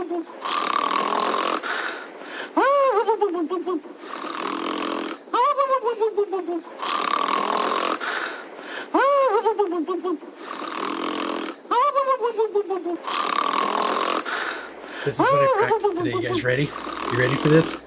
This is what I practiced today. You guys ready? You ready for this?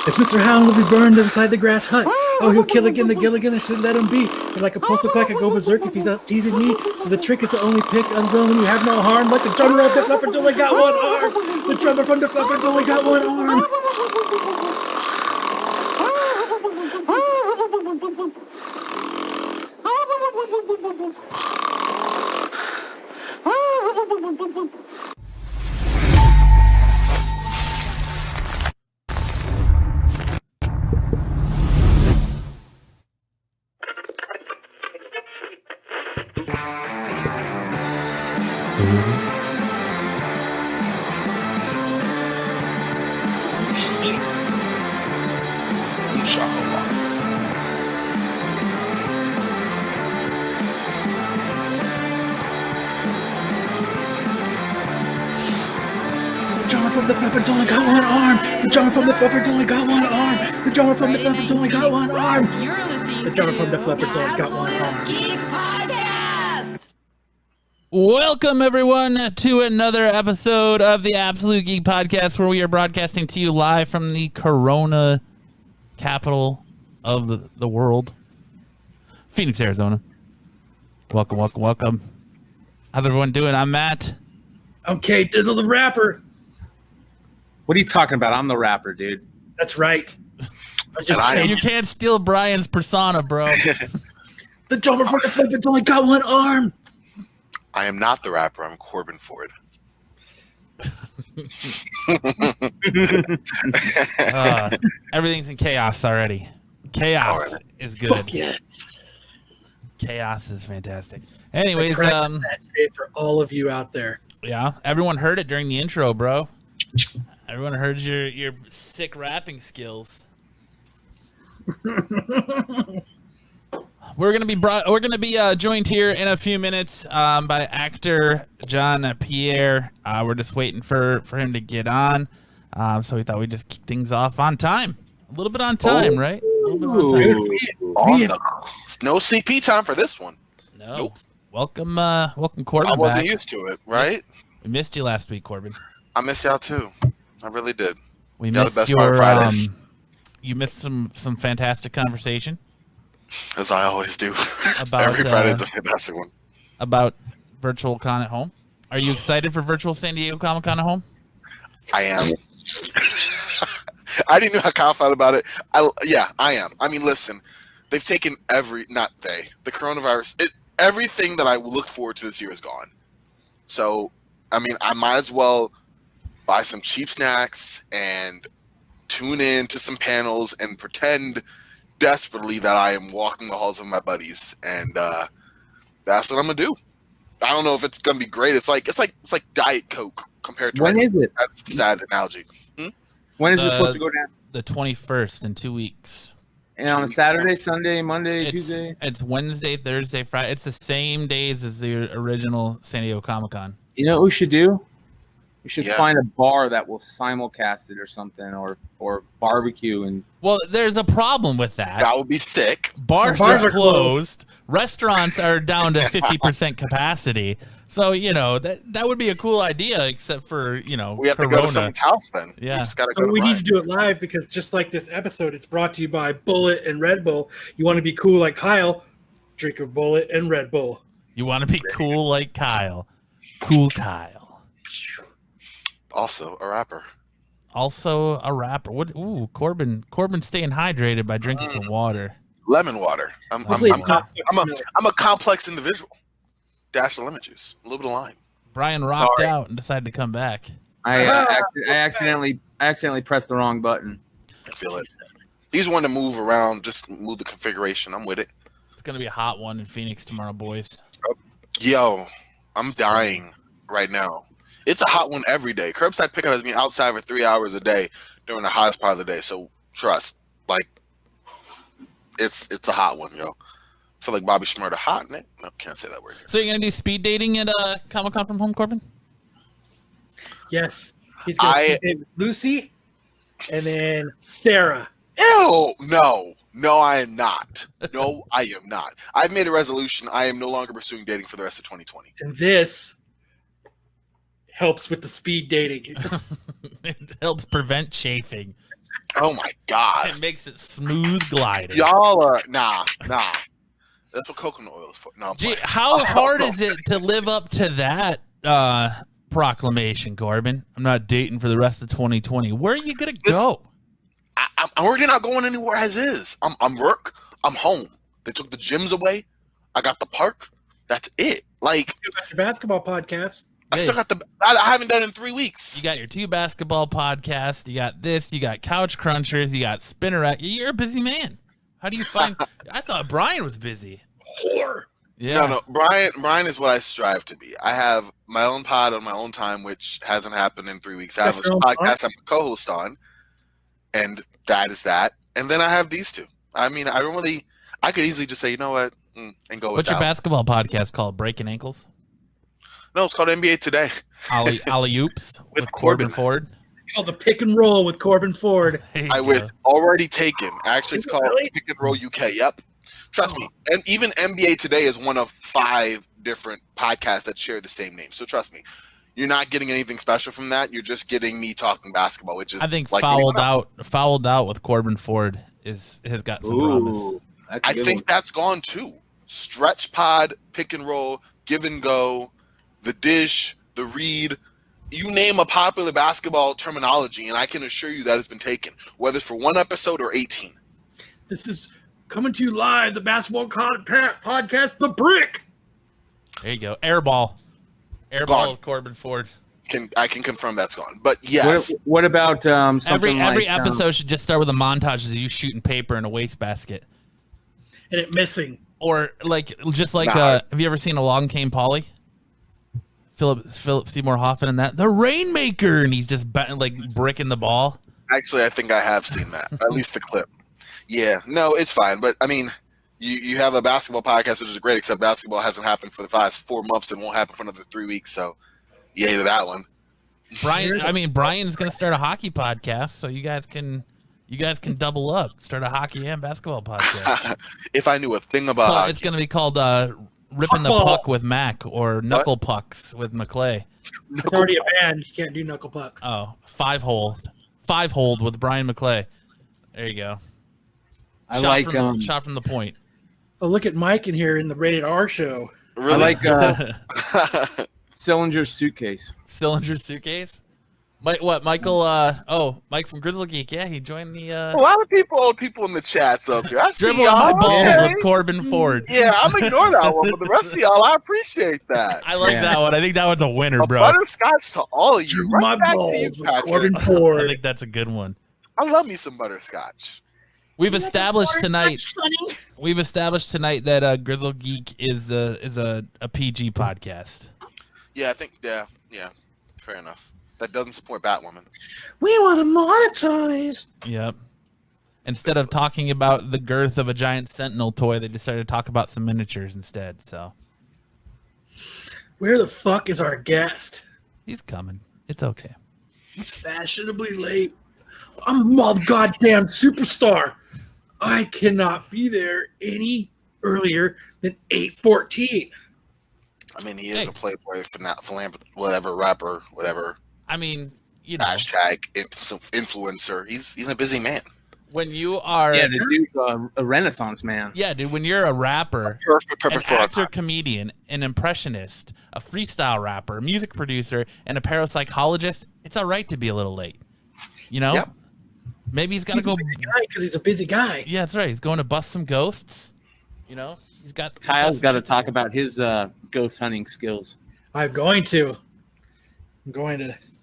It's Mr. Hound will be burned inside the grass hut. Oh, he'll kill again the Gilligan. I should let him be. But like a postal clock, I go berserk if he's out teasing me. So the trick is to only pick unwilling when you have no harm. Like the drummer of the Flapper's only got one arm. The drummer from the Flapper's only got one arm. The drummer from the Flapper's only got one arm. The drummer from the Flapper's only got one arm. The drummer from the Flapper's only got one arm. You're listening The drummer to from the Flapper's only got one arm. Absolute Geek Podcast. Welcome, everyone, to another episode of the Absolute Geek Podcast, where we are broadcasting to you live from the Corona capital of the world, Phoenix, Arizona. Welcome, welcome, welcome. How's everyone doing? I'm Matt. Okay, Dizzle the rapper. What are you talking about? I'm the rapper, dude. That's right. You can't steal Brian's persona, bro. The drummer from the Flapper's only got one arm. I am not the rapper. I'm Corban Ford. Everything's in chaos already. Chaos is good. Fuck yes. Chaos is fantastic. Anyways, That today for all of you out there. yeah, everyone heard it during the intro, bro. Everyone heard your sick rapping skills. We're gonna be joined here in a few minutes by actor Jean-Pierre. We're just waiting for him to get on. So we thought we'd just kick things off on time. A little bit on time, right? A little bit on time. No CP time for this one. No. Nope. Welcome Corbin. I wasn't back. used to it, right? We missed you last week, Corbin. I miss y'all too. I really did. We Y'all the missed best part of your Fridays. you missed some fantastic conversation As I always do. About, Every Friday's a fantastic one. about Virtual Con at Home. Are you excited for Virtual San Diego Comic Con at Home? I am. I didn't know how Kyle felt about it. I am. I mean, listen, they've taken the coronavirus, everything that I look forward to this year is gone. So, I mean, I might as well buy some cheap snacks and tune in to some panels and pretend desperately that I am walking the halls of my buddies. And that's what I'm going to do. I don't know if it's going to be great. It's like Diet Coke compared to When is it? That's a sad analogy. When is it supposed to go down? The 21st in 2 weeks. And on a Saturday, Sunday, Monday, It's Tuesday? it's Wednesday, Thursday, Friday. It's the same days as the original San Diego Comic Con. You know what we should do? We should Yeah. find a bar that will simulcast it or something, or barbecue. And Well, there's a problem with that. That would be sick. Bars Bars are are closed. closed. Restaurants are down to 50% capacity. So, that would be a cool idea, except for, We have to Corona. go to someone's house then. Yeah. We just gotta So go to we need mine. to do it live because just like this episode, it's brought to you by Bullet and Red Bull. You want to be cool like Kyle? Drink a Bullet and Red Bull. You want to be cool like Kyle. Cool Kyle. Also a rapper. Also a rapper. Corbin's staying hydrated by drinking some water. Lemon water. I'm a complex individual. Dash of lemon juice. A little bit of lime. Brian rocked out and decided to come back. I accidentally pressed the wrong button. I feel it. He's one to move around, just move the configuration. I'm with it. It's going to be a hot one in Phoenix tomorrow, boys. Yo, I'm dying right now. It's a hot one every day. Curbside pickup has been outside for 3 hours a day during the hottest part of the day. So trust, it's a hot one, yo. I feel like Bobby Shmurda hot, Nick. No, can't say that word here. So you're going to do speed dating at Comic-Con from home, Corbin? Yes, he's going to speed date with Lucy, and then Sarah. Ew! No, I am not. No, I am not. I've made a resolution. I am no longer pursuing dating for the rest of 2020. And this helps with the speed dating. It helps prevent chafing. Oh my god! It makes it smooth gliding. Y'all are nah. That's what coconut oil is for. No, I'm Gee, playing. how hard is it to live up to that proclamation, Corban? I'm not dating for the rest of 2020. Where are you gonna go? I'm already not going anywhere as is. I'm work. I'm home. They took the gyms away. I got the park. That's it. Like You got your basketball podcast. I still got I haven't done it in 3 weeks. You got your 2 basketball podcasts. You got this. You got Couch Crunchers. You got Spinner Rack. You're a busy man. How do you find? I thought Brian was busy. Whore. Yeah. No. Brian is what I strive to be. I have my own pod on my own time, which hasn't happened in 3 weeks. I have a That's your own podcast I'm a co-host on, and that is that. And then I have these two. I mean, I could easily just say, you know what, and go with What's your that. basketball podcast called? Breaking Ankles? No, it's called NBA Today. Alley Oops with Corban. Corbin Ford. It's called the Pick and Roll with Corbin Ford. There you I go. was already taken. Actually, it's Is it called really? Pick and Roll UK. Yep. Trust me. And even NBA Today is one of 5 different podcasts that share the same name. So trust me. You're not getting anything special from that. You're just getting me talking basketball, which is I think like fouled out with Corbin Ford has got some promise. That's a I good think one. that's gone too. Stretch pod, pick and roll, give and go, the dish, the read. You name a popular basketball terminology, and I can assure you that has been taken, whether it's for 1 episode or 18. This is coming to you live, the basketball podcast, The Brick. There you go. Airball Gone. with Corbin Ford. I can confirm that's gone. But yes, What about something Every like, episode should just start with a montage of you shooting paper in a wastebasket. And it missing. Or like Nah. have you ever seen Along Came Polly? Philip Seymour Hoffman and that the Rainmaker, and he's just bricking the ball. actually, I think I have seen that, at least the clip. Yeah, no, it's fine. But I mean, you have a basketball podcast, which is great, except basketball hasn't happened for the past 4 months and won't happen for another 3 weeks. So, yay to that one. Brian's gonna start a hockey podcast, so you guys can double up, start a hockey and basketball podcast. If I knew a thing about hockey. It's gonna be called Ripping the Puck with Mac or Knuckle Pucks with McClay. It's already a band. You can't do knuckle puck. Oh, five hold with Brian McClay. There you go. I like shot from the point. Oh, look at Mike in here in the Rated R show. Really? I like Sillinger's suitcase. Cylinder suitcase. Michael? Mike from Grizzle Geek. Yeah, he joined the a lot of old people in the chats up here. I see dribbling y'all. my balls Okay. with Corbin Ford. Yeah, I'm ignore that one, but the rest of y'all, I appreciate that. I like Yeah. that one. I think that one's a winner, A bro. butterscotch to all of you. My Right back to balls you, with Patrick. Corbin I Ford. think that's a good one. I love me some butterscotch. We've established tonight that Grizzle Geek is a PG podcast. Yeah, I think, yeah, fair enough. That doesn't support Batwoman. We want to monetize. Yep. Instead of talking about the girth of a giant Sentinel toy, they decided to talk about some miniatures instead. So Where the fuck is our guest? he's coming. It's okay. He's fashionably late. I'm a goddamn superstar. I cannot be there any earlier than 8:14. I mean, he is Hey. a playboy, whatever, rapper, whatever, I mean, you know, hashtag influencer. He's a busy man. when you are, Yeah, the dude's a Renaissance man. yeah, dude, when you're a rapper, Perfect an for our actor, time. comedian, an impressionist, a freestyle rapper, a music producer, and a parapsychologist, it's all right to be a little late. You know? Yep. Maybe he's got to go. Because he's a busy guy. Yeah, that's right. He's going to bust some ghosts. You know? He's got. Kyle's got to talk about his ghost hunting skills. I'm going to.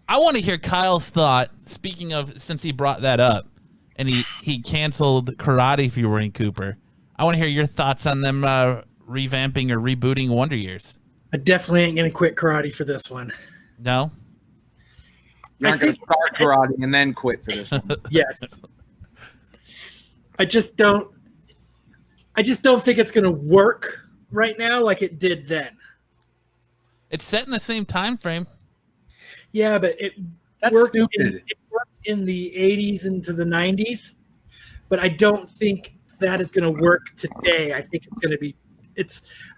I want to hear Kyle's thought. Speaking of, since he brought that up, and he canceled Karate if you were in Cooper. I want to hear your thoughts on them revamping or rebooting Wonder Years. I definitely ain't going to quit karate for this one. No? You aren't going to start karate and then quit for this one. Yes. I just don't think it's going to work right now like it did then. It's set in the same time frame. Yeah, but That's worked stupid. it worked in the 80s into the 90s, but I don't think that is going to work today. I think it's going to be.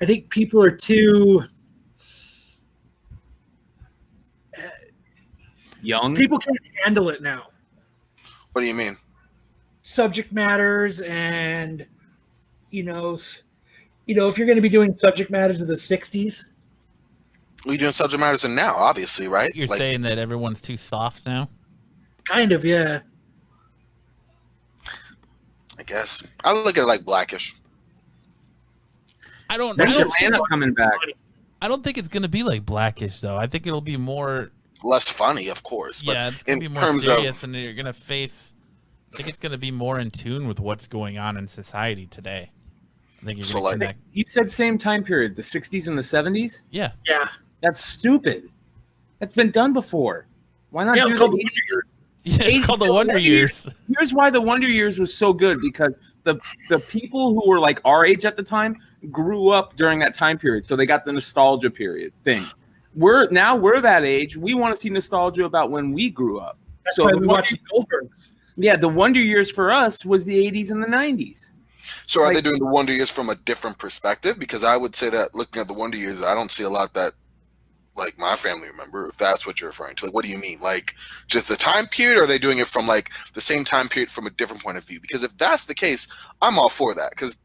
I think people are too. Young. People can't handle it now. What do you mean? Subject matters, and if you're going to be doing subject matters of the 60s. We're doing subject matters in now, obviously, right? You're saying that everyone's too soft now? Kind of, yeah. I guess I look at it like Blackish. I don't There's think Atlanta coming back. it's going to be like Blackish, though. I think it'll be more. Less funny, of course. But Yeah, it's going to be more serious, and you're going to face. I think it's going to be more in tune with what's going on in society today. I think you're So, going to like- connect. You said same time period, the 60s and the 70s? Yeah. Yeah. That's stupid. That's been done before. Why not Yeah, do it's called the the 80s? Wonder Years. Yeah, it's called the Wonder Years. Here's why the Wonder Years was so good, because the people who were like our age at the time grew up during that time period, so they got the nostalgia period thing. We're that age. We want to see nostalgia about when we grew up. That's So why the we Wonder- watched the Goldbergs. Yeah, the Wonder Years for us was the 80s and the 90s. So are Like- they doing the Wonder Years from a different perspective? Because I would say that looking at the Wonder Years, I don't see a lot that like my family remember, if that's what you're referring to. Like, what do you mean? Like just the time period, or are they doing it from like the same time period from a different point of view? Because if that's the case, I'm all for that, because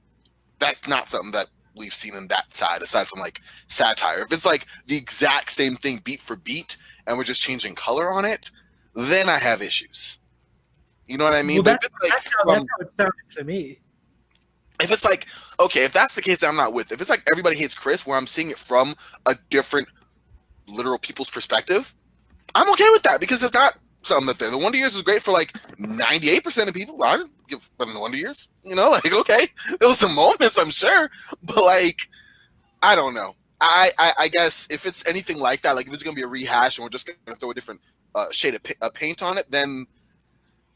that's not something that we've seen in that side, aside from like satire. If it's like the exact same thing beat for beat and we're just changing color on it, then I have issues. You know what I mean? Well, But if it's like that's how it sounded to me. if it's like, okay, if that's the case, I'm not with it. If it's like Everybody Hates Chris, where I'm seeing it from a different literal people's perspective, I'm okay with that, because it's got something that there. The Wonder Years was great for like 98% of people. I didn't give them the Wonder Years. Like, okay, there was some moments, I'm sure, but like, I don't know. I guess if it's anything like that, like if it's going to be a rehash and we're just going to throw a different shade of paint on it, then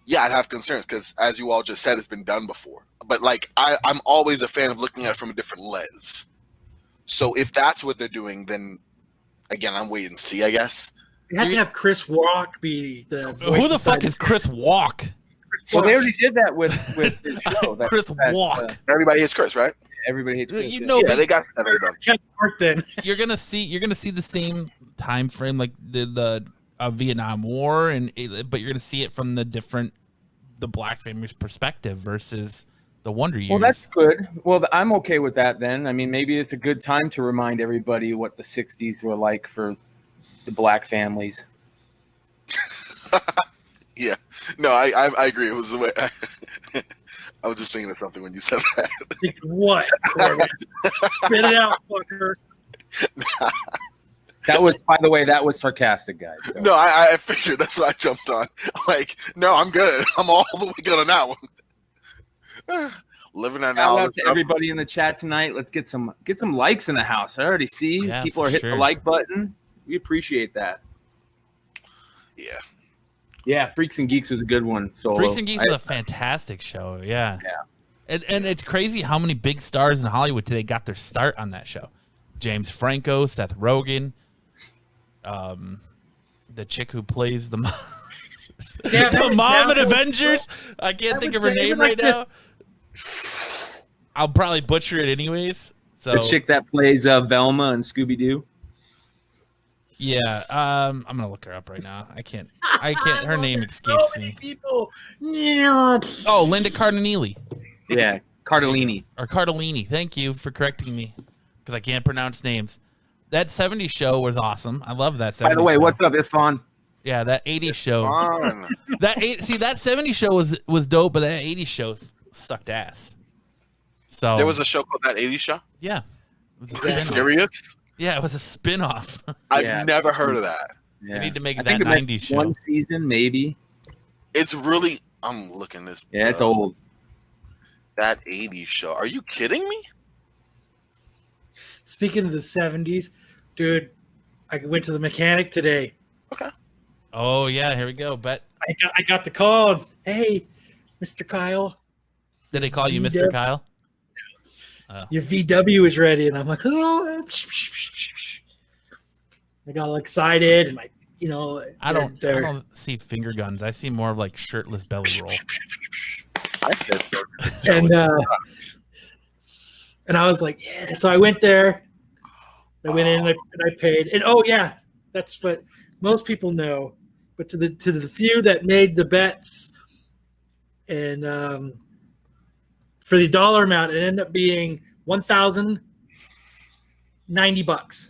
yeah, I'd have concerns, because as you all just said, it's been done before. But like, I'm always a fan of looking at it from a different lens. So if that's what they're doing, then again, I'm wait and see, I guess. You have to have Chris Walk be the voice. Who the fuck is Chris Walk? Well, they already did that with his show. Chris Walk. Everybody Hates Chris, right? Everybody Hates Chris. You yeah. know, Yeah, they got that done. Ken Hart then. you're gonna see the same time frame, like the Vietnam War, but you're gonna see it from the Black family's perspective versus the Wonder Years. Well, that's good. Well, I'm okay with that then. I mean, maybe it's a good time to remind everybody what the 60s were like for the Black families. Yeah. No, I agree. It was the way. I was just thinking of something when you said that. What? Corban? Spit it out, fucker. That was, by the way, that was sarcastic, guys. So. No, I figured, that's why I jumped on. Like, no, I'm good. I'm all the way good on that one. Living that Shout now. out to everybody in the chat tonight. Let's get some likes in the house. I already see Yeah, people for are hitting sure. the like button. We appreciate that. Yeah. Yeah, Freaks and Geeks was a good one. So Freaks and Geeks is a fantastic show. Yeah. Yeah. And it's crazy how many big stars in Hollywood today got their start on that show. James Franco, Seth Rogen, the chick who plays the mom, Yeah, the that mom in was- Avengers. I can't think of her name right now. I'll probably butcher it anyways. So the chick that plays Velma and Scooby Doo. yeah, I'm gonna look her up right now. I can't. Her name So escapes many me. people. Yeah. Oh, Linda Cardellini Yeah, Cardellini. or Cardellini. Thank you for correcting me because I can't pronounce names. That 70s show was awesome. I love that 70s By the way, show. what's up, Isfan? Yeah, that 80s show. Fun. That that 70s show was dope, but that 80s show sucked ass. So There was a show called That 80s Show? yeah. It was a Are you spin-off. serious? Yeah, it was a spin-off. I've Yeah. never heard of that. Yeah. They need to make I that think it might 90s be show. one season, maybe. It's really, I'm looking this. Yeah, it's old. That 80s show. Are you kidding me? Speaking of the 70s, dude, I went to the mechanic today. Oh yeah, here we go. Bet I got the call. Hey, Mr. Kyle, did they call you Yeah. Mr. Kyle? your VW is ready. And I'm like, oh. I got all excited and you know, I don't see finger guns. I see more of like shirtless belly roll. And I was like, yeah. So I went there. I went in and I paid. And oh yeah, that's what most people know. But to the few that made the bets, and for the dollar amount, it ended up being $1,090.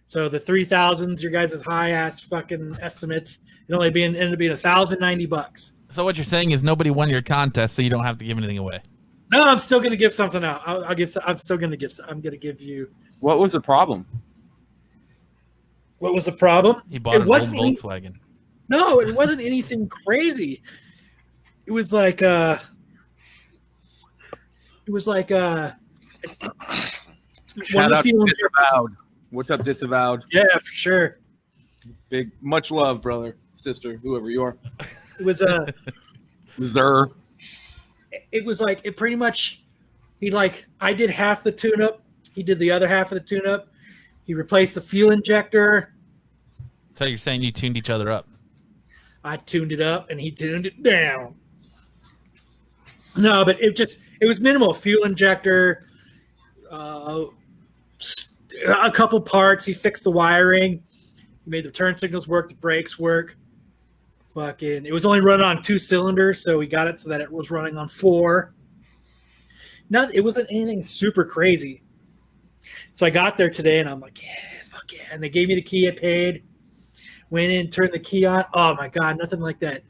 So the 3,000s, your guys' high ass fucking estimates, it ended up being $1,090. So what you're saying is nobody won your contest, so you don't have to give anything away. No, I'm still gonna give something out. I'm gonna give you. What was the problem? What was the problem? He bought his old Volkswagen. No, it wasn't anything crazy. It was like Shout out to Disavowed. What's up, Disavowed? Yeah, for sure. Big, much love, brother, sister, whoever you are. It was Zer. It was like it pretty much. I did half the tune-up. He did the other half of the tune-up. He replaced the fuel injector. So you're saying you tuned each other up? I tuned it up, and he tuned it down. No, but it was minimal. Fuel injector, a couple parts. He fixed the wiring. He made the turn signals work, the brakes work. It was only running on 2 cylinders, so we got it so that it was running on 4. It wasn't anything super crazy. So I got there today, and I'm like, yeah, fuck yeah. And they gave me the key. I paid. Went in, turned the key on. Oh, my God, nothing like that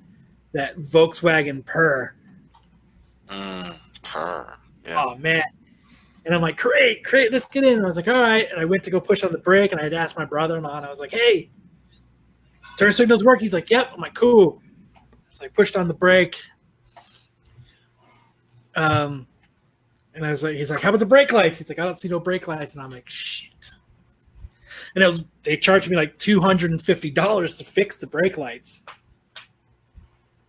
Volkswagen purr. Purr. Yeah. Oh, man. And I'm like, great, let's get in. And I was like, all right. And I went to go push on the brake, and I had asked my brother-in-law, and I was like, hey, turn signals work? He's like, yep. I'm like, cool. So I pushed on the brake. And he's like, how about the brake lights? He's like, I don't see no brake lights. And I'm like, shit. And they charged me like $250 to fix the brake lights.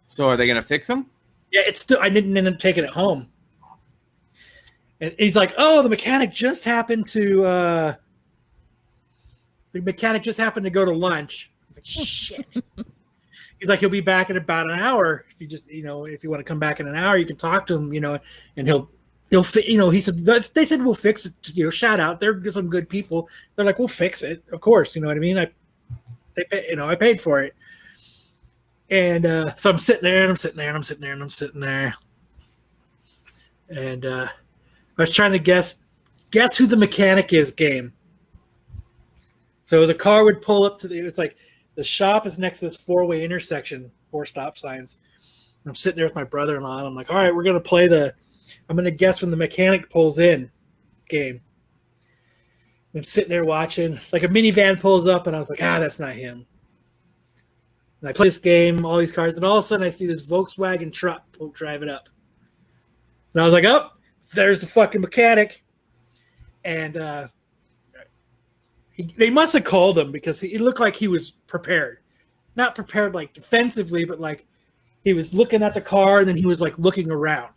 So are they going to fix them? Yeah, I didn't end up taking it home. And he's like, oh, the mechanic just happened to go to lunch. I was like, shit. He's like, he'll be back in about an hour. If you want to come back in an hour, you can talk to him, and he'll he said, they said, we'll fix it. Shout out. They're some good people. They're like, we'll fix it. Of course. You know what I mean? I paid for it. And so I'm sitting there, and I'm sitting there, and I'm sitting there, and I'm sitting there. And I was trying to guess who the mechanic is game. So as a car would pull up it's like the shop is next to this 4-way intersection, 4 stop signs. And I'm sitting there with my brother-in-law, and I'm like, all right, we're going to play I'm going to guess when the mechanic pulls in game. I'm sitting there watching, like a minivan pulls up, and I was like, that's not him. And I play this game, all these cars, and all of a sudden I see this Volkswagen truck drive it up. And I was like, oh, there's the fucking mechanic. And they must have called him because he looked like he was prepared. Not prepared like defensively, but like he was looking at the car, and then he was like looking around.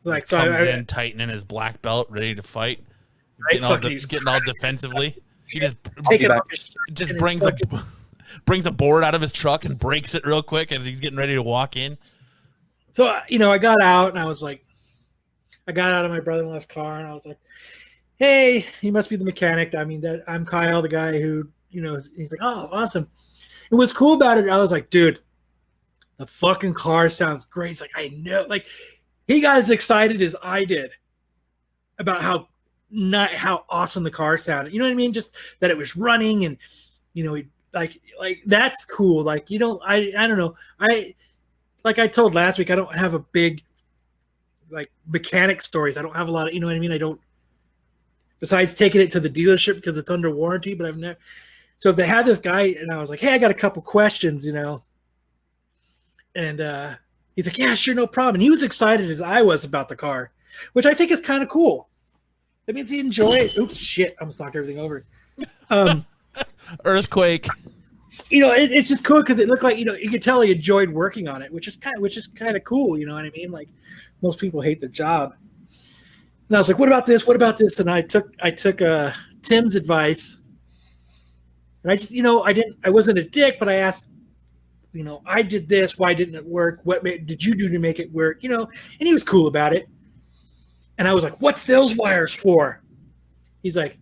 Like so comes in tightening his black belt, ready to fight. Getting all defensively. He just brings a board out of his truck and breaks it real quick as he's getting ready to walk in. So, I got out, and I got out of my brother-in-law's car, and I was like, hey, he must be the mechanic. I mean, I'm Kyle, the guy who, he's like, oh, awesome. And what's cool about it, I was like, dude, the fucking car sounds great. He's like, I know. Like, he got as excited as I did about how awesome the car sounded. You know what I mean? Just that it was running, and, like that's cool. Like, I don't know. Like I told last week, I don't have a big, like, mechanic stories. I don't have a lot of, you know what I mean? I don't, besides taking it to the dealership because it's under warranty, but I've never. So if they had this guy, and I was like, hey, I got a couple questions, and he's like, yeah, sure, no problem. And he was excited as I was about the car, which I think is kind of cool. That means he enjoyed it. Oops, shit, I almost knocked everything over. Earthquake. It's just cool because it looked like, you could tell he enjoyed working on it, which is kind of cool. You know what I mean? Like, most people hate their job. And I was like, what about this? What about this? And I took Tim's advice, And I just, I wasn't a dick, but I asked, I did this. Why didn't it work? What did you do to make it work? And he was cool about it. And I was like, what's those wires for? He's like,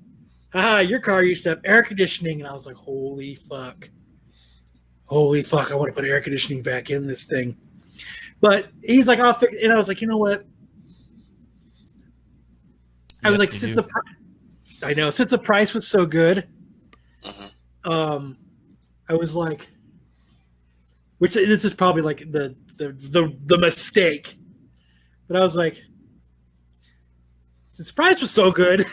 your car used to have air conditioning. And I was like, holy fuck. I want to put air conditioning back in this thing. But he's like, I'll fix it. And I was like, you know what? I was like, since the price was so good, I was like, which this is probably like the mistake, but I was like, since the price was so good,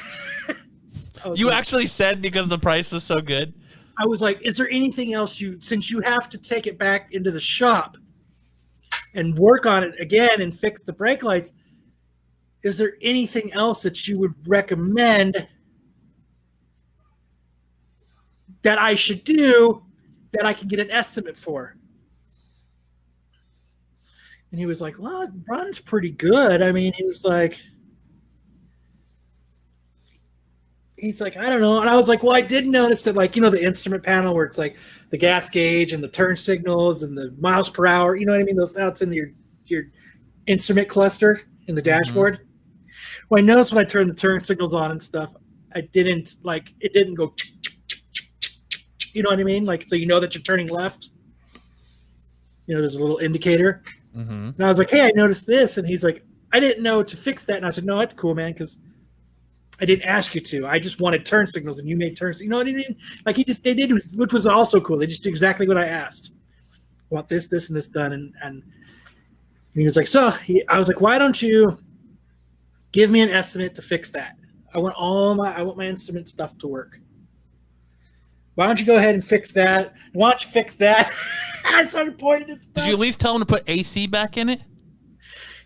you actually said because the price was so good. I was like, is there anything else since you have to take it back into the shop and work on it again and fix the brake lights? Is there anything else that you would recommend that I should do that I can get an estimate for? And he was like, well, it runs pretty good. I mean, he's like, I don't know. And I was like, well, I did notice that, like, the instrument panel where it's like the gas gauge and the turn signals and the miles per hour, you know what I mean? That's in your instrument cluster in the dashboard. Well, I noticed when I turned the turn signals on and stuff, it didn't go, you know what I mean? Like, so that you're turning left. There's a little indicator. And I was like, hey, I noticed this. And he's like, I didn't know to fix that. And I said, no, that's cool, man, because I didn't ask you to. I just wanted turn signals, and you made turns. You know what I mean? Like, they did, which was also cool. They just did exactly what I asked. I want this, and this done. And he was like, I was like, why don't you give me an estimate to fix that? I want my instrument stuff to work. Why don't you go ahead and fix that? Why don't you fix that? And I started pointing at stuff. Did you at least tell him to put AC back in it?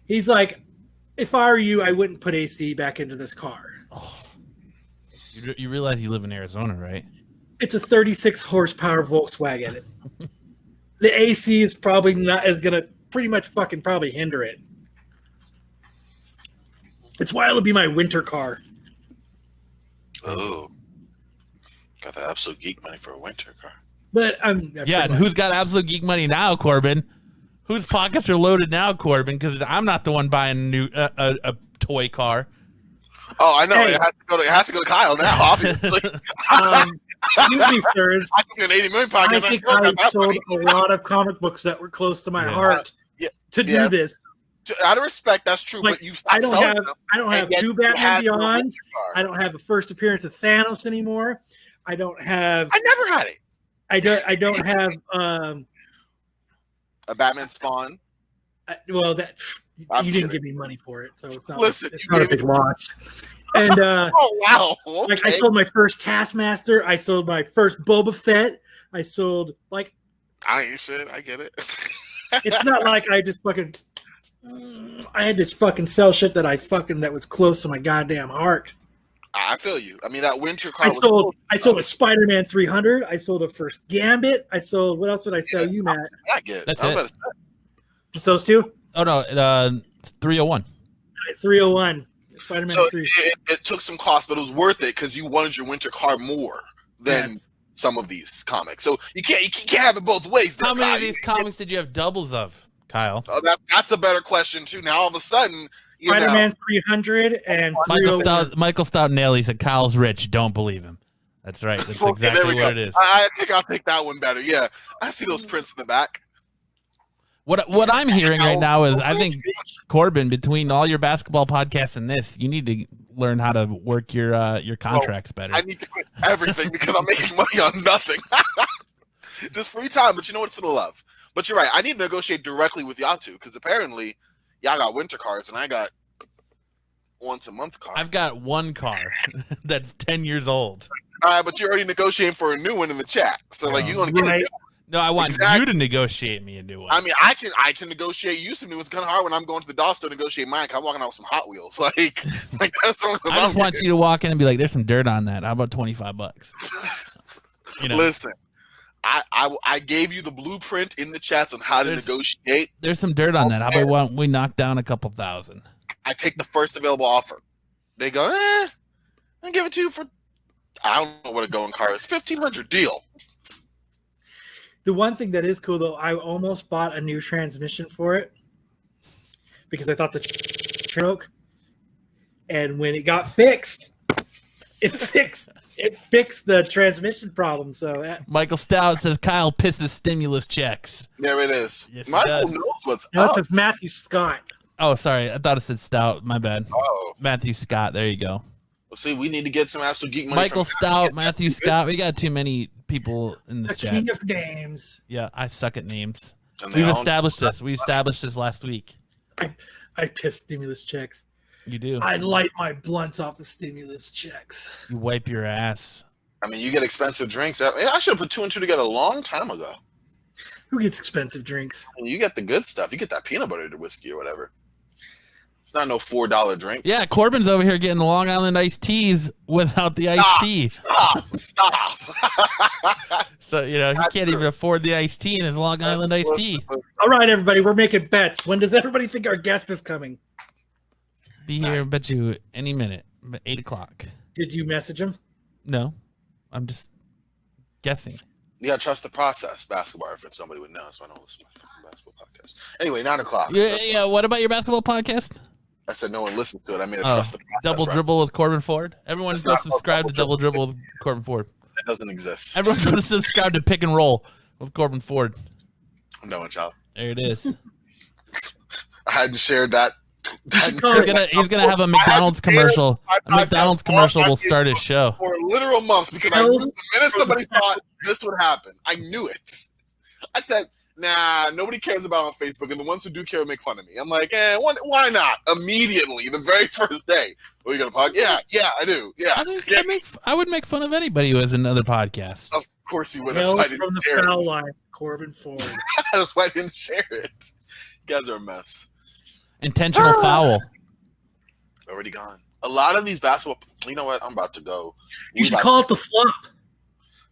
He's like, if I were you, I wouldn't put AC back into this car. Oh. You realize you live in Arizona, right? It's a 36 horsepower Volkswagen. The AC is probably not as going to pretty much fucking probably hinder it. It's why it'll be my winter car. Oh. Got the Absolute Geek money for a winter car. But and who's got Absolute Geek money now, Corban? Whose pockets are loaded now, Corban? Because I'm not the one buying a new a toy car. Oh, I know. Hey. It has to go to Kyle now, obviously. Excuse me, sirs. I can do an 80 million podcast. I think I sold a lot of comic books that were close to my heart to do this. Out of respect, that's true. Like, but you I don't have and two Batman Beyonds. I don't have the first appearance of Thanos anymore. I don't have. I never had it. I don't have a Batman Spawn. Well, that I'm you kidding. didn't give me money for it, so it's not. Listen, it's not a big loss. And oh wow! Okay. like I sold my first Taskmaster. I sold my first Boba Fett. I sold like. I ain't shit. I get it. It's not like I just fucking. I had to fucking sell shit that was close to my goddamn heart. I feel you. I mean, that winter car. I sold a Spider-Man 300. I sold a first Gambit. I sold. What else did I sell you, Matt? I get it. That's it. Just those two? Oh no, 301. 301. Spider-Man So 3. it took some cost, but it was worth it because you wanted your winter car more than some of these comics. So you can't have it both ways. How many of these comics did you have doubles of, Kyle? Oh, that's a better question too. Now all of a sudden, Spider-Man 300 and Michael Stoutinelli said Kyle's rich. Don't believe him. That's right. That's exactly what it is. I think I'll take that one better. Yeah, I see those prints in the back. What I'm hearing right now is I think Corban, between all your basketball podcasts and this, you need to learn how to work your contracts better. I need to quit everything because I'm making money on nothing. Just free time, but you know what? For the love. But you're right. I need to negotiate directly with y'all two because apparently y'all got winter cars and I got once a month car. I've got one car that's 10 years old. But you're already negotiating for a new one in the chat. So like you want to get a new one. No, I want you to negotiate me a new one. I mean, I can negotiate you some new ones. It's kind of hard when I'm going to the dollar store to negotiate mine. I'm walking out with some Hot Wheels. Like that's I just want you to walk in and be like, "There's some dirt on that. How about $25?" You know. Listen, I gave you the blueprint in the chats on how to negotiate. There's some dirt on that. How about we knock down a couple thousand? I take the first available offer. They go, I'll give it to you for I don't know what a going car is. $1,500 deal. The one thing that is cool though, I almost bought a new transmission for it because I thought the broke, and when it got fixed, it fixed the transmission problem. So Michael Stout says Kyle pisses stimulus checks. There it is. Yes, he Michael does. knows what's no, it up. says Matthew Scott. Oh, sorry. I thought it said Stout. My bad. Oh, Matthew Scott. There you go. well, see, we need to get some Absolute Geek money. Michael from Stout, Matthew Scott. We got too many people in The this chat. king of names. Yeah, I suck at names. And they We've all- established this. We established this last week. I piss stimulus checks. You do. I light my blunts off the stimulus checks. You wipe your ass. I mean, you get expensive drinks. I should have put 2 and 2 together a long time ago. Who gets expensive drinks? I mean, you get the good stuff. You get that peanut butter whiskey or whatever. It's not no $4 drink. Yeah, Corbin's over here getting Long Island iced teas without the iced tea. Stop. So, you know, he That's can't true. even afford the iced tea in his Long Island iced tea. All right, everybody, we're making bets. When does everybody think our guest is coming? Be here, bet you any minute. 8 o'clock. Did you message him? No, I'm just guessing. You gotta trust the process. Basketball reference. Nobody would know. So I don't listen to my fucking basketball podcast. Anyway, 9 o'clock. Yeah. What about your basketball podcast? I said no one listens to it. I mean, I Oh, trust the process. Double right? Dribble with Corbin Ford. Everyone It's go not subscribe called to Double Dribble with Corbin Ford. It doesn't exist. Everyone go subscribe to Pick and Roll with Corbin Ford. I'm done with y'all. There it is. I hadn't shared that. He's gonna have a McDonald's commercial. A McDonald's commercial will start his show. For literal months because I knew the minute somebody thought this would happen, I knew it. I said, nah, nobody cares about it on Facebook, and the ones who do care make fun of me. I'm like, why not? Immediately, the very first day. Oh, you got a podcast? Yeah, I do. Yeah. I would make fun of anybody who has another podcast. Of course you would. That's Hail why I from didn't the share foul it. line, Corbin Ford. That's why I didn't share it. You guys are a mess. Intentional foul. Already gone. A lot of these basketball. You know what? I'm about to go. You should call it the flop.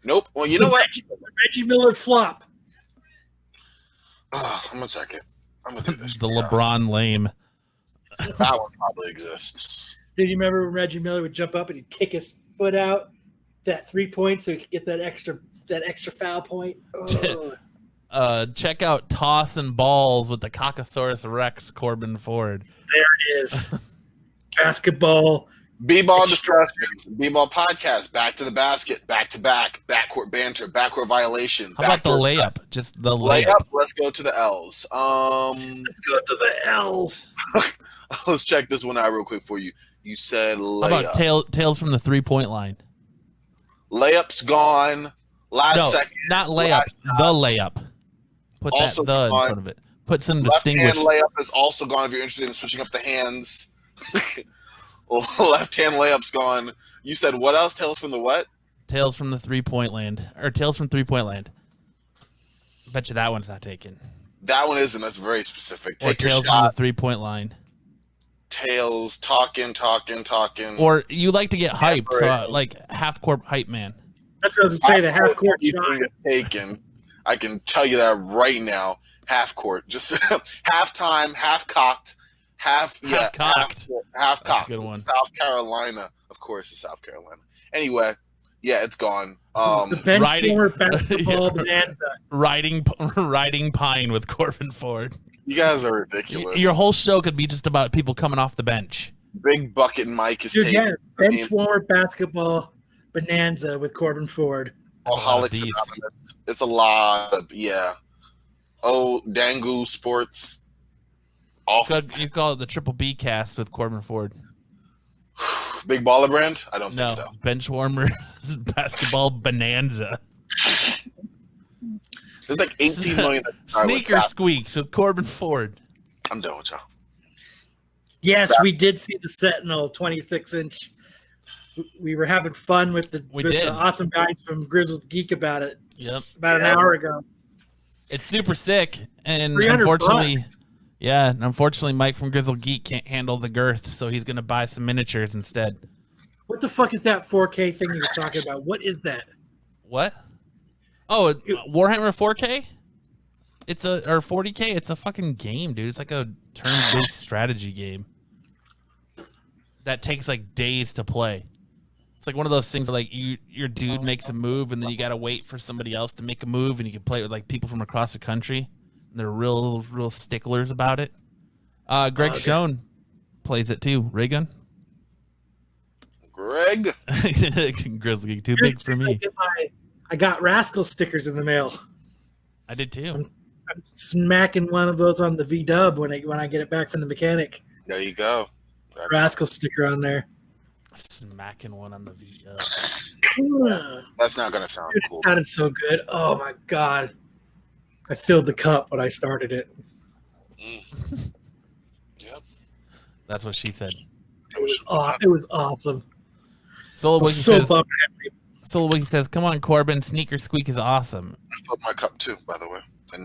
Nope. Well, you know what? Reggie Miller flop. I'm gonna check it. I'm gonna do this. The LeBron lame. That one probably exists. Did you remember when Reggie Miller would jump up and he'd kick his foot out that 3 points so he could get that extra foul point? Oh. Check out Toss and Balls with the Cockosaurus Rex Corbin Ford. There it is. Basketball. B-ball discussions, B-ball podcast, back to the basket, back to back, backcourt banter, backcourt violation. How about the backcourt- layup? Just the layup. Let's go to the L's. Let's go to the L's. Let's check this one out real quick for you. You said How layup. about tails from the 3-point line? Layup's gone. Last No, second. not layup. Last The layup. Put Also that the in gone. front of it. Put some Left-hand distinguished. layup is also gone if you're interested in switching up the hands. Left-hand layup's gone. You said what else? Tails from the what? Tails from the 3-point land. Or Tails from 3-point land. Bet you that one's not taken. That one isn't. That's very specific. Or Take your Tails shot. from the 3-point line. Tails, talking. Or you like to get hype, so Right. like half-court hype man. That's what I was going to say, the half-court shot. Everything is taken. I can tell you that right now. Half court, just halftime, half cocked, half Half-cocked. half That's a cocked. good one. South Carolina, of course, it's South Carolina. Anyway, yeah, it's gone. The bench riding- warmer basketball Yeah. bonanza. Riding Pine with Corbin Ford. You guys are ridiculous. Your whole show could be just about people coming off the bench. Big bucket Mike is Dude, taken. yeah, bench warmer basketball bonanza with Corbin Ford. Alcoholics these. Anonymous. It's a lot of Oh, Dangu Sports. Off. You call it the Triple B cast with Corbin Ford. Big Baller Brand? I don't No, think so. bench warmer basketball bonanza. There's like 18 million. Sneaker squeaks with Corbin Ford. I'm done with y'all. Yes, we did see the Sentinel 26-inch. We were having fun with the awesome guys from Grizzled Geek about it Yep, about an hour ago. it's super sick, and 300 unfortunately, Mike from Grizzled Geek can't handle the girth, so he's gonna buy some miniatures instead. What the fuck is that 4K thing you were talking about? What is that? What? Oh, Warhammer 4K? Or 40K? It's a fucking game, dude. It's like a turn-based strategy game that takes like days to play. It's like one of those things where like your dude makes a move and then you gotta wait for somebody else to make a move and you can play it with like people from across the country. And they're real sticklers about it. Greg Schoen plays it too. Ray Gun? Greg? Grizzly, too big for me. I got Rascal stickers in the mail. I did too. I'm smacking one of those on the V-dub when I get it back from the mechanic. There you go. Rascal sticker on there. Smacking one on the V-dub. That's not gonna sound cool. It sounded so good. Oh my god! I filled the cup when I started it. Yep. That's what she said. It was awesome. Solo bummed. Wiki says, "Come on, Corban, Sneaker Squeak is awesome." I filled my cup too, by the way,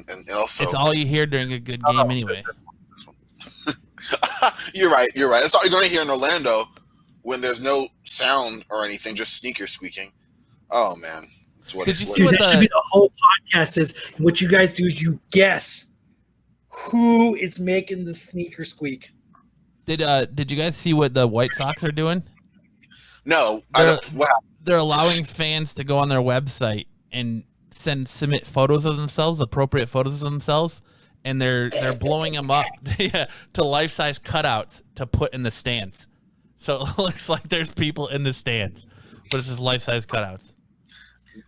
and also it's all you hear during a good game anyway. You're right. That's all you're gonna hear in Orlando when there's no sound or anything, just sneaker squeaking. Oh man, Did you see Dude, what that should be the whole podcast is. And what you guys do is you guess who is making the sneaker squeak. Did you guys see what the White Sox are doing? No, I don't. What happened? They're allowing fans to go on their website and submit photos of themselves, appropriate photos of themselves, and they're blowing them up to life-size cutouts to put in the stands. So it looks like there's people in the stands, but it's just life-size cutouts.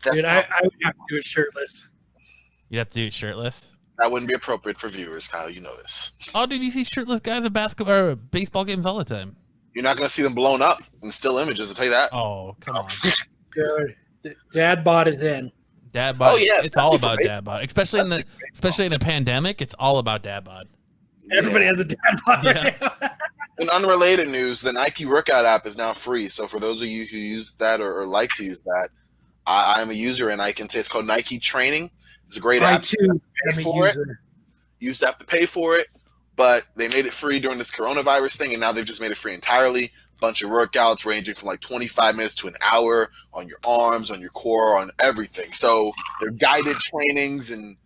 Dude, I would have to do it shirtless. You have to do it shirtless. That wouldn't be appropriate for viewers, Kyle. You know this. Oh, dude, you see shirtless guys at basketball or baseball games all the time. You're not going to see them blown up in still images. I'll tell you that. Oh, come on. Dude, dad bod is in. Dad bod. Oh, yeah, it's all about dad bod, especially in a pandemic. It's all about dad bod. Everybody has a dad bod. Yeah. Right now. In unrelated news, the Nike workout app is now free. So for those of you who use that or like to use that, I'm a user and I can say it's called Nike Training. It's a great I app. too am a for user. You used to have to pay for it, but they made it free during this coronavirus thing, and now they've just made it free entirely. Bunch of workouts ranging from like 25 minutes to an hour on your arms, on your core, on everything. So they're guided trainings, and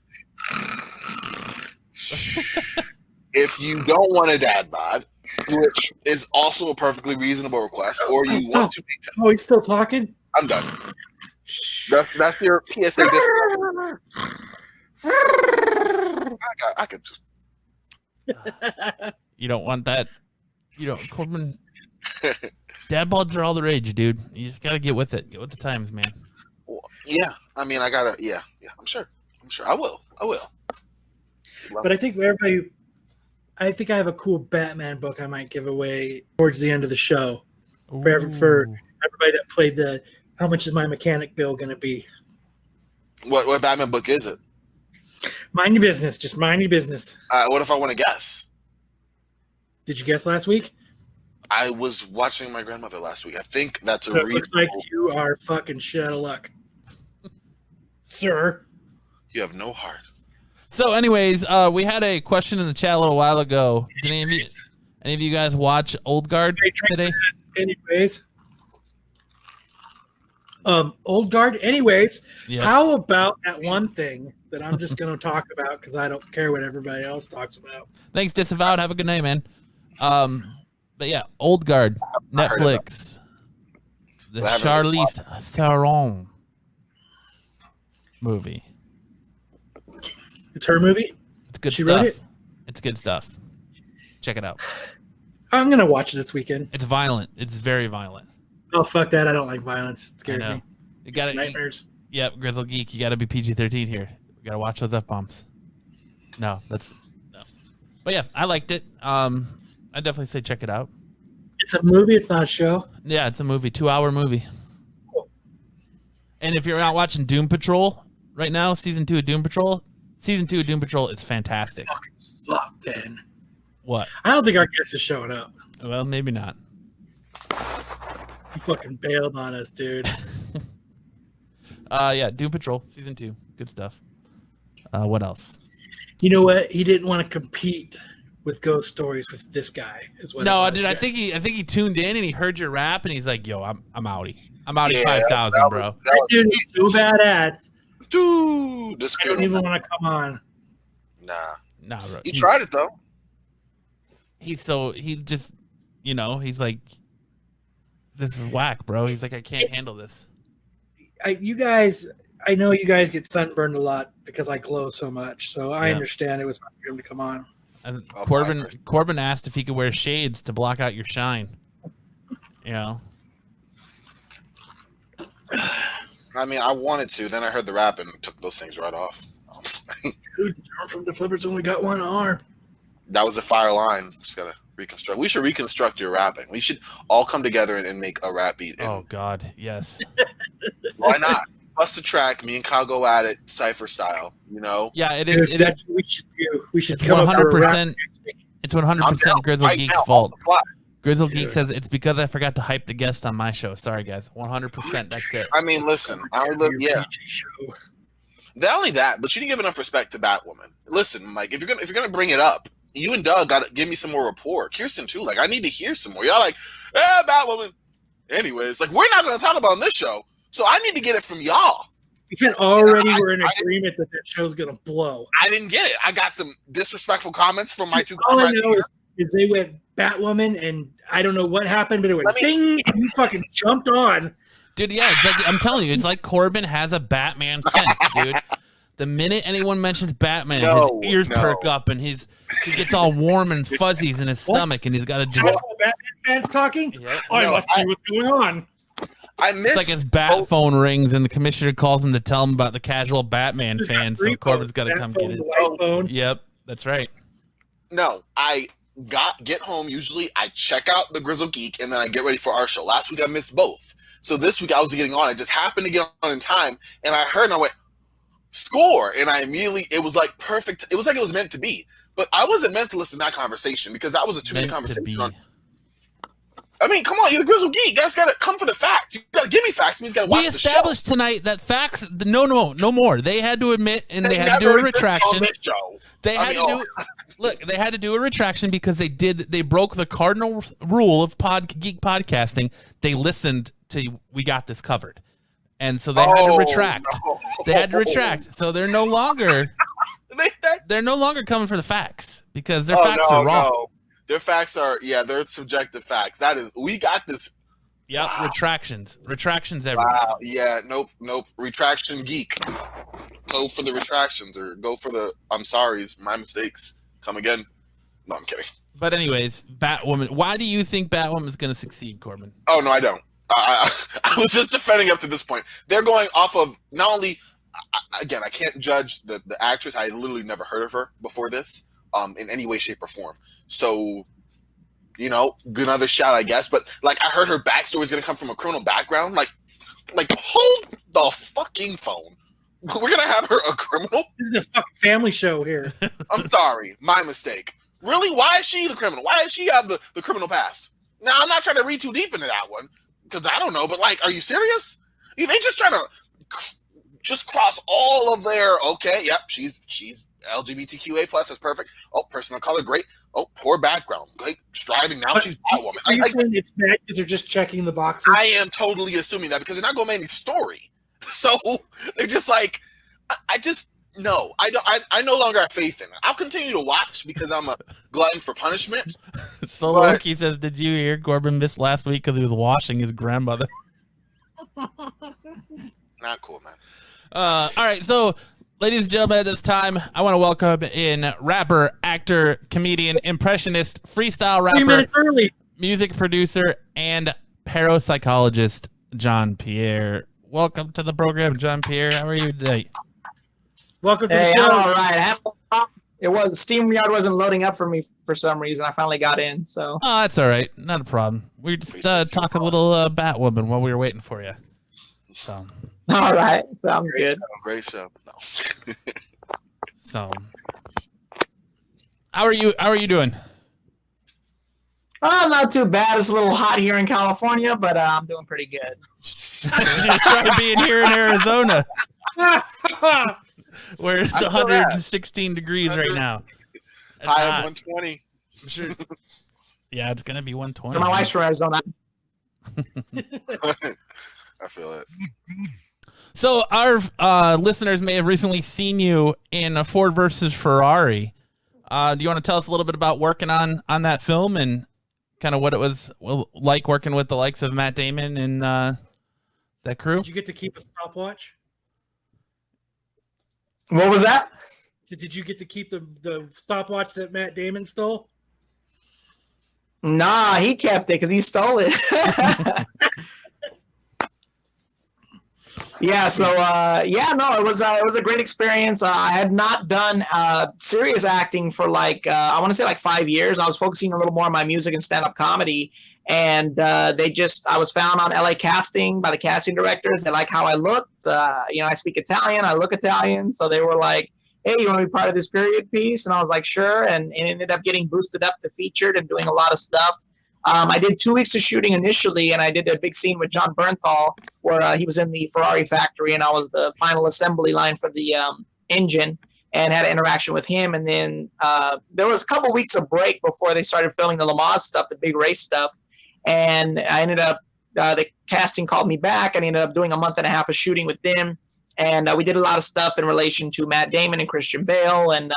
if you don't want a dad bod, which is also a perfectly reasonable request, or you want to make Oh, he's still talking? I'm done. That's your PSA discount. I could just. You don't want that. You don't, Corbin. Dad bods are all the rage, dude. You just gotta get with it. Get with the times, man. Well, yeah, I mean, I gotta. Yeah. I'm sure. I will. But I think everybody, I have a cool Batman book I might give away towards the end of the show for everybody that played the. How much is my mechanic bill going to be? What Batman book is it? Mind your business. Just mind your business. What if I want to guess? Did you guess last week? I was watching my grandmother last week. I think that's a So it reasonable. looks like you are fucking shit out of luck, sir. You have no heart. So, anyways, we had a question in the chat a little while ago. Did any of you guys watch Old Guard today? Anyways. Old Guard. Anyways, Yeah. How about that one thing that I'm just going to talk about because I don't care what everybody else talks about? Thanks, Disavowed. Have a good night, man. But yeah, Old Guard, I heard about Netflix. The I haven't Charlize Theron movie. It's her movie. It's good She wrote stuff. it? It's good stuff. Check it out. I'm going to watch it this weekend. It's violent. It's very violent. Oh, fuck that. I don't like violence. It I scares know. me. You got to. Nightmares. Yep, Grizzle Geek. You got to be PG-13 here. You got to watch those F-bombs. No. But yeah, I liked it. I definitely say check it out. It's a movie. It's not a show. Yeah, it's a movie, 2-hour movie. Cool. And if you're not watching Doom Patrol right now, season 2 of Doom Patrol is fantastic. Fuck, then. What? I don't think our guest is showing up. Well, maybe not. He fucking bailed on us, dude. Yeah, Doom Patrol season 2, good stuff. What else? You know what? He didn't want to compete with Ghost Stories with this guy. Is what? No, it was. dude. I think he tuned in and he heard your rap and he's like, "Yo, I'm outie. I'm outie 5,000, bro." That dude is so badass. Dude, this I don't even want to come on. Nah, bro. you tried it though. He's just, he's like, this is whack, bro. He's like, I can't handle this. I know you guys get sunburned a lot because I glow so much, so I understand it was hard for him to come on. And Corban asked if he could wear shades to block out your shine. You know. I mean, I wanted to. Then I heard the rap and took those things right off. Dude, the arm from the Flippers only got one arm. That was a fire line. Just gotta reconstruct. We should reconstruct your rapping. We should all come together and make a rap beat. Oh God, yes. Why not? Bust a track. Me and Kyle go at it, cypher style. You know. Yeah, it Dude, is. that's what we should do. We should come up with a rap 100%. It's 100% Grizzle right Geek's now, fault. on the fly. Grizzle Geek says it's because I forgot to hype the guest on my show. Sorry, guys. 100%. That's it. I mean, listen. Yeah. Not only that, but you didn't give enough respect to Batwoman. Listen, Mike, if you're gonna bring it up, you and Doug gotta give me some more rapport. Kirsten too. Like, I need to hear some more. Y'all like, Batwoman. Anyways, like, we're not gonna talk about it on this show, so I need to get it from y'all. We already were in agreement that show's gonna blow. I didn't get it. I got some disrespectful comments from my two. All I know is they went Batwoman, and I don't know what happened, but it went ding, and you fucking jumped on. Dude, yeah, it's like I'm telling you, it's like Corban has a Batman sense, dude. The minute anyone mentions Batman, his ears perk up and he gets all warm and fuzzies in his stomach, and he's got to just. Batman fans talking. Yep. I must see what's going on. It's like his bat phone rings, and the commissioner calls him to tell him about the casual Batman fan. So Corban's got to come get his phone. Yep, that's right. No, I get home. Usually, I check out the Grizzle Geek, and then I get ready for our show. Last week, I missed both. So this week I was getting on. I just happened to get on in time, and I heard and I went, score. And I immediately, it was like perfect. It was like it was meant to be. But I wasn't meant to listen to that conversation because that was a 2-minute conversation. I mean, come on, you're the Grizzle Geek. You guys got to come for the facts. You got to give me facts. You got to watch the show. We established tonight that facts, no more. They had to admit, and they had to do a retraction. They had to do a retraction because they broke the cardinal rule of geek podcasting. They listened to We Got This Covered. And so they had to retract. No. They had to retract. So they're no longer coming for the facts because their facts are wrong. No. Their facts are they're subjective facts. That is, We Got This. Yep, wow. Retractions everywhere. Wow. Yeah, nope. Retraction geek. Go for the retractions or go for the I'm sorry's, my mistakes. Come again. No, I'm kidding. But anyways, Batwoman. Why do you think Batwoman is going to succeed, Corban? Oh, no, I don't. I was just defending up to this point. They're going off of not only, again, I can't judge the actress. I literally never heard of her before this in any way, shape, or form. So, you know, another shout, I guess. But, like, I heard her backstory is going to come from a criminal background. Like, hold the fucking phone. We're going to have her a criminal? This is a fucking family show here. I'm sorry. My mistake. Really? Why is she the criminal? Why does she have the criminal past? Now, I'm not trying to read too deep into that one. Because I don't know, but like, are you serious? They just trying to just cross all of their, okay, yep, she's LGBTQA+, that's perfect. Oh, person of color, great. Oh, poor background. Great, striving, now she's Batwoman. Are you saying it's bad because they're just checking the boxes? I am totally assuming that because they're not going to make any story. So they're just like, no, I no longer have faith in it. I'll continue to watch because I'm a glutton for punishment. Loki says, did you hear Corban missed last week because he was washing his grandmother? Not cool, man. All right, so ladies and gentlemen, at this time, I want to welcome in rapper, actor, comedian, impressionist, freestyle rapper, 3 minutes early, music producer, and parapsychologist, Jean-Pierre. Welcome to the program, Jean-Pierre. How are you today? Welcome to the show. I'm all right. It was SteamYard wasn't loading up for me for some reason. I finally got in, so. Oh, that's all right. Not a problem. We just talk a little Batwoman while we were waiting for you. So. All right, sounds good. Great show. No. So. How are you doing? Not too bad. It's a little hot here in California, but I'm doing pretty good. You're trying to be in here in Arizona. Where it's 116 degrees right now. It's high hot. of 120. I'm sure. Yeah, it's gonna be 120. My wife's from Arizona. I feel it. So our listeners may have recently seen you in Ford versus Ferrari. Do you want to tell us a little bit about working on that film and kind of what it was like working with the likes of Matt Damon and that crew? Did you get to keep a stopwatch? What was that? So did you get to keep the stopwatch that Matt Damon stole? Nah, he kept it because he stole it. Yeah, so it was a great experience. I had not done serious acting for I want to say 5 years. I was focusing a little more on my music and stand-up comedy, and I was found on LA Casting by the casting directors. They like how I looked. I speak Italian, I look Italian, so they were like, "Hey, you want to be part of this period piece?" And I was like, "Sure," and it ended up getting boosted up to featured and doing a lot of stuff. I did 2 weeks of shooting initially, and I did a big scene with John Bernthal where he was in the Ferrari factory, and I was the final assembly line for the engine and had an interaction with him. And then there was a couple weeks of break before they started filming the Le Mans stuff, the big race stuff. And I ended up, the casting called me back, and I ended up doing a month and a half of shooting with them. And we did a lot of stuff in relation to Matt Damon and Christian Bale and,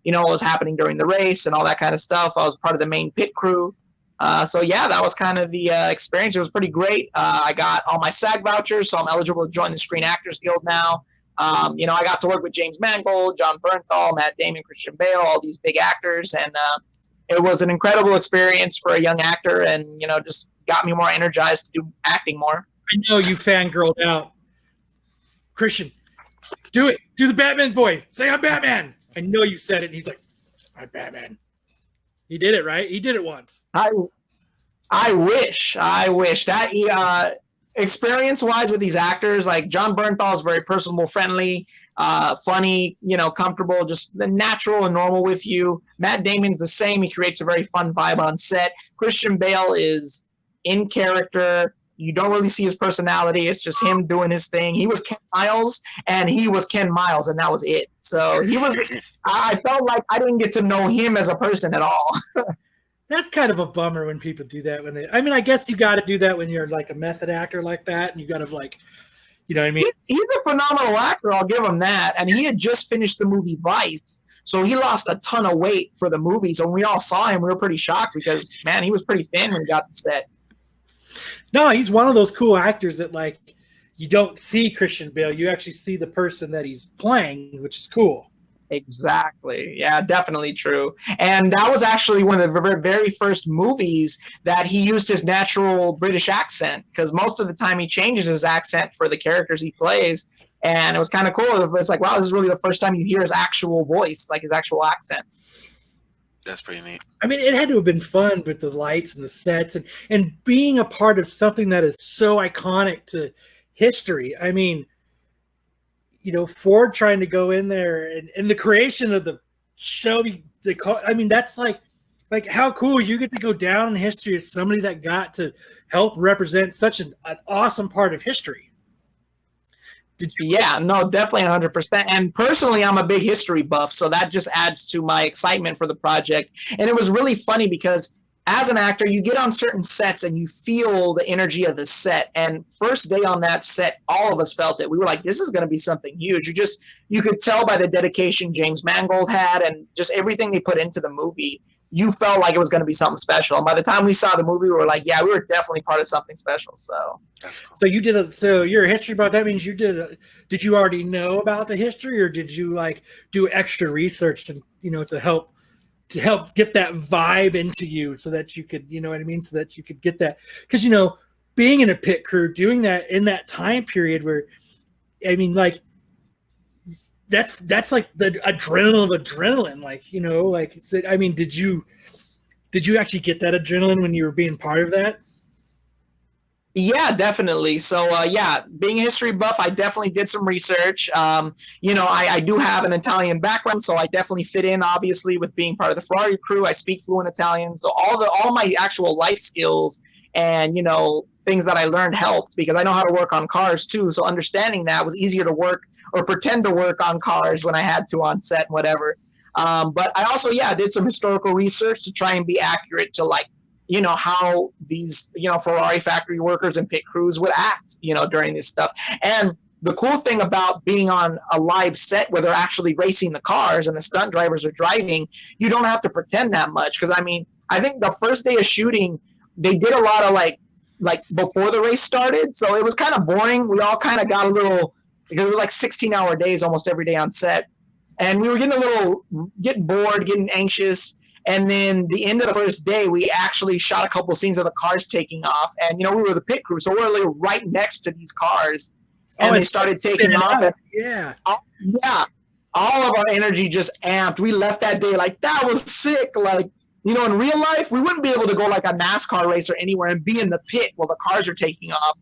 what was happening during the race and all that kind of stuff. I was part of the main pit crew. That was kind of the experience. It was pretty great. I got all my SAG vouchers, so I'm eligible to join the Screen Actors Guild now. I got to work with James Mangold, John Bernthal, Matt Damon, Christian Bale, all these big actors, and it was an incredible experience for a young actor, and just got me more energized to do acting more. I know you fangirled out. Christian, do it. Do the Batman voice. Say I'm Batman. I know you said it. And he's like, I'm Batman. He did it, right? He did it once. I wish that experience-wise with these actors, like John Bernthal is very personable, friendly, funny, comfortable, just natural and normal with you. Matt Damon's the same. He creates a very fun vibe on set. Christian Bale is in character. You don't really see his personality. It's just him doing his thing. He was Ken Miles, and he was Ken Miles, and that was it. So I felt like I didn't get to know him as a person at all. That's kind of a bummer when people do that. I guess you got to do that when you're like a method actor like that, and you got to you know what I mean? He's a phenomenal actor. I'll give him that. And he had just finished the movie Vice, so he lost a ton of weight for the movie. So when we all saw him, we were pretty shocked because, man, he was pretty thin when he got to set. No, he's one of those cool actors that you don't see Christian Bale. You actually see the person that he's playing, which is cool. Exactly. Yeah, definitely true. And that was actually one of the very first movies that he used his natural British accent, because most of the time he changes his accent for the characters he plays. And it was kind of cool. It's like, wow, this is really the first time you hear his actual voice, like his actual accent. That's pretty neat. It had to have been fun with the lights and the sets and being a part of something that is so iconic to history. Ford trying to go in there and the creation of the Shelby, that's like how cool you get to go down in history as somebody that got to help represent such an awesome part of history. Yeah, no, definitely 100%. And personally, I'm a big history buff, so that just adds to my excitement for the project. And it was really funny because as an actor, you get on certain sets and you feel the energy of the set. And first day on that set, all of us felt it. We were like, this is going to be something huge. You could tell by the dedication James Mangold had and just everything they put into the movie. You felt like it was going to be something special. And by the time we saw the movie, we were like, yeah, we were definitely part of something special. So you're a history buff. That means did you already know about the history, or did you do extra research and, to help get that vibe into you so that you could, so that you could get that, because, being in a pit crew, doing that in that time period where, that's like the adrenaline of adrenaline, did you actually get that adrenaline when you were being part of that? Yeah, definitely. So, being a history buff, I definitely did some research. I do have an Italian background, so I definitely fit in, obviously, with being part of the Ferrari crew. I speak fluent Italian. So all my actual life skills and, things that I learned helped, because I know how to work on cars, too. So understanding that was easier to work or pretend to work on cars when I had to on set and whatever. But I also, did some historical research to try and be accurate to how these, Ferrari factory workers and pit crews would act, during this stuff. And the cool thing about being on a live set where they're actually racing the cars and the stunt drivers are driving, you don't have to pretend that much. Because, I think the first day of shooting, they did a lot of like before the race started. So it was kind of boring. We all kind of got a little, because it was like 16-hour days almost every day on set. And we were getting bored, getting anxious. And then the end of the first day, we actually shot a couple scenes of the cars taking off. And, we were the pit crew. So we're like right next to these cars. And they started taking off. And, yeah. Yeah. All of our energy just amped. We left that day like, that was sick. Like, in real life, we wouldn't be able to go like a NASCAR race or anywhere and be in the pit while the cars are taking off.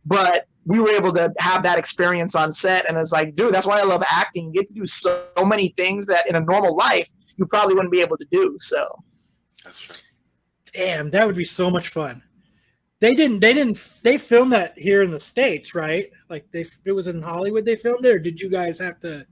But we were able to have that experience on set. And it's like, dude, that's why I love acting. You get to do so many things that in a normal life, you probably wouldn't be able to do. So. That's true. Damn, that would be so much fun. They filmed that here in the States, right? Like it was in Hollywood they filmed it, or did you guys have to?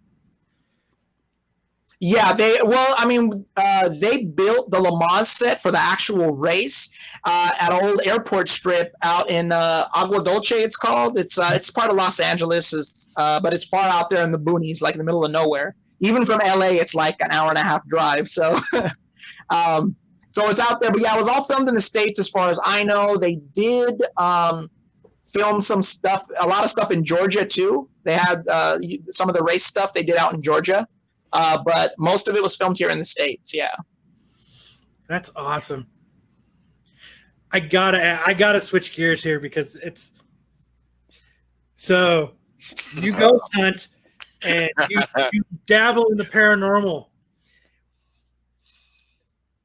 Yeah, they built the Le Mans set for the actual race at an old airport strip out in Agua Dulce, it's called. It's part of Los Angeles, but it's far out there in the boonies, like in the middle of nowhere. Even from LA, it's like an hour and a half drive. So, so it's out there. But yeah, it was all filmed in the States as far as I know. They did film some stuff, a lot of stuff in Georgia too. They had some of the race stuff they did out in Georgia. But most of it was filmed here in the States. Yeah. That's awesome. I gotta switch gears here because so you ghost hunt and you dabble in the paranormal.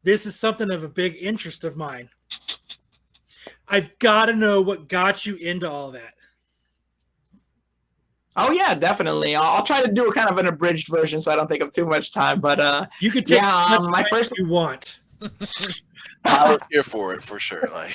This is something of a big interest of mine. I've got to know what got you into all that. Oh yeah, definitely. I'll try to do a kind of an abridged version so I don't take up too much time. But you can take my first you want. I was here for it for sure. Like,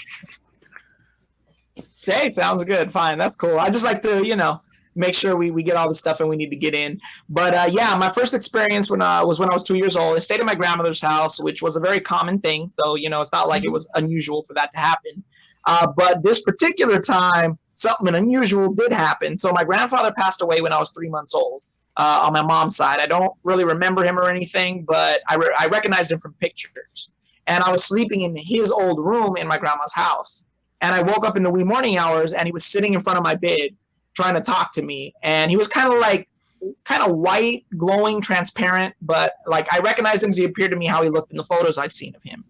hey, sounds good. Fine, that's cool. I just like to, make sure we get all the stuff and we need to get in. But yeah, my first experience when I was 2 years old. I stayed at my grandmother's house, which was a very common thing. So it's not like it was unusual for that to happen. But this particular time, something unusual did happen. So my grandfather passed away when I was 3 months old on my mom's side. I don't really remember him or anything, but I recognized him from pictures. And I was sleeping in his old room in my grandma's house. And I woke up in the wee morning hours, and he was sitting in front of my bed trying to talk to me. And he was kind of white, glowing, transparent. But I recognized him because he appeared to me how he looked in the photos I've seen of him.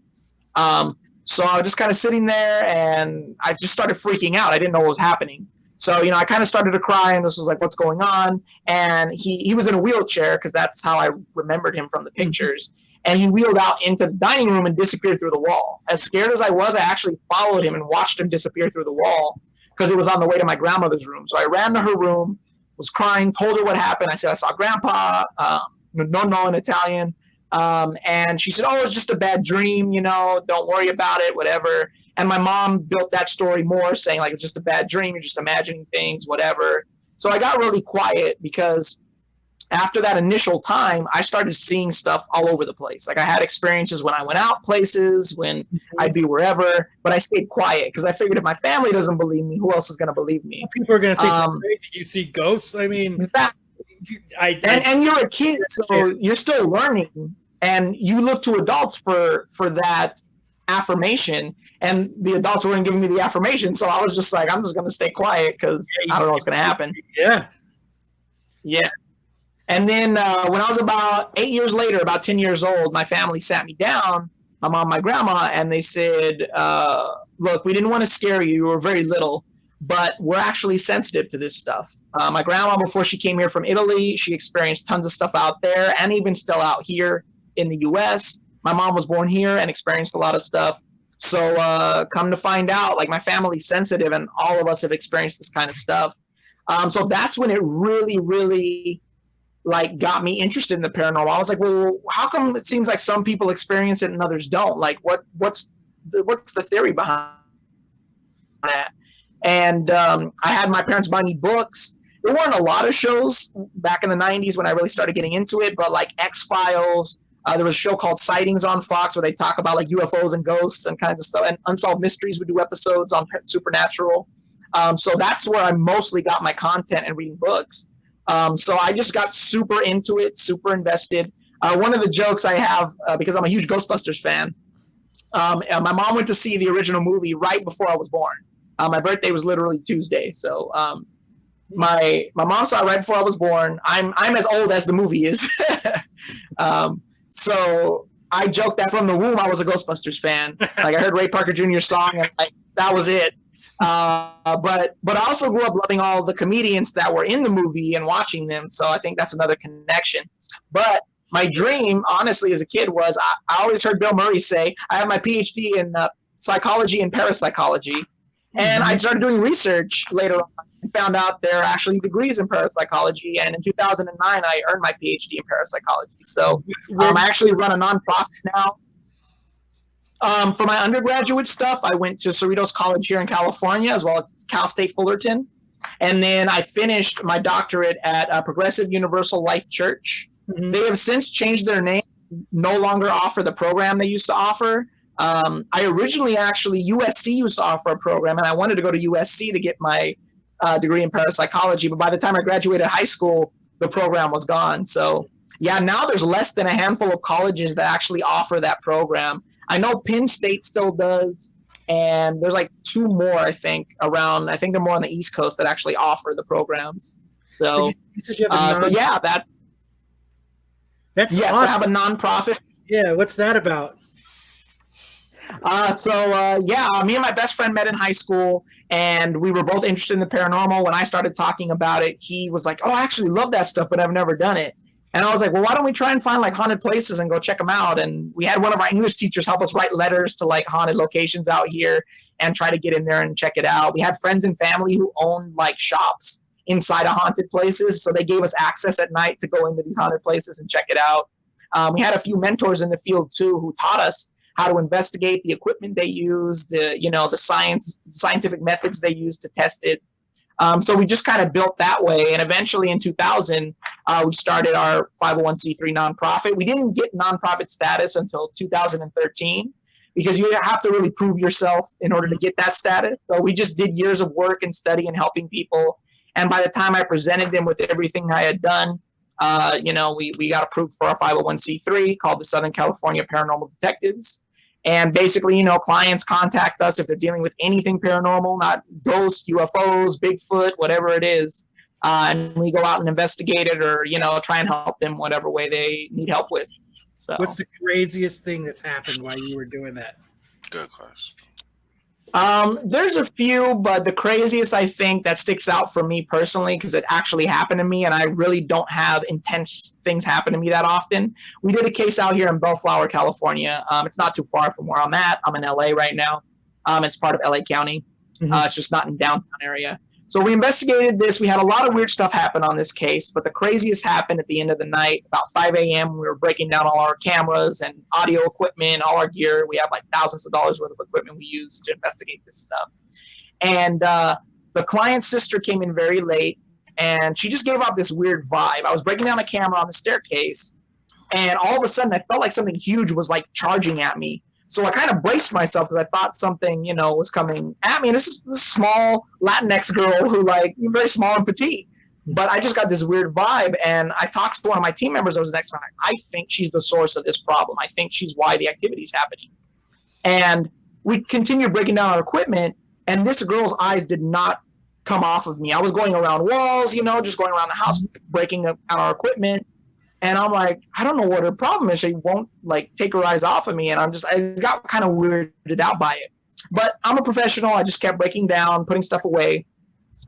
So I was just kind of sitting there, and I just started freaking out. I didn't know what was happening. So, I kind of started to cry, and this was like, what's going on? And he was in a wheelchair, because that's how I remembered him from the pictures. And he wheeled out into the dining room and disappeared through the wall. As scared as I was, I actually followed him and watched him disappear through the wall, because it was on the way to my grandmother's room. So I ran to her room, was crying, told her what happened. I said, I saw Grandpa, no in Italian. And she said, oh, it's just a bad dream, don't worry about it, whatever. And my mom built that story more, saying it's just a bad dream, you're just imagining things, whatever. So I got really quiet, because after that initial time, I started seeing stuff all over the place. I had experiences when I went out places, when I'd be wherever, but I stayed quiet because I figured if my family doesn't believe me, who else is going to believe me? People are going to think you see ghosts. I mean, and you're a kid, so you're still learning. And you look to adults for that affirmation, and the adults weren't giving me the affirmation. So I was just like, I'm just going to stay quiet because I don't know what's going to happen. Yeah. Yeah. And then when I was about 8 years later, about 10 years old, my family sat me down, my mom, my grandma, and they said, look, we didn't want to scare you. You were very little, but we're actually sensitive to this stuff. My grandma, before she came here from Italy, she experienced tons of stuff out there, and even still out here in the U.S. My mom was born here and experienced a lot of stuff. So come to find out, my family's sensitive, and all of us have experienced this kind of stuff. So that's when it really, really got me interested in the paranormal. I was like, well, how come it seems like some people experience it and others don't? What's the theory behind that? And I had my parents buy me books. There weren't a lot of shows back in the 90s when I really started getting into it, but X-Files, there was a show called Sightings on Fox where they talk about UFOs and ghosts and kinds of stuff, and Unsolved Mysteries would do episodes on supernatural. So that's where I mostly got my content and reading books. So I just got super into it, super invested. One of the jokes I have, because I'm a huge Ghostbusters fan, And my mom went to see the original movie right before I was born. My birthday was literally Tuesday, so my mom saw it right before I was born. I'm as old as the movie is. So I joked that from the womb I was a Ghostbusters fan. Like I heard Ray Parker Jr.'s song and like that was it. But I also grew up loving all the comedians that were in the movie and watching them. So I think that's another connection. But my dream, honestly, as a kid was I always heard Bill Murray say, I have my PhD in psychology and parapsychology. And I started doing research later on and found out there are actually degrees in parapsychology. And in 2009, I earned my PhD in parapsychology. So I actually run a nonprofit now. For my undergraduate stuff, I went to Cerritos College here in California, as well as Cal State Fullerton. And then I finished my doctorate at Progressive Universal Life Church. They have since changed their name, no longer offer the program they used to offer. I originally USC used to offer a program, and I wanted to go to USC to get my degree in parapsychology. But by the time I graduated high school, the program was gone. So yeah, now there's less than a handful of colleges that actually offer that program. I know Penn State still does, and there's like two more, I think, around. I think they're more on the East Coast that actually offer the programs. So yeah, that's yes, awesome. I have a nonprofit. Yeah, what's that about? Me and my best friend met in high school, and we were both interested in the paranormal. When I started talking about it, he was like, "Oh, I actually love that stuff, but I've never done it." And I was like, well, why don't we try and find like haunted places and go check them out? And we had one of our English teachers help us write letters to like haunted locations out here and try to get in there and check it out. We had friends and family who owned like shops inside of haunted places. So they gave us access at night to go into these haunted places and check it out. We had a few mentors in the field too, who taught us how to investigate the equipment they use, the scientific methods they use to test it. So we just kind of built that way. And eventually in 2000, we started our 501c3 nonprofit. We didn't get nonprofit status until 2013 because you have to really prove yourself in order to get that status. So we just did years of work and study and helping people. And by the time I presented them with everything I had done, we got approved for our 501c3 called the Southern California Paranormal Detectives. And basically, clients contact us if they're dealing with anything paranormal, not ghosts, UFOs, Bigfoot, whatever it is. And we go out and investigate it or, try and help them whatever way they need help with. So, what's the craziest thing that's happened while you were doing that? Good question. There's a few, but the craziest I think that sticks out for me personally, because it actually happened to me and I really don't have intense things happen to me that often. We did a case out here in Bellflower, California. It's not too far from where I'm at. I'm in LA right now. It's part of LA County. It's just not in downtown area. So we investigated this. We had a lot of weird stuff happen on this case, but the craziest happened at the end of the night, about 5 a.m. We were breaking down all our cameras and audio equipment, all our gear. We have like thousands of dollars worth of equipment we use to investigate this stuff. And the client's sister came in very late, and she just gave off this weird vibe. I was breaking down a camera on the staircase, and all of a sudden I felt like something huge was like charging at me. So I kind of braced myself because I thought something, was coming at me. And this is this small Latinx girl who very small and petite. But I just got this weird vibe. And I talked to one of my team members that was next to me. I think she's the source of this problem. I think she's why the activity is happening. And we continued breaking down our equipment. And this girl's eyes did not come off of me. I was going around walls, just going around the house, breaking down our equipment. And I'm like, I don't know what her problem is. She won't take her eyes off of me. And I got kind of weirded out by it. But I'm a professional. I just kept breaking down, putting stuff away.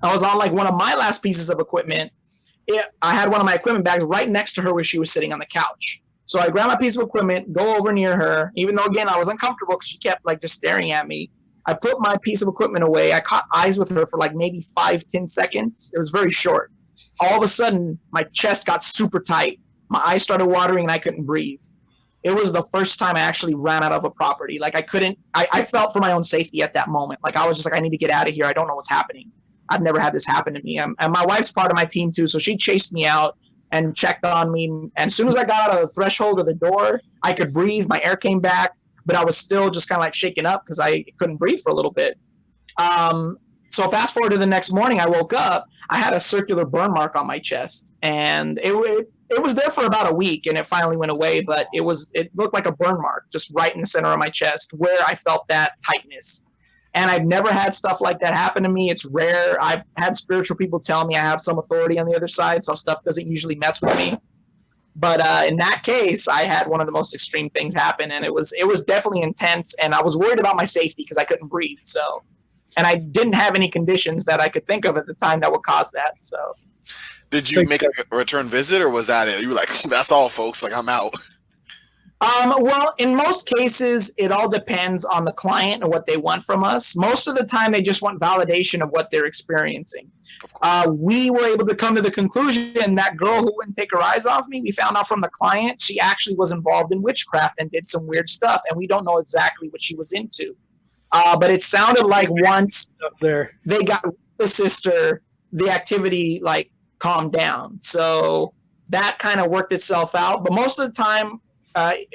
I was on one of my last pieces of equipment. I had one of my equipment bags right next to her where she was sitting on the couch. So I grabbed my piece of equipment, go over near her, even though, again, I was uncomfortable because she kept just staring at me. I put my piece of equipment away. I caught eyes with her for maybe 5-10 seconds. It was very short. All of a sudden, my chest got super tight. My eyes started watering and I couldn't breathe. It was the first time I actually ran out of a property. I felt for my own safety at that moment. I was just I need to get out of here. I don't know what's happening. I've never had this happen to me. And my wife's part of my team too. So she chased me out and checked on me. And as soon as I got out of the threshold of the door, I could breathe. My air came back, but I was still just kind of shaken up because I couldn't breathe for a little bit. So fast forward to the next morning, I woke up. I had a circular burn mark on my chest, and it it was there for about a week, and it finally went away. But it looked like a burn mark, just right in the center of my chest, where I felt that tightness. And I've never had stuff like that happen to me. It's rare. I've had spiritual people tell me I have some authority on the other side, so stuff doesn't usually mess with me. But in that case, I had one of the most extreme things happen, and it was definitely intense. And I was worried about my safety because I couldn't breathe. So, and I didn't have any conditions that I could think of at the time that would cause that. So, did you make a return visit, or was that it? You were like, "That's all, folks. Like, I'm out." Well, in most cases, it all depends on the client and what they want from us. Most of the time, they just want validation of what they're experiencing. We were able to come to the conclusion that girl who wouldn't take her eyes off me, we found out from the client, she actually was involved in witchcraft and did some weird stuff, and we don't know exactly what she was into. But it sounded like once they got the sister, the activity like calmed down. So that kind of worked itself out. But most of the time,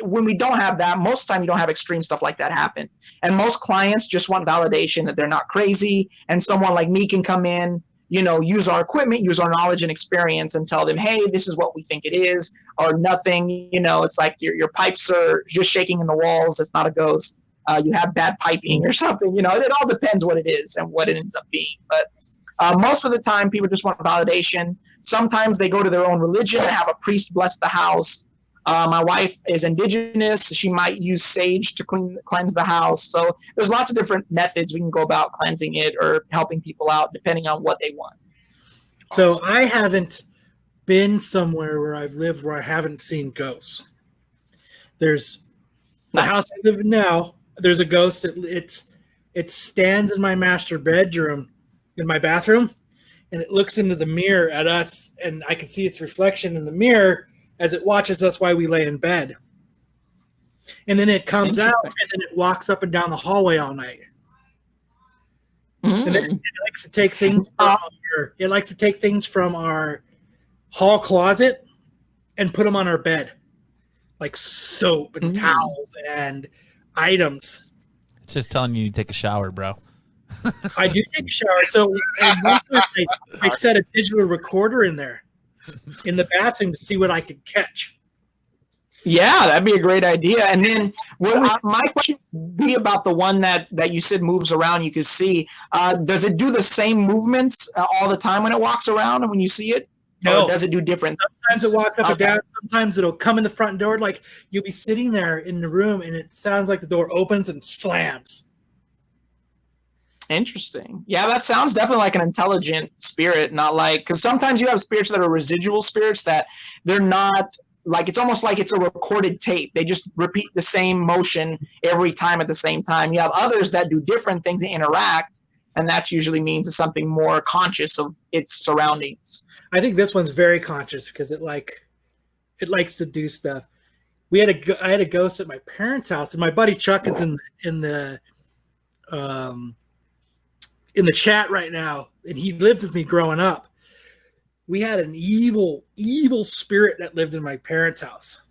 when we don't have that, most of the time you don't have extreme stuff like that happen. And most clients just want validation that they're not crazy, and someone like me can come in, use our equipment, use our knowledge and experience, and tell them, hey, this is what we think it is, or nothing. It's like your pipes are just shaking in the walls. It's not a ghost. You have bad piping or something. It all depends what it is and what it ends up being. But most of the time, people just want validation. Sometimes they go to their own religion and have a priest bless the house. My wife is indigenous. She might use sage to cleanse the house. So there's lots of different methods we can go about cleansing it or helping people out depending on what they want. So I haven't been somewhere where I've lived where I haven't seen ghosts. There's the house I live in now. There's a ghost. It stands in my master bedroom, in my bathroom, and it looks into the mirror at us, and I can see its reflection in the mirror as it watches us while we lay in bed. And then it comes out, and then it walks up and down the hallway all night. And then it likes to take things from our hall closet and put them on our bed, like soap and towels and items. It's just telling you to take a shower, bro. I do take a shower. So I set a digital recorder in there in the bathroom to see what I could catch. Yeah, that'd be a great idea. And then my question would be about the one that you said moves around, you can see. Does it do the same movements all the time when it walks around and when you see it? No. Or does it do different? Sometimes it walks up and down. Sometimes it'll come in the front door. Like you'll be sitting there in the room and it sounds like the door opens and slams. Interesting. Yeah, that sounds definitely like an intelligent spirit, not like, because sometimes you have spirits that are residual spirits that they're not, like, it's almost like it's a recorded tape. They just repeat the same motion every time at the same time. You have others that do different things and interact, and that usually means it's something more conscious of its surroundings. I think this one's very conscious because it likes to do stuff. I had a ghost at my parents' house, and my buddy Chuck is in the chat right now, and he lived with me growing up. We had an evil spirit that lived in my parents' house.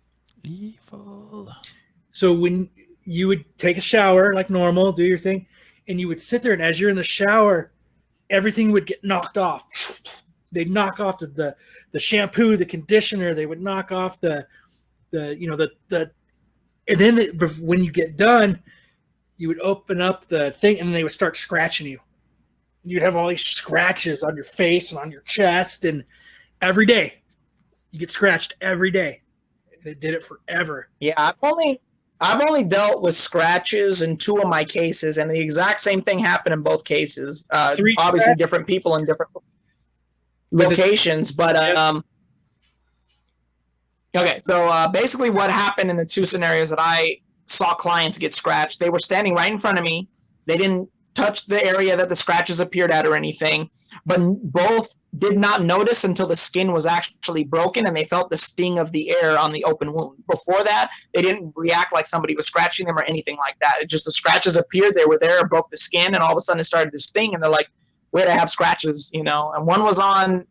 Evil. So when you would take a shower like normal, do your thing, and you would sit there, and as you're in the shower, everything would get knocked off. They'd knock off the shampoo, the conditioner. They would knock off the and then when you get done, you would open up the thing, and they would start scratching you. You'd have all these scratches on your face and on your chest, and every day you get scratched every day. And it did it forever. Yeah, I've only dealt with scratches in 2 of my cases, and the exact same thing happened in both cases. Obviously, different people in different locations, but okay. So basically, what happened in the 2 scenarios that I saw clients get scratched, they were standing right in front of me. They didn't touch the area that the scratches appeared at or anything, but both did not notice until the skin was actually broken and they felt the sting of the air on the open wound. Before that, they didn't react like somebody was scratching them or anything like that. It just, the scratches appeared, they were there, broke the skin, and all of a sudden it started to sting, and they're like, where'd I have scratches, And one was on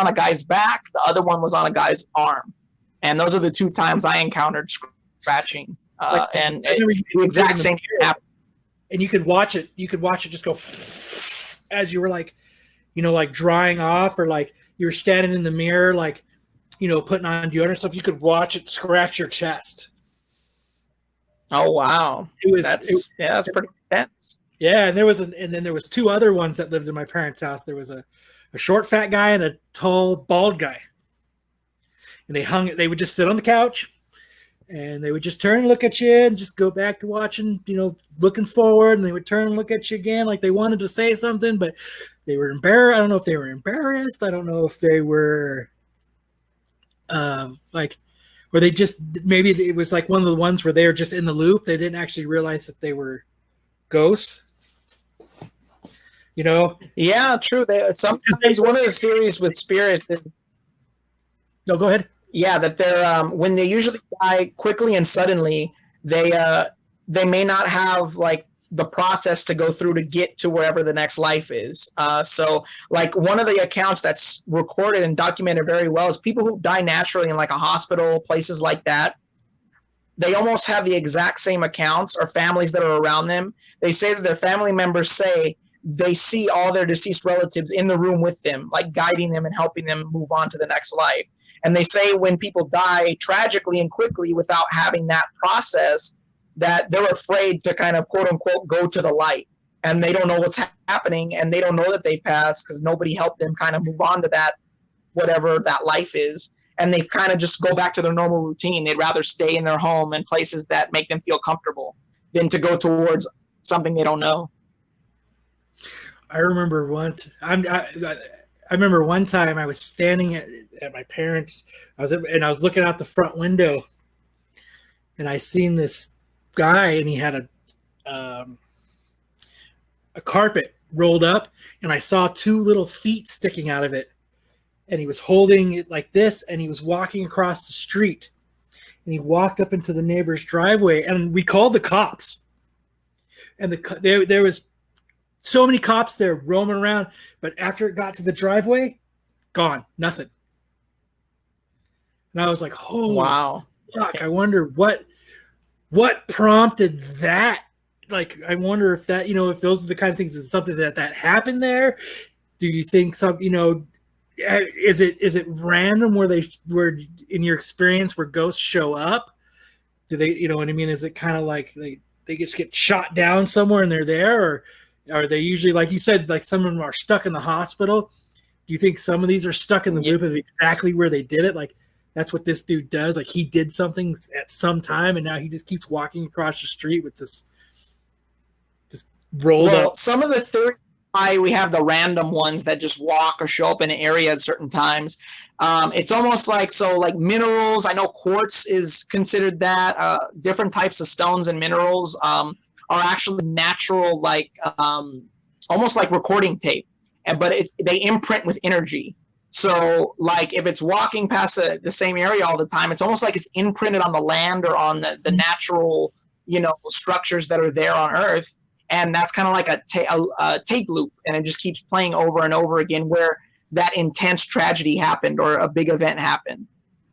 a guy's back, the other one was on a guy's arm. And those are the 2 times I encountered scratching. And the exact same thing happened. And you could watch it. You could watch it just go as you were like drying off, or like you were standing in the mirror, like putting on deodorant stuff, you could watch it scratch your chest. Oh wow, that's pretty intense. Yeah, and then there was two other ones that lived in my parents' house. There was a short, fat guy and a tall, bald guy. And they would just sit on the couch, and they would just turn and look at you and just go back to watching, looking forward, and they would turn and look at you again like they wanted to say something, but they were embarrassed. I don't know if they were embarrassed. I don't know if they were or they just, maybe it was like one of the ones where they were just in the loop. They didn't actually realize that they were ghosts. Yeah, true. Sometimes one of the theories with spirits is, no, go ahead. Yeah, that they're when they usually die quickly and suddenly, they may not have like the process to go through to get to wherever the next life is. So like one of the accounts that's recorded and documented very well is people who die naturally in like a hospital, places like that. They almost have the exact same accounts, or families that are around them. They say that their family members say they see all their deceased relatives in the room with them, like guiding them and helping them move on to the next life. And they say when people die tragically and quickly without having that process, that they're afraid to kind of quote unquote go to the light, and they don't know what's happening, and they don't know that they passed because nobody helped them kind of move on to that, whatever that life is. And they kind of just go back to their normal routine. They'd rather stay in their home and places that make them feel comfortable than to go towards something they don't know. I remember I remember one time I was standing at my parents'. I was looking out the front window, and I seen this guy, and he had a carpet rolled up, and I saw two little feet sticking out of it, and he was holding it like this, and he was walking across the street, and he walked up into the neighbor's driveway, and we called the cops, and there was so many cops there roaming around, but after it got to the driveway, gone, nothing. And I was like, "Oh wow, fuck!" I wonder what prompted that. Like, I wonder if that, if those are the kind of things, is something that happened there. Do you think is it random where in your experience where ghosts show up? Do they, you know what I mean? Is it kind of like they just get shot down somewhere and they're there, or are they usually, like you said, like some of them are stuck in the hospital? Do you think some of these are stuck in the loop of exactly where they did it? Like, that's what this dude does. Like, he did something at some time, and now he just keeps walking across the street with this rolled up. Some of the theories why we have the random ones that just walk or show up in an area at certain times. It's almost like minerals. I know quartz is considered that. Different types of stones and minerals are actually natural, almost like recording tape, but they imprint with energy. So like if it's walking past the same area all the time, it's almost like it's imprinted on the land or on the natural, structures that are there on Earth. And that's kind of like a tape loop, and it just keeps playing over and over again where that intense tragedy happened or a big event happened.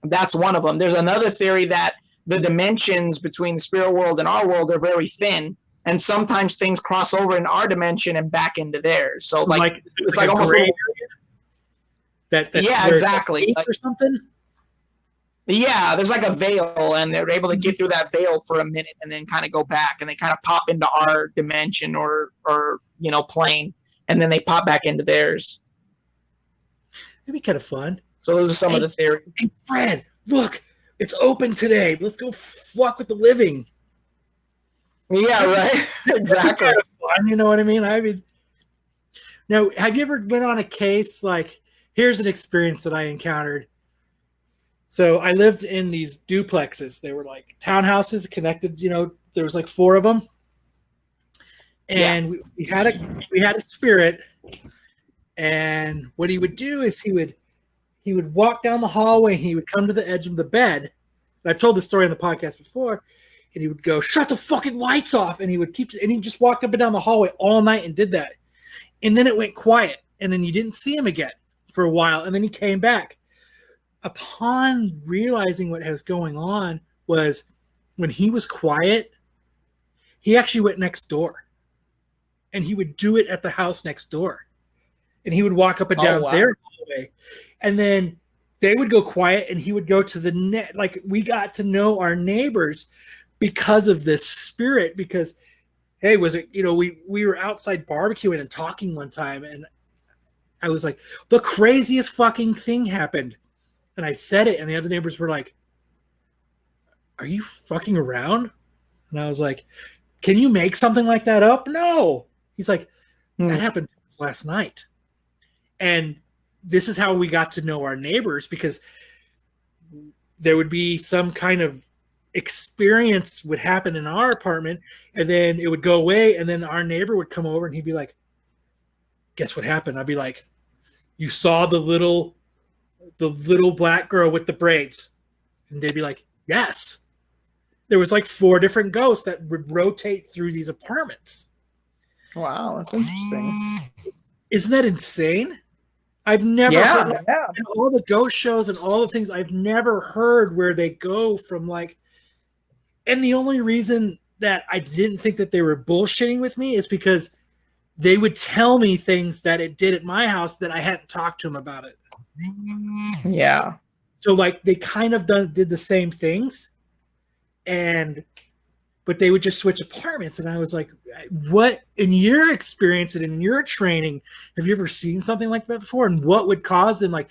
That's one of them. There's another theory that the dimensions between the spirit world and our world are very thin, and sometimes things cross over in our dimension and back into theirs. So it's like almost gray area? Yeah, exactly. Or something. Yeah, there's like a veil, and they're able to get through that veil for a minute and then kind of go back, and they kind of pop into our dimension or plane, and then they pop back into theirs. It'd be kind of fun. So those are some of the theories. Hey, Fred, look, it's open today. Let's go walk with the living. Yeah, right. Exactly. Kind of fun, you know what I mean? Now, have you ever been on a case like? Here's an experience that I encountered. So I lived in these duplexes. They were like townhouses connected. There was like 4 of them, and we had a spirit. And what he would do is he would walk down the hallway. And he would come to the edge of the bed. And I've told this story on the podcast before. And he would go, "Shut the fucking lights off!" And he just walked up and down the hallway all night and did that. And then it went quiet, and then you didn't see him again for a while, and then he came back. Upon realizing what was going on was when he was quiet, he actually went next door, and he would do it at the house next door, and he would walk up and down their hallway, and then they would go quiet and he would go to the net. Like, we got to know our neighbors because of this spirit, because, hey, was it, we were outside barbecuing and talking one time, and I was like, the craziest fucking thing happened. And I said it, and the other neighbors were like, are you fucking around? And I was like, can you make something like that up? No. He's like, that happened last night. And this is how we got to know our neighbors, because there would be some kind of experience would happen in our apartment, and then it would go away, and then our neighbor would come over and he'd be like, guess what happened? I'd be like, you saw the little black girl with the braids? And they'd be like, yes. There was like 4 different ghosts that would rotate through these apartments. Wow, that's interesting. Isn't that insane? I've never heard in all the ghost shows and all the things, I've never heard where they go from like, and the only reason that I didn't think that they were bullshitting with me is because they would tell me things that it did at my house that I hadn't talked to them about it. Yeah. So like they kind of did the same things, but they would just switch apartments. And I was like, what, in your experience and in your training, have you ever seen something like that before? And what would cause them? Like,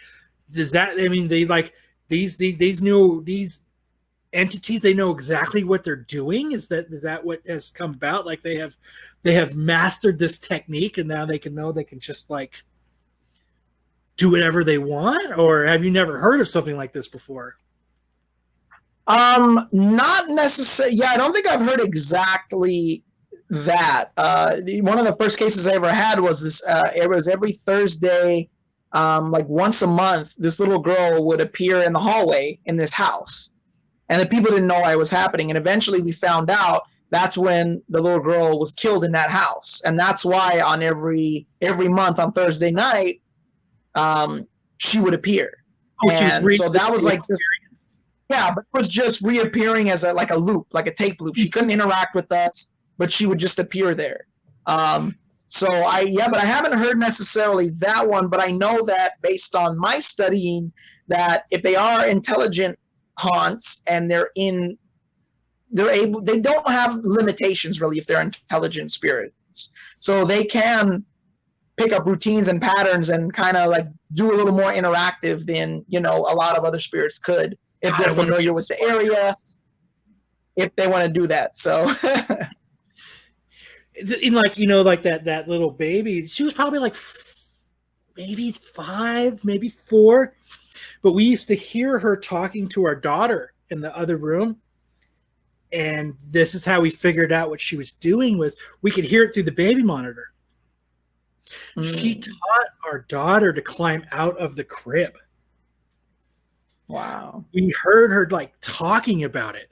does that, I mean, they like these entities, they know exactly what they're doing. Is that what has come about? Like they have mastered this technique, and now they can just like do whatever they want? Or have you never heard of something like this before? Not necessarily. Yeah, I don't think I've heard exactly that. One of the first cases I ever had was this. It was every Thursday, like once a month, this little girl would appear in the hallway in this house, and the people didn't know why it was happening. And eventually, we found out that's when the little girl was killed in that house, and that's why on every month on Thursday night, she would appear. And so that was like. Yeah, but it was just reappearing as a loop, like a tape loop. She couldn't interact with us, but she would just appear there. But I haven't heard necessarily that one, but I know that based on my studying, that if they are intelligent haunts and they don't have limitations really if they're intelligent spirits. So they can pick up routines and patterns and kind of like do a little more interactive than, a lot of other spirits could. If they're familiar with the area, if they want to do that. So, in like that little baby, she was probably like maybe 5, maybe 4, but we used to hear her talking to our daughter in the other room, and this is how we figured out what she was doing. Was we could hear it through the baby monitor. She taught our daughter to climb out of the crib. Wow. We heard her like talking about it.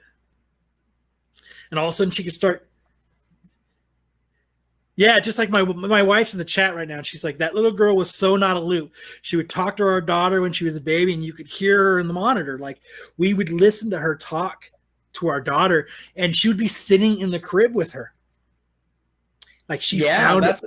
And all of a sudden she could start. Yeah, just like my wife's in the chat right now. And she's like, that little girl was so not a loop. She would talk to our daughter when she was a baby, and you could hear her in the monitor. Like, we would listen to her talk to our daughter, and she would be sitting in the crib with her. Like she found it.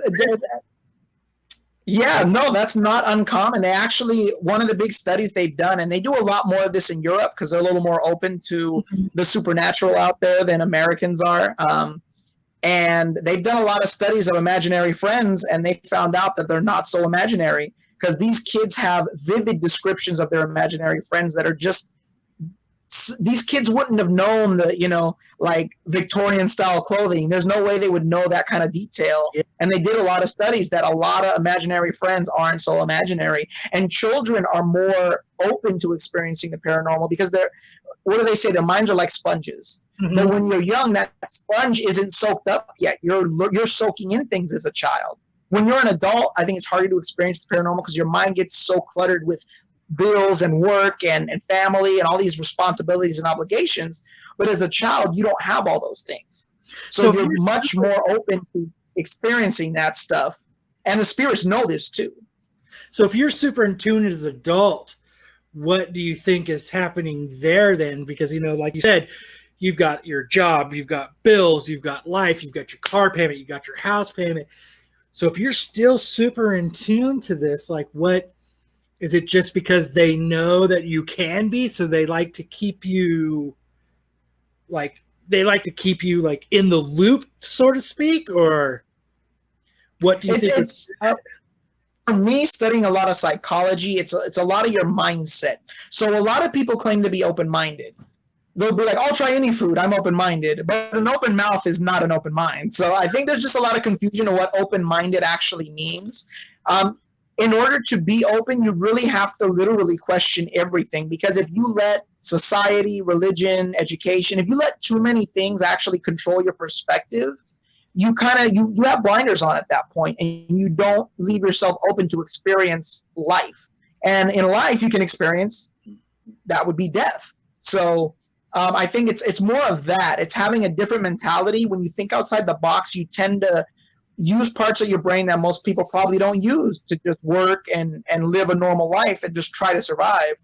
Yeah, no, that's not uncommon. They actually, one of the big studies they've done, and they do a lot more of this in Europe because they're a little more open to the supernatural out there than Americans are. And they've done a lot of studies of imaginary friends, and they found out that they're not so imaginary because these kids have vivid descriptions of their imaginary friends that are just, these kids wouldn't have known the, like Victorian style clothing. There's no way they would know that kind of detail. Yeah. And they did a lot of studies that a lot of imaginary friends aren't so imaginary. And children are more open to experiencing the paranormal because what do they say? Their minds are like sponges. Mm-hmm. But when you're young, that sponge isn't soaked up yet. You're soaking in things as a child. When you're an adult, I think it's harder to experience the paranormal because your mind gets so cluttered with bills and work and family and all these responsibilities and obligations. But as a child, you don't have all those things. So you're much more open to experiencing that stuff. And the spirits know this too. So if you're super in tune as an adult, what do you think is happening there then? Because, like you said, you've got your job, you've got bills, you've got life, you've got your car payment, you've got your house payment. So if you're still super in tune to this, like what Is it just because they know that you can be, so they like to keep you like in the loop, so to speak, or what do you think? It's for me, studying a lot of psychology, it's a lot of your mindset. So a lot of people claim to be open-minded. They'll be like, I'll try any food, I'm open-minded. But an open mouth is not an open mind. So I think there's just a lot of confusion of what open-minded actually means. In order to be open, you really have to literally question everything, because if you let society, religion, education, if you let too many things actually control your perspective, you have blinders on at that point, and you don't leave yourself open to experience life. And in life, you can experience, that would be death. So I think it's more of that. It's having a different mentality. When you think outside the box, you tend to use parts of your brain that most people probably don't use to just work and live a normal life and just try to survive.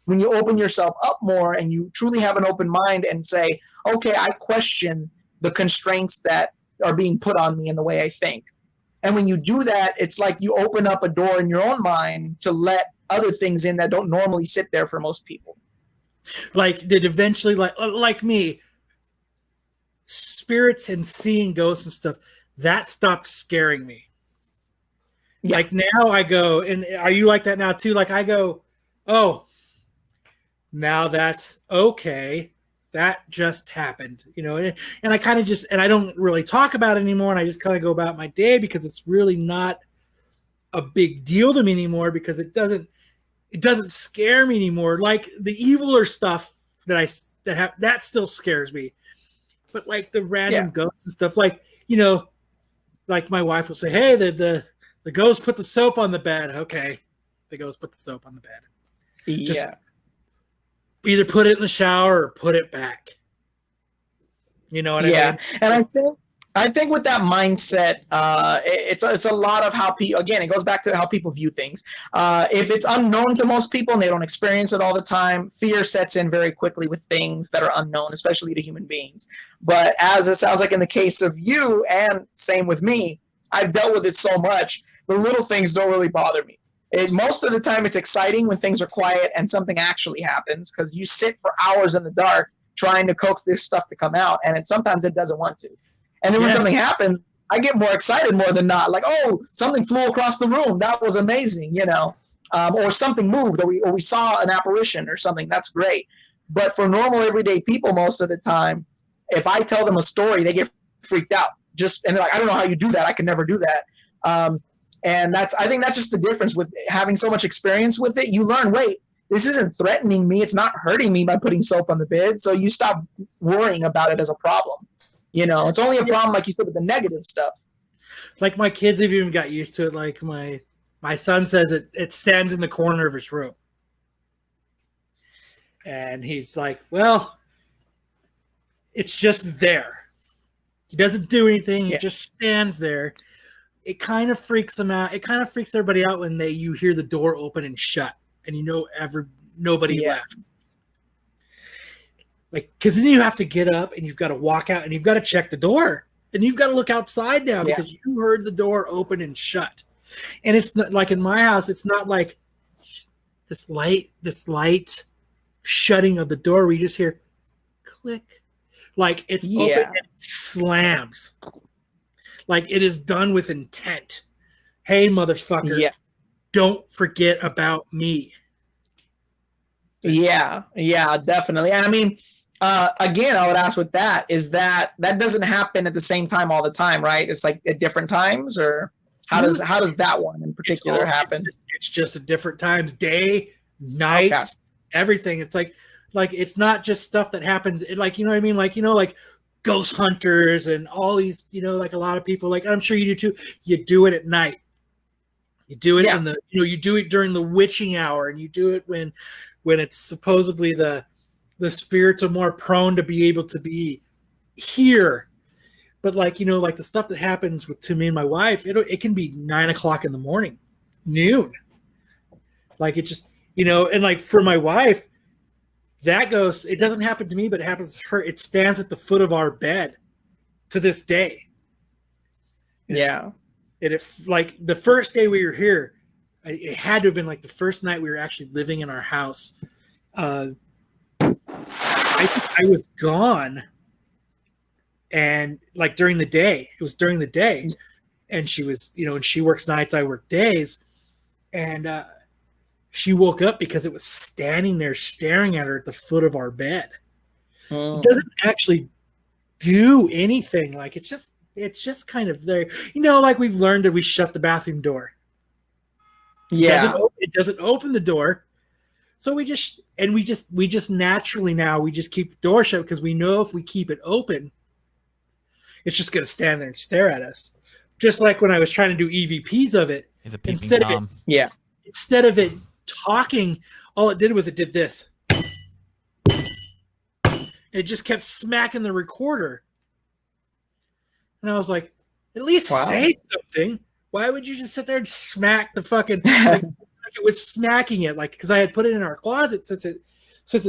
When you open yourself up more and you truly have an open mind and say, okay, I question the constraints that are being put on me in the way I think. And when you do that, it's like you open up a door in your own mind to let other things in that don't normally sit there for most people. Like, did eventually, like me, spirits and seeing ghosts and stuff, that stopped scaring me. Yeah. Like now I go, and are you like that now too? Like I go, oh, now that's okay. That just happened, and I kind of just, and I don't really talk about it anymore. And I just kind of go about my day because it's really not a big deal to me anymore, because it doesn't scare me anymore. Like the eviler stuff that still scares me, but like the random ghosts and stuff, like, like my wife will say, hey, the ghost put the soap on the bed. Okay. The ghost put the soap on the bed. Just either put it in the shower or put it back. You know what I mean? And I think with that mindset, it's a lot of how people, again, it goes back to how people view things. If it's unknown to most people and they don't experience it all the time, fear sets in very quickly with things that are unknown, especially to human beings. But as it sounds like in the case of you, and same with me, I've dealt with it so much, the little things don't really bother me. Most of the time it's exciting when things are quiet and something actually happens, because you sit for hours in the dark trying to coax this stuff to come out, and sometimes it doesn't want to. And then when something happens, I get more excited more than not. Like, oh, something flew across the room. That was amazing, or something moved, or we saw an apparition or something. That's great. But for normal everyday people, most of the time, if I tell them a story, they get freaked out. And they're like, I don't know how you do that. I can never do that. And I think that's just the difference with having so much experience with it. You learn, wait, this isn't threatening me. It's not hurting me by putting soap on the bed. So you stop worrying about it as a problem. It's only a problem, like you said, with the negative stuff. Like my kids have even got used to it. Like my son says it stands in the corner of his room. And he's like, well, it's just there. He doesn't do anything. He just stands there. It kind of freaks them out. It kind of freaks everybody out when you hear the door open and shut, and nobody left. Like, because then you have to get up and you've got to walk out and you've got to check the door and you've got to look outside now because you heard the door open and shut. And it's not like in my house, it's not like this light shutting of the door where you just hear click. Like it's open and it slams. Like it is done with intent. Hey, motherfucker, don't forget about me. Yeah, definitely. And I mean, again, I would ask with that is that doesn't happen at the same time all the time, right? It's like at different times, or how does that one in particular happen? It's just at different times, day, night, everything. It's like it's not just stuff that happens. Like, you know what I mean? Like, like ghost hunters and all these, like a lot of people, like I'm sure you do too. You do it at night. You do it in the, you do it during the witching hour, and you do it when it's supposedly the spirits are more prone to be able to be here. But like, like the stuff that happens to me and my wife, it can be 9 o'clock in the morning, noon. Like it just, and like for my wife, that goes, it doesn't happen to me, but it happens to her. It stands at the foot of our bed to this day. Yeah. And like the first day we were here, it had to have been like the first night we were actually living in our house. I was gone, and like during the day, it was during the day, and she was, and she works nights, I work days, and she woke up because it was standing there staring at her at the foot of our bed. It doesn't actually do anything. Like it's just kind of there. Like we've learned that we shut the bathroom door. Yeah. It doesn't open the door. So we just naturally now we just keep the door shut because we know if we keep it open, it's just going to stand there and stare at us. Just like when I was trying to do EVPs of it, instead of it talking, all it did was it did this. It just kept smacking the recorder. And I was like, at least say something. Why would you just sit there and smack the fucking like it was smacking it? Like, because I had put it in our closet, since it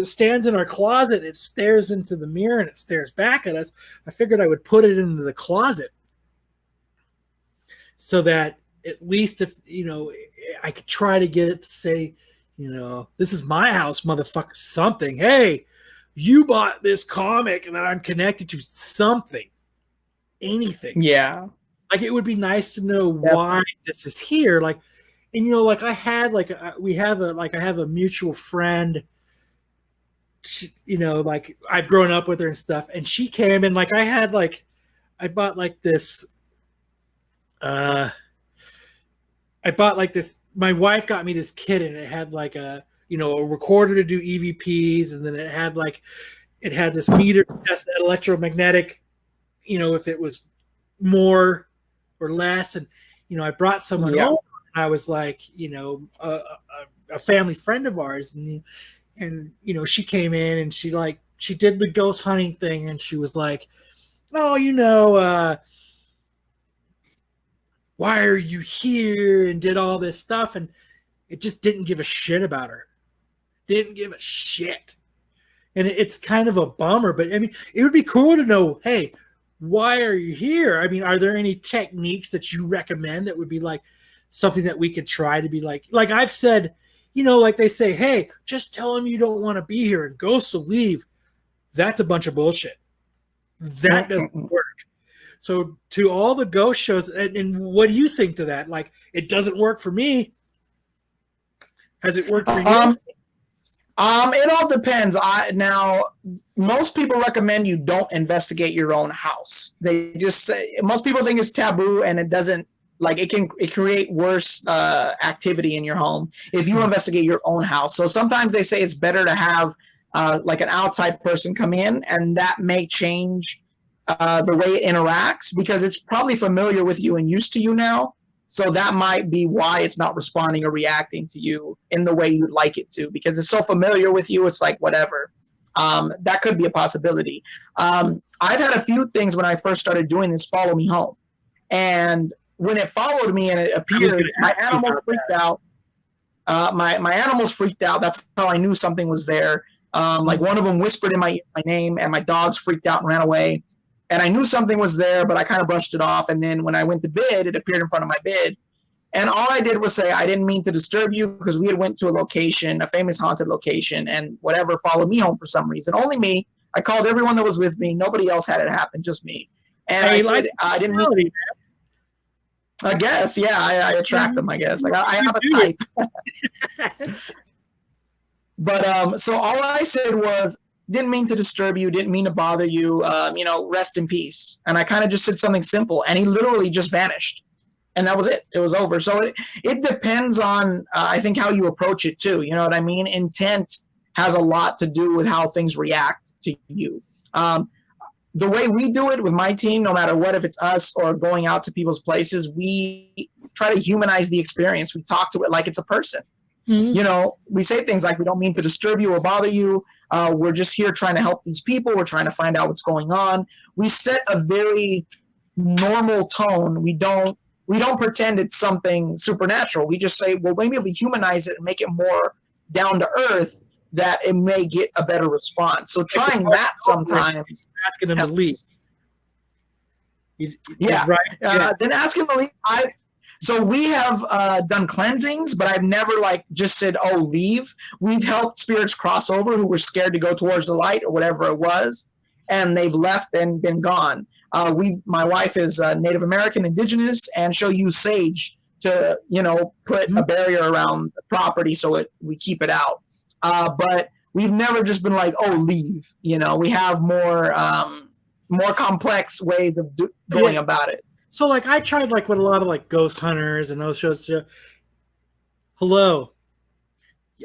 stands in our closet, it stares into the mirror and it stares back at us. I figured I would put it into the closet so that at least if I could try to get it to say, this is my house, motherfucker, something. Hey, you bought this comic and I'm connected to something, anything. Yeah. Like, it would be nice to know why this is here. Like, and like I had I have a mutual friend, like I've grown up with her and stuff. And she came and I bought this, my wife got me this kit and it had like a recorder to do EVPs, and then it had this meter to test the electromagnetic, if it was more or less. And I brought someone over, and I was like, a family friend of ours, and she came in and she did the ghost hunting thing, and she was like, oh, why are you here, and did all this stuff, and it just didn't give a shit about her. Didn't give a shit. And it's kind of a bummer, but I mean, it would be cool to know, hey, why are you here? I mean, are there any techniques that you recommend that would be like something that we could try to be like I've said, like they say, hey, just tell them you don't want to be here and ghosts will leave. That's a bunch of bullshit. That doesn't work. So to all the ghost shows, and what do you think to that? Like, it doesn't work for me. Has it worked for you? It all depends. Now, most people recommend you don't investigate your own house. They just say, most people think it's taboo, and it doesn't, it can create worse activity in your home if you investigate your own house. So sometimes they say it's better to have an outside person come in, and that may change the way it interacts, because it's probably familiar with you and used to you now. So that might be why it's not responding or reacting to you in the way you'd like it to, because it's so familiar with you. It's like, whatever. That could be a possibility. I've had a few things when I first started doing this follow me home. And when it followed me and it appeared, my animals freaked out. My animals freaked out. That's how I knew something was there. One of them whispered in my name, and my dogs freaked out and ran away. And I knew something was there, but I kind of brushed it off. And then when I went to bed, it appeared in front of my bed. And all I did was say, I didn't mean to disturb you, because we had went to a location, a famous haunted location, and whatever followed me home for some reason. Only me. I called everyone that was with me. Nobody else had it happen, just me. And I said, I didn't mean to. I guess, yeah, I attract them, I guess. I have a type. But so all I said was, didn't mean to disturb you, didn't mean to bother you, rest in peace. And I kind of just said something simple, and he literally just vanished. And that was it. It was over. So it depends on, I think, how you approach it too. You know what I mean? Intent has a lot to do with how things react to you. The way we do it with my team, no matter what, if it's us or going out to people's places, we try to humanize the experience. We talk to it like it's a person. Mm-hmm. We say things like, we don't mean to disturb you or bother you. We're just here trying to help these people. We're trying to find out what's going on. We set a very normal tone. We don't pretend it's something supernatural. We just say, well, maybe if we humanize it and make it more down to earth, that it may get a better response. So trying that sometimes. Asking them to leave. Yeah. Right. Then asking them to leave. So we have done cleansings, but I've never like just said, "Oh, leave." We've helped spirits cross over who were scared to go towards the light or whatever it was, and they've left and been gone. My wife is Native American, indigenous, and she'll use sage to, put a barrier around the property so we keep it out. But we've never just been like, "Oh, leave." We have more complex ways of going about it. So, like, I tried, like, with a lot of, like, ghost hunters and those shows. Hello.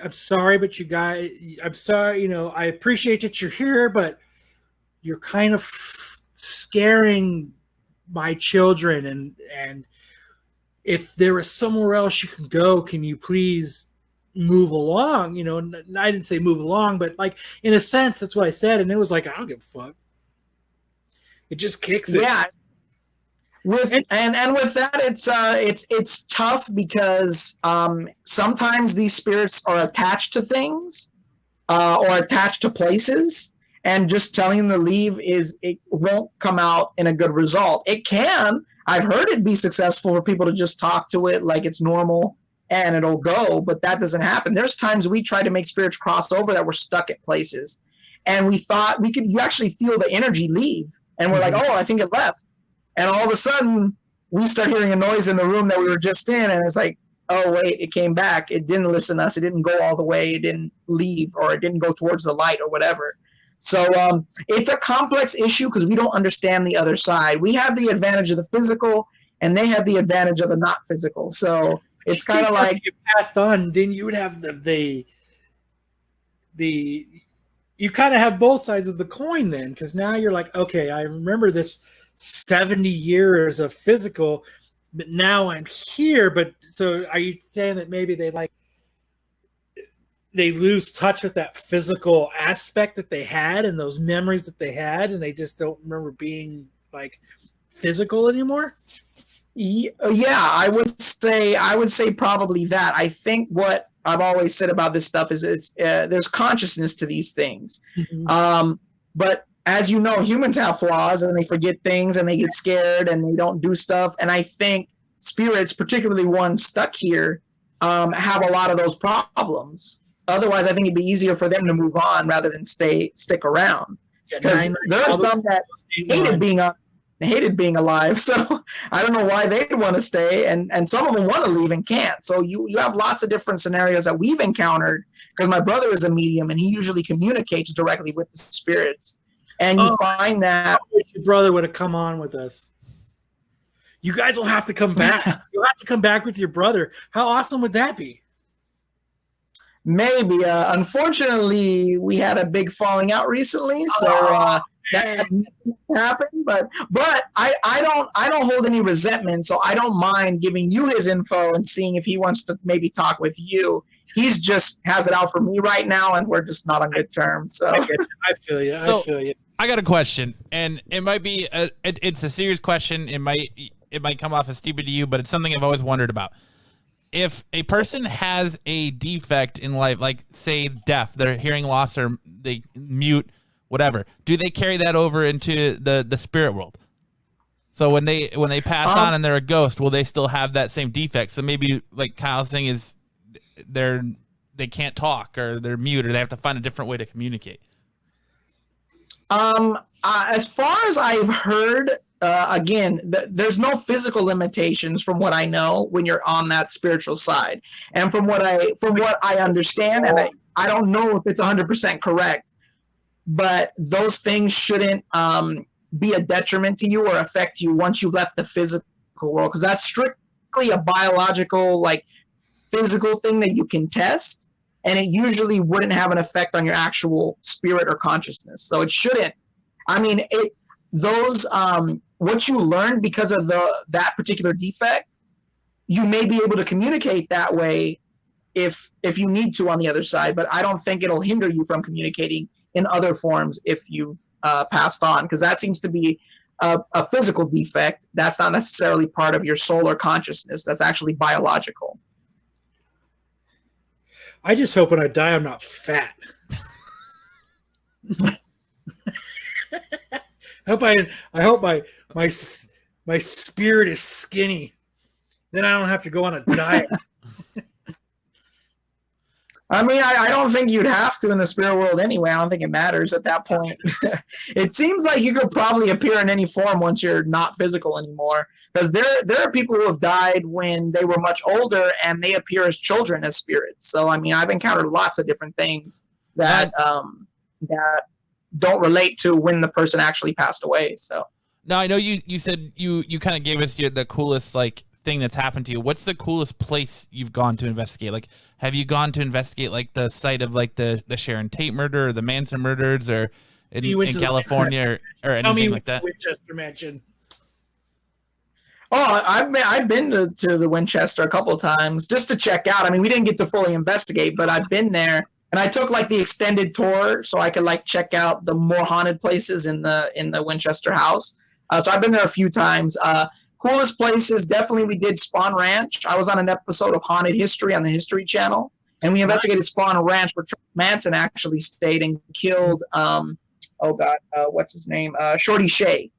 I'm sorry, but you guys, I'm sorry, I appreciate that you're here, but you're kind of scaring my children. And if there is somewhere else you can go, can you please move along? And I didn't say move along, but, like, in a sense, that's what I said. And it was like, I don't give a fuck. It just kicks it. Yeah. With that, it's tough because sometimes these spirits are attached to things or attached to places, and just telling them to leave it won't come out in a good result. It can. I've heard it be successful for people to just talk to it like it's normal and it'll go, but that doesn't happen. There's times we try to make spirits cross over that were stuck at places, and we thought you actually feel the energy leave, and we're like, "Oh, I think it left." And all of a sudden, we start hearing a noise in the room that we were just in, and it's like, "Oh, wait, it came back. It didn't listen to us. It didn't go all the way. It didn't leave, or it didn't go towards the light or whatever." So it's a complex issue because we don't understand the other side. We have the advantage of the physical, and they have the advantage of the not physical. So it's kind of like you passed on, then you would have the you kind of have both sides of the coin then, because now you're like, okay, I remember this 70 years of physical, but now I'm here. But so are you saying that maybe they lose touch with that physical aspect that they had and those memories that they had, and they just don't remember being like physical anymore? Yeah, I would say probably that. I think what I've always said about this stuff is there's consciousness to these things. Mm-hmm. But as you know, humans have flaws, and they forget things, and they get scared, and they don't do stuff. And I think spirits, particularly ones stuck here, have a lot of those problems. Otherwise, I think it'd be easier for them to move on rather than stick around. Because there are some that hated being alive. So I don't know why they'd want to stay, and some of them want to leave and can't. So you have lots of different scenarios that we've encountered, because my brother is a medium, and he usually communicates directly with the spirits. And you find that I wish your brother would have come on with us. You guys will have to come back. You'll have to come back with your brother. How awesome would that be? Maybe. Unfortunately, we had a big falling out recently, so that happened. But I don't hold any resentment, so I don't mind giving you his info and seeing if he wants to maybe talk with you. He's just has it out for me right now, and we're just not on good terms. So I feel you. I feel you. I got a question, and it might be it's a serious question. It might come off as stupid to you, but it's something I've always wondered about. If a person has a defect in life, like say deaf, their hearing loss, or they mute, whatever, do they carry that over into the spirit world? So when they pass on and they're a ghost, will they still have that same defect? So maybe like Kyle's thing is they can't talk, or they're mute, or they have to find a different way to communicate. As far as I've heard, again, there's no physical limitations from what I know when you're on that spiritual side, and from what I understand, and I don't know if it's 100% correct, but those things shouldn't be a detriment to you or affect you once you've left the physical world, because that's strictly a biological, like physical thing that you can test. And it usually wouldn't have an effect on your actual spirit or consciousness. So it shouldn't. I mean, what you learned because of that particular defect, you may be able to communicate that way if you need to on the other side. But I don't think it'll hinder you from communicating in other forms if you've passed on, because that seems to be a physical defect. That's not necessarily part of your soul or consciousness. That's actually biological. I just hope when I die, I'm not fat. I hope my spirit is skinny. Then I don't have to go on a diet. I mean, I don't think you'd have to in the spirit world anyway. I don't think it matters at that point. It seems like you could probably appear in any form once you're not physical anymore. Because there are people who have died when they were much older and they appear as children, as spirits. So, I mean, I've encountered lots of different things that that don't relate to when the person actually passed away. So Now, I know you said you kind of gave us the coolest like thing that's happened to you. What's the coolest place you've gone to investigate? Like, have you gone to investigate like the site of like the Sharon Tate murder or the Manson murders or in California or anything like that? Winchester Mansion. Oh, I've been to the Winchester a couple of times just to check out. I mean, we didn't get to fully investigate, but I've been there, and I took like the extended tour so I could like check out the more haunted places in the Winchester house. So I've been there a few times. Coolest places, definitely we did Spawn Ranch. I was on an episode of Haunted History on the History Channel, and we investigated Spawn Ranch where Charles Manson actually stayed and killed, what's his name? Shorty Shea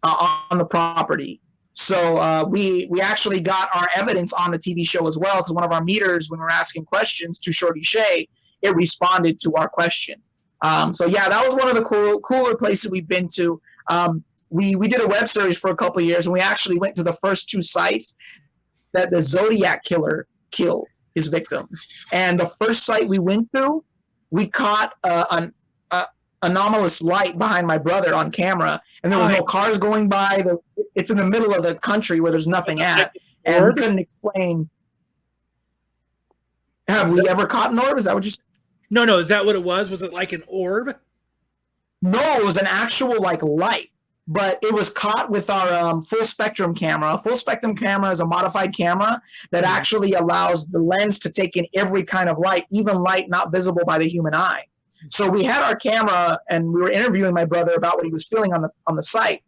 on the property. So we actually got our evidence on the TV show as well, because one of our meters, when we were asking questions to Shorty Shea, it responded to our question. So yeah, that was one of the cooler places we've been to. We did a web series for a couple of years, and we actually went to the first two sites that the Zodiac killer killed his victims. And the first site we went to, we caught an anomalous light behind my brother on camera, and there was no cars going by. It's in the middle of the country where there's nothing at, and we couldn't explain. Have we ever caught an orb? Is that what you said? No. Is that what it was? Was it like an orb? No, it was an actual like light. But it was caught with our full spectrum camera. Full spectrum camera is a modified camera that actually allows the lens to take in every kind of light, even light not visible by the human eye. So we had our camera, and we were interviewing my brother about what he was feeling on the site.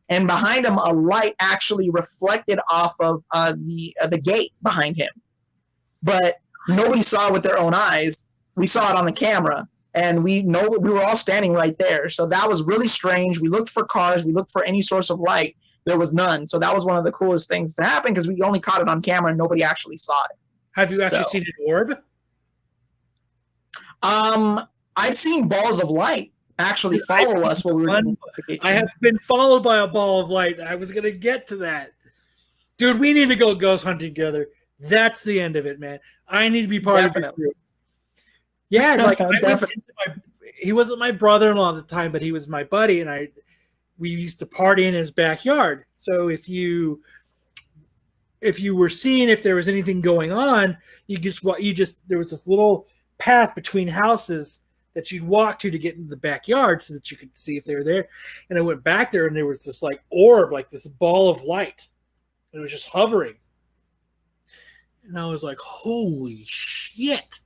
And behind him, a light actually reflected off of the gate behind him. But nobody saw it with their own eyes. We saw it on the camera. And we were all standing right there. So that was really strange. We looked for cars. We looked for any source of light. There was none. So that was one of the coolest things to happen, because we only caught it on camera and nobody actually saw it. Have you actually seen an orb? I've seen balls of light actually follow us while we were doing I have been followed by a ball of light. I was going to get to that. Dude, we need to go ghost hunting together. That's the end of it, man. I need to be part of it. Yeah, like he wasn't my brother-in-law at the time, but he was my buddy, and we used to party in his backyard. So if you were seeing if there was anything going on, there was this little path between houses that you'd walk to get into the backyard so that you could see if they were there. And I went back there, and there was this like orb, like this ball of light. It was just hovering, and I was like, "Holy shit!"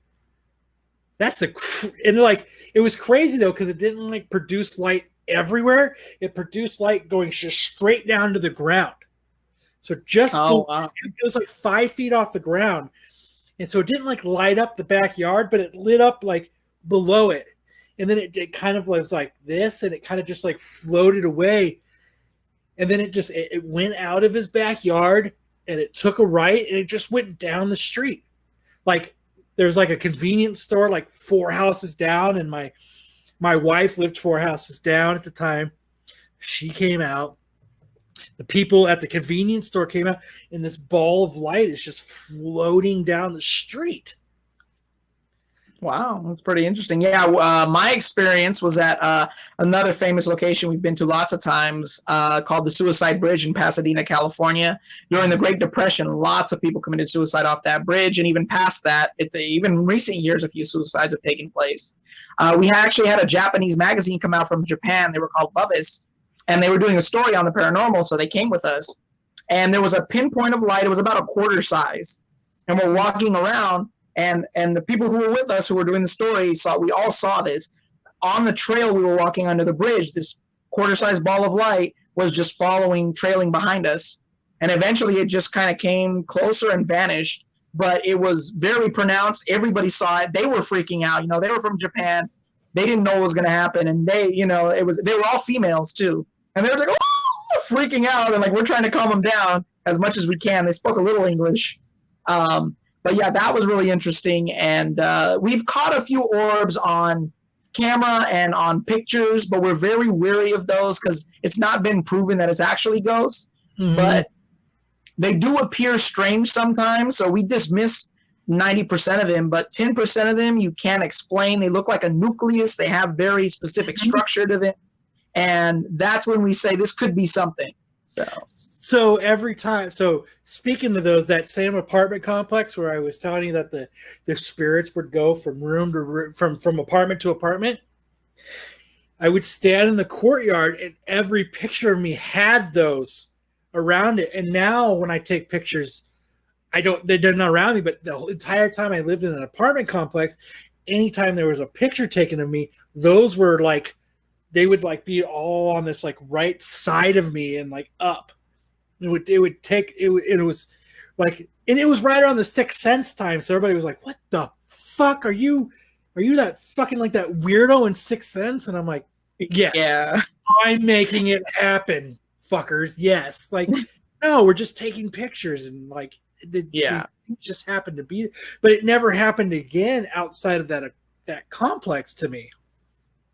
It was crazy though, because it didn't like produce light everywhere. It produced light going just straight down to the ground. So it was like 5 feet off the ground, and so it didn't like light up the backyard, but it lit up like below it, and then it kind of was like this, and it kind of just like floated away, and then it went out of his backyard, and it took a right, and it just went down the street, like. There was like a convenience store like 4 houses down, and my wife lived 4 houses down at the time. She came out. The people at the convenience store came out, and this ball of light is just floating down the street. Wow, that's pretty interesting. Yeah, my experience was at another famous location we've been to lots of times called the Suicide Bridge in Pasadena, California. During the Great Depression, lots of people committed suicide off that bridge, and even past that, even in recent years, a few suicides have taken place. We actually had a Japanese magazine come out from Japan. They were called Bubis, and they were doing a story on the paranormal, so they came with us. And there was a pinpoint of light. It was about a quarter size, and we're walking around. And the people who were with us, who were doing the story, we all saw this. On the trail we were walking under the bridge, this quarter-sized ball of light was just trailing behind us. And eventually it just kind of came closer and vanished. But it was very pronounced. Everybody saw it. They were freaking out. They were from Japan. They didn't know what was going to happen. And they were all females too. And they were like, oh, freaking out. And like, we're trying to calm them down. as much as we can. They spoke a little English. But yeah, that was really interesting. And we've caught a few orbs on camera and on pictures, but we're very wary of those because it's not been proven that it's actually ghosts. Mm-hmm. But they do appear strange sometimes, so we dismiss 90% of them, but 10% of them you can't explain. They look like a nucleus. They have very specific structure to them, and that's when we say this could be something. So every time, speaking of those, that same apartment complex where I was telling you that the spirits would go from room to room, from apartment to apartment, I would stand in the courtyard, and every picture of me had those around it. And now when I take pictures, they're not around me, but the entire time I lived in an apartment complex, anytime there was a picture taken of me, those were like, they would like be all on this like right side of me and like up. It was right around the Sixth Sense time. So everybody was like, what the fuck are you that fucking like that weirdo in Sixth Sense? And I'm like, yes, yeah, I'm making it happen, fuckers. Yes. Like, no, we're just taking pictures and like, these just happened to be, but it never happened again outside of that complex to me.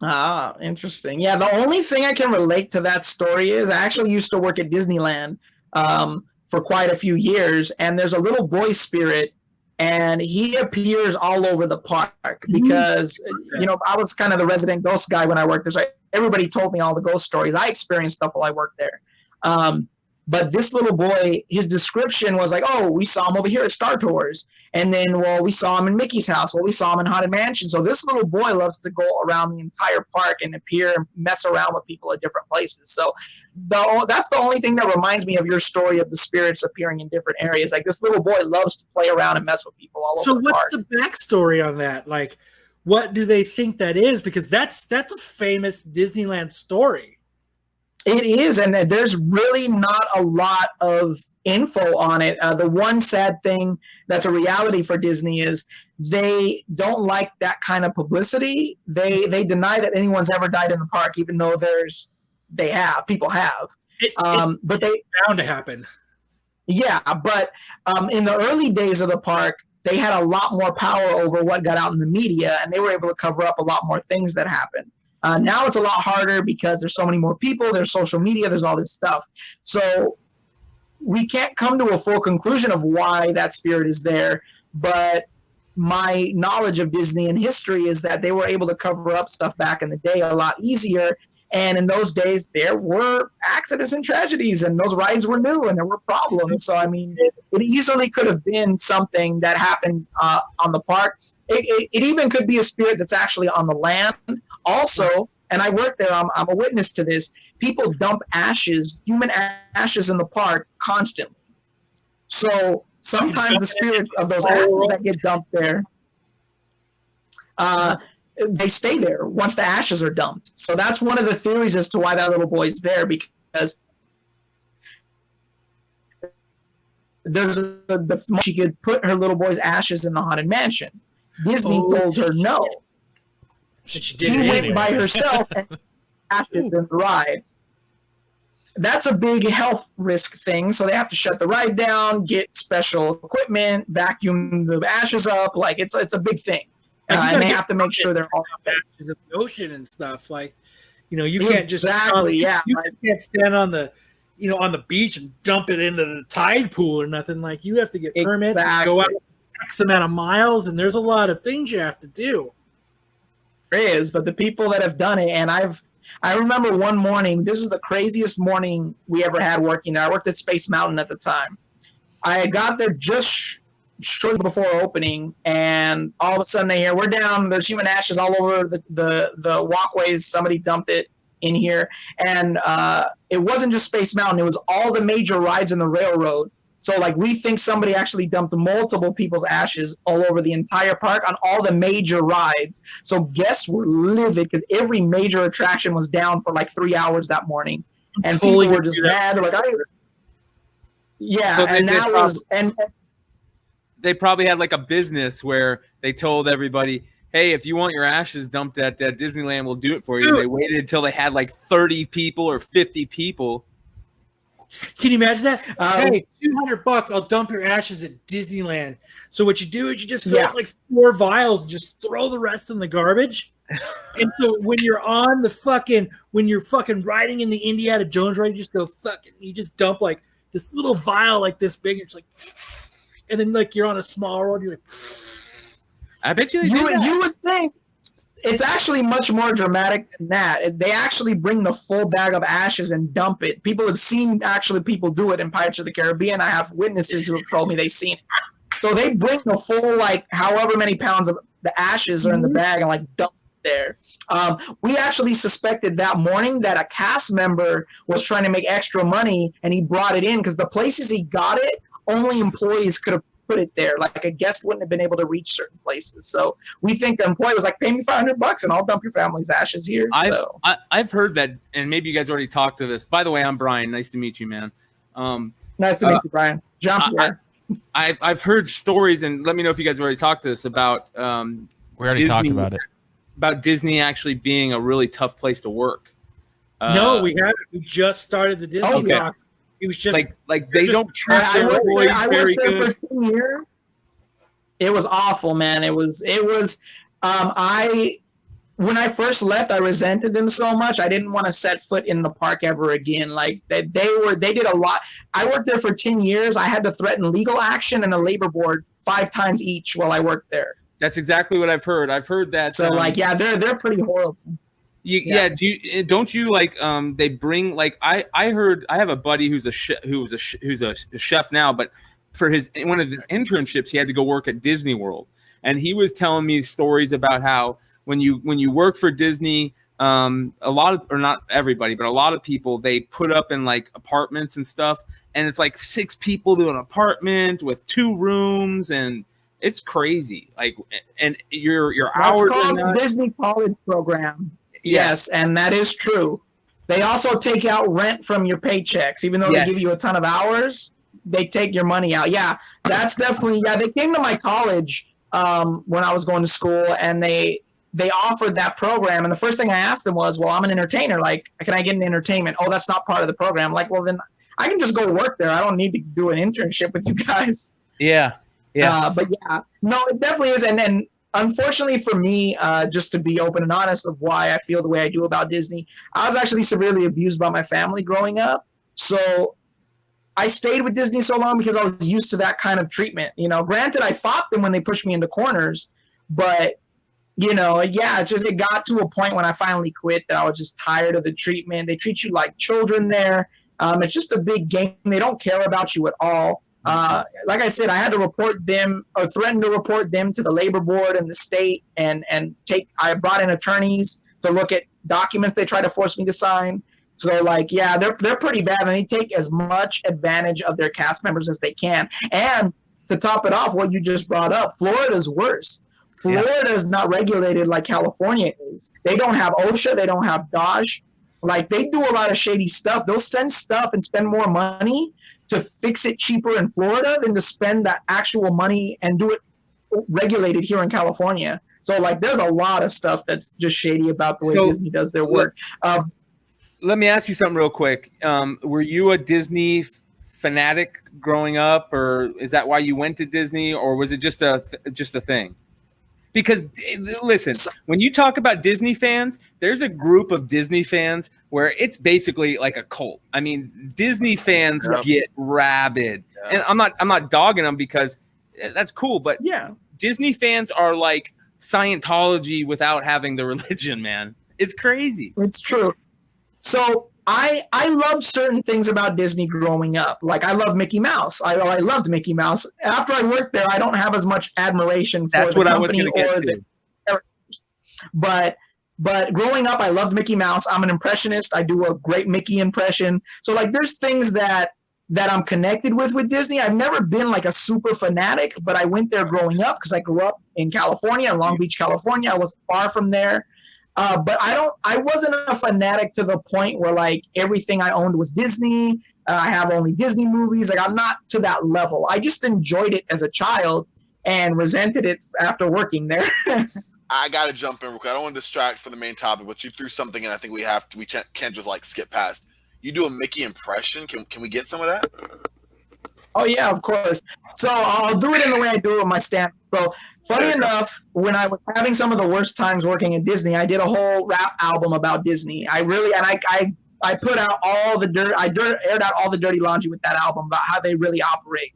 Ah, interesting. Yeah, the only thing I can relate to that story is I actually used to work at Disneyland for quite a few years, and there's a little boy spirit, and he appears all over the park because, I was kind of the resident ghost guy when I worked there. So everybody told me all the ghost stories. I experienced stuff while I worked there. But this little boy, his description was like, oh, we saw him over here at Star Tours. And then, we saw him in Mickey's house. We saw him in Haunted Mansion. So this little boy loves to go around the entire park and appear and mess around with people at different places. So that's the only thing that reminds me of your story of the spirits appearing in different areas. Like this little boy loves to play around and mess with people all over the park. So what's the backstory on that? Like, what do they think that is? Because that's a famous Disneyland story. It is, and there's really not a lot of info on it. The one sad thing that's a reality for Disney is they don't like that kind of publicity. They deny that anyone's ever died in the park, even though people have. But they bound to happen. Yeah, but in the early days of the park, they had a lot more power over what got out in the media, and they were able to cover up a lot more things that happened. Now it's a lot harder because there's so many more people, there's social media, there's all this stuff. So we can't come to a full conclusion of why that spirit is there, but my knowledge of Disney and history is that they were able to cover up stuff back in the day a lot easier. And in those days, there were accidents and tragedies, and those rides were new, and there were problems. So, I mean, it easily could have been something that happened on the park. It even could be a spirit that's actually on the land. Also, and I work there, I'm a witness to this, people dump human ashes in the park constantly. So sometimes the spirits of those ashes that get dumped there, they stay there once the ashes are dumped. So that's one of the theories as to why that little boy's there, because she could put her little boy's ashes in the Haunted Mansion. Disney told her no. She went by herself and ashes in the ride. That's a big health risk thing, so they have to shut the ride down, get special equipment, vacuum the ashes up. Like it's a big thing. And they have to make sure they're all in the ocean and stuff. Like, you can't just you can't stand on the on the beach and dump it into the tide pool or nothing. Like, you have to get permits and go out X amount of miles, and there's a lot of things you have to do. There is, but the people that have done it, and I remember one morning, this is the craziest morning we ever had working there. I worked at Space Mountain at the time. I got there just shortly before opening, and all of a sudden they hear, we're down, there's human ashes all over the walkways, somebody dumped it in here. And it wasn't just Space Mountain, it was all the major rides in the railroad. So like, we think somebody actually dumped multiple people's ashes all over the entire park on all the major rides. So guests were livid because every major attraction was down for like 3 hours that morning. And people were just mad. Like, so they probably had like a business where they told everybody, hey, if you want your ashes dumped at Disneyland, we'll do it for you. Dude. They waited until they had like 30 people or 50 people. Can you imagine that? Um, Hey, $200, I'll dump your ashes at Disneyland. So what you do is you just fill Yeah. up like 4 vials and just throw the rest in the garbage. And so when you're riding in the Indiana Jones ride, you just dump like this little vial like this big. It's like, and then like you're on a small road. You're like, I bet you they do that. You would think it's actually much more dramatic than that. They actually bring the full bag of ashes and dump it. People have seen actually people do it in Pirates of the Caribbean. I have witnesses who have told me they've seen it. So they bring the full, like, however many pounds of the ashes are in the bag and, like, dump it there. We actually suspected that morning that a cast member was trying to make extra money, and he brought it in because the places he got it, only employees could have put it there. Like, a guest wouldn't have been able to reach certain places. So we think the employee was like, pay me $500 and I'll dump your family's ashes here. I've heard that, and maybe you guys already talked to this. By the way, I'm Brian. Nice to meet you, man. Nice to meet you, Brian. Jean-Pierre. I've heard stories, and let me know if you guys have already talked to this about. We already talked about it. About Disney actually being a really tough place to work. no, we haven't. We just started the Disney Okay. talk. It was just like they don't treat their employees very good. For 2 years. It was awful, man. It was. When I first left, I resented them so much. I didn't want to set foot in the park ever again. Like they did a lot. I worked there for 10 years. I had to threaten legal action and the labor board 5 times each while I worked there. That's exactly what I've heard. I've heard that. So they're pretty horrible. Don't you like they bring like I heard I have a buddy who's a chef now, but for one of his internships he had to go work at Disney World, and he was telling me stories about how when you work for Disney, a lot of, or not everybody, but a lot of people, they put up in like apartments and stuff, and it's like 6 people to an apartment with 2 rooms, and it's crazy. Like, and your That's hours called are the Disney College Program. Yes, and that is true. They also take out rent from your paychecks, even though they give you a ton of hours. They take your money out. Yeah, that's definitely. Yeah, they came to my college when I was going to school, and they offered that program. And the first thing I asked them was, "Well, I'm an entertainer. Like, can I get an entertainment?" "Oh, that's not part of the program." I'm like, well, then I can just go work there. I don't need to do an internship with you guys. Yeah. But yeah, no, it definitely is. And then, unfortunately for me, just to be open and honest of why I feel the way I do about Disney, I was actually severely abused by my family growing up. So I stayed with Disney so long because I was used to that kind of treatment. You know, granted, I fought them when they pushed me into corners, but it's just, it got to a point when I finally quit that I was just tired of the treatment. They treat you like children there. It's just a big game. They don't care about you at all. Like I said, I had to report them or threaten to report them to the labor board and the state, and I brought in attorneys to look at documents they try to force me to sign. So they're pretty bad, and they take as much advantage of their cast members as they can. And to top it off, what you just brought up, Florida's worse. Florida is not regulated like California is. They don't have OSHA, they don't have DOJ. Like, they do a lot of shady stuff. They'll send stuff and spend more money to fix it cheaper in Florida than to spend that actual money and do it regulated here in California. So, there's a lot of stuff that's just shady about the way Disney does their work. Let me ask you something real quick. Were you a Disney fanatic growing up, or is that why you went to Disney, or was it just a thing? Because listen, when you talk about Disney fans, there's a group of Disney fans where it's basically like a cult. I mean, Disney fans get rabid, and I'm not dogging them because that's cool, but Disney fans are like Scientology without having the religion, man. It's crazy. It's true. So I loved certain things about Disney growing up. Like, I love Mickey Mouse. I loved Mickey Mouse. After I worked there, I don't have as much admiration for the company or the characters. But growing up, I loved Mickey Mouse. I'm an impressionist. I do a great Mickey impression. So there's things that I'm connected with Disney. I've never been like a super fanatic, but I went there growing up because I grew up in California, in Long Beach, California. I was far from there. But I wasn't a fanatic to the point where everything I owned was Disney. I have only Disney movies. I'm not to that level. I just enjoyed it as a child and resented it after working there. I got to jump in real quick. I don't want to distract from the main topic, but you threw something in I think we can't just skip past. you do a Mickey impression. Can we get some of that? Oh yeah, of course. So I'll do it in the way I do it with my stand. So funny enough, when I was having some of the worst times working in Disney, I did a whole rap album about Disney. I put out all the dirt. Aired out all the dirty laundry with that album about how they really operate.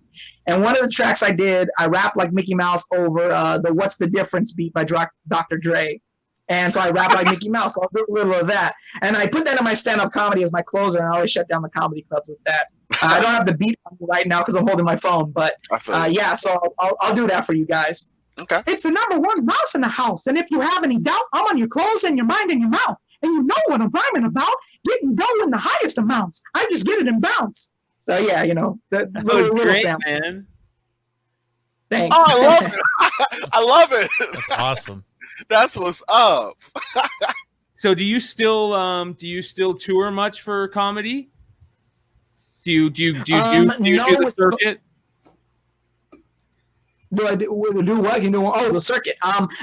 And one of the tracks I did, I rapped like Mickey Mouse over the "What's the Difference" beat by Dr. Dre. And so I rap like Mickey Mouse. So I'll do a little of that. And I put that in my stand-up comedy as my closer, and I always shut down the comedy clubs with that. I don't have the beat on me right now because I'm holding my phone. But yeah, so I'll do that for you guys. Okay. It's the number one mouse in the house. And if you have any doubt, I'm on your clothes and your mind and your mouth. And you know what I'm rhyming about. Getting dough in the highest amounts. I just get it and bounce. So yeah, you know, the little great, sound. man. Thanks. Oh, I love it. I love it. That's awesome. That's what's up. So do you still tour much for comedy? Do you do the circuit? Do I do what? The circuit.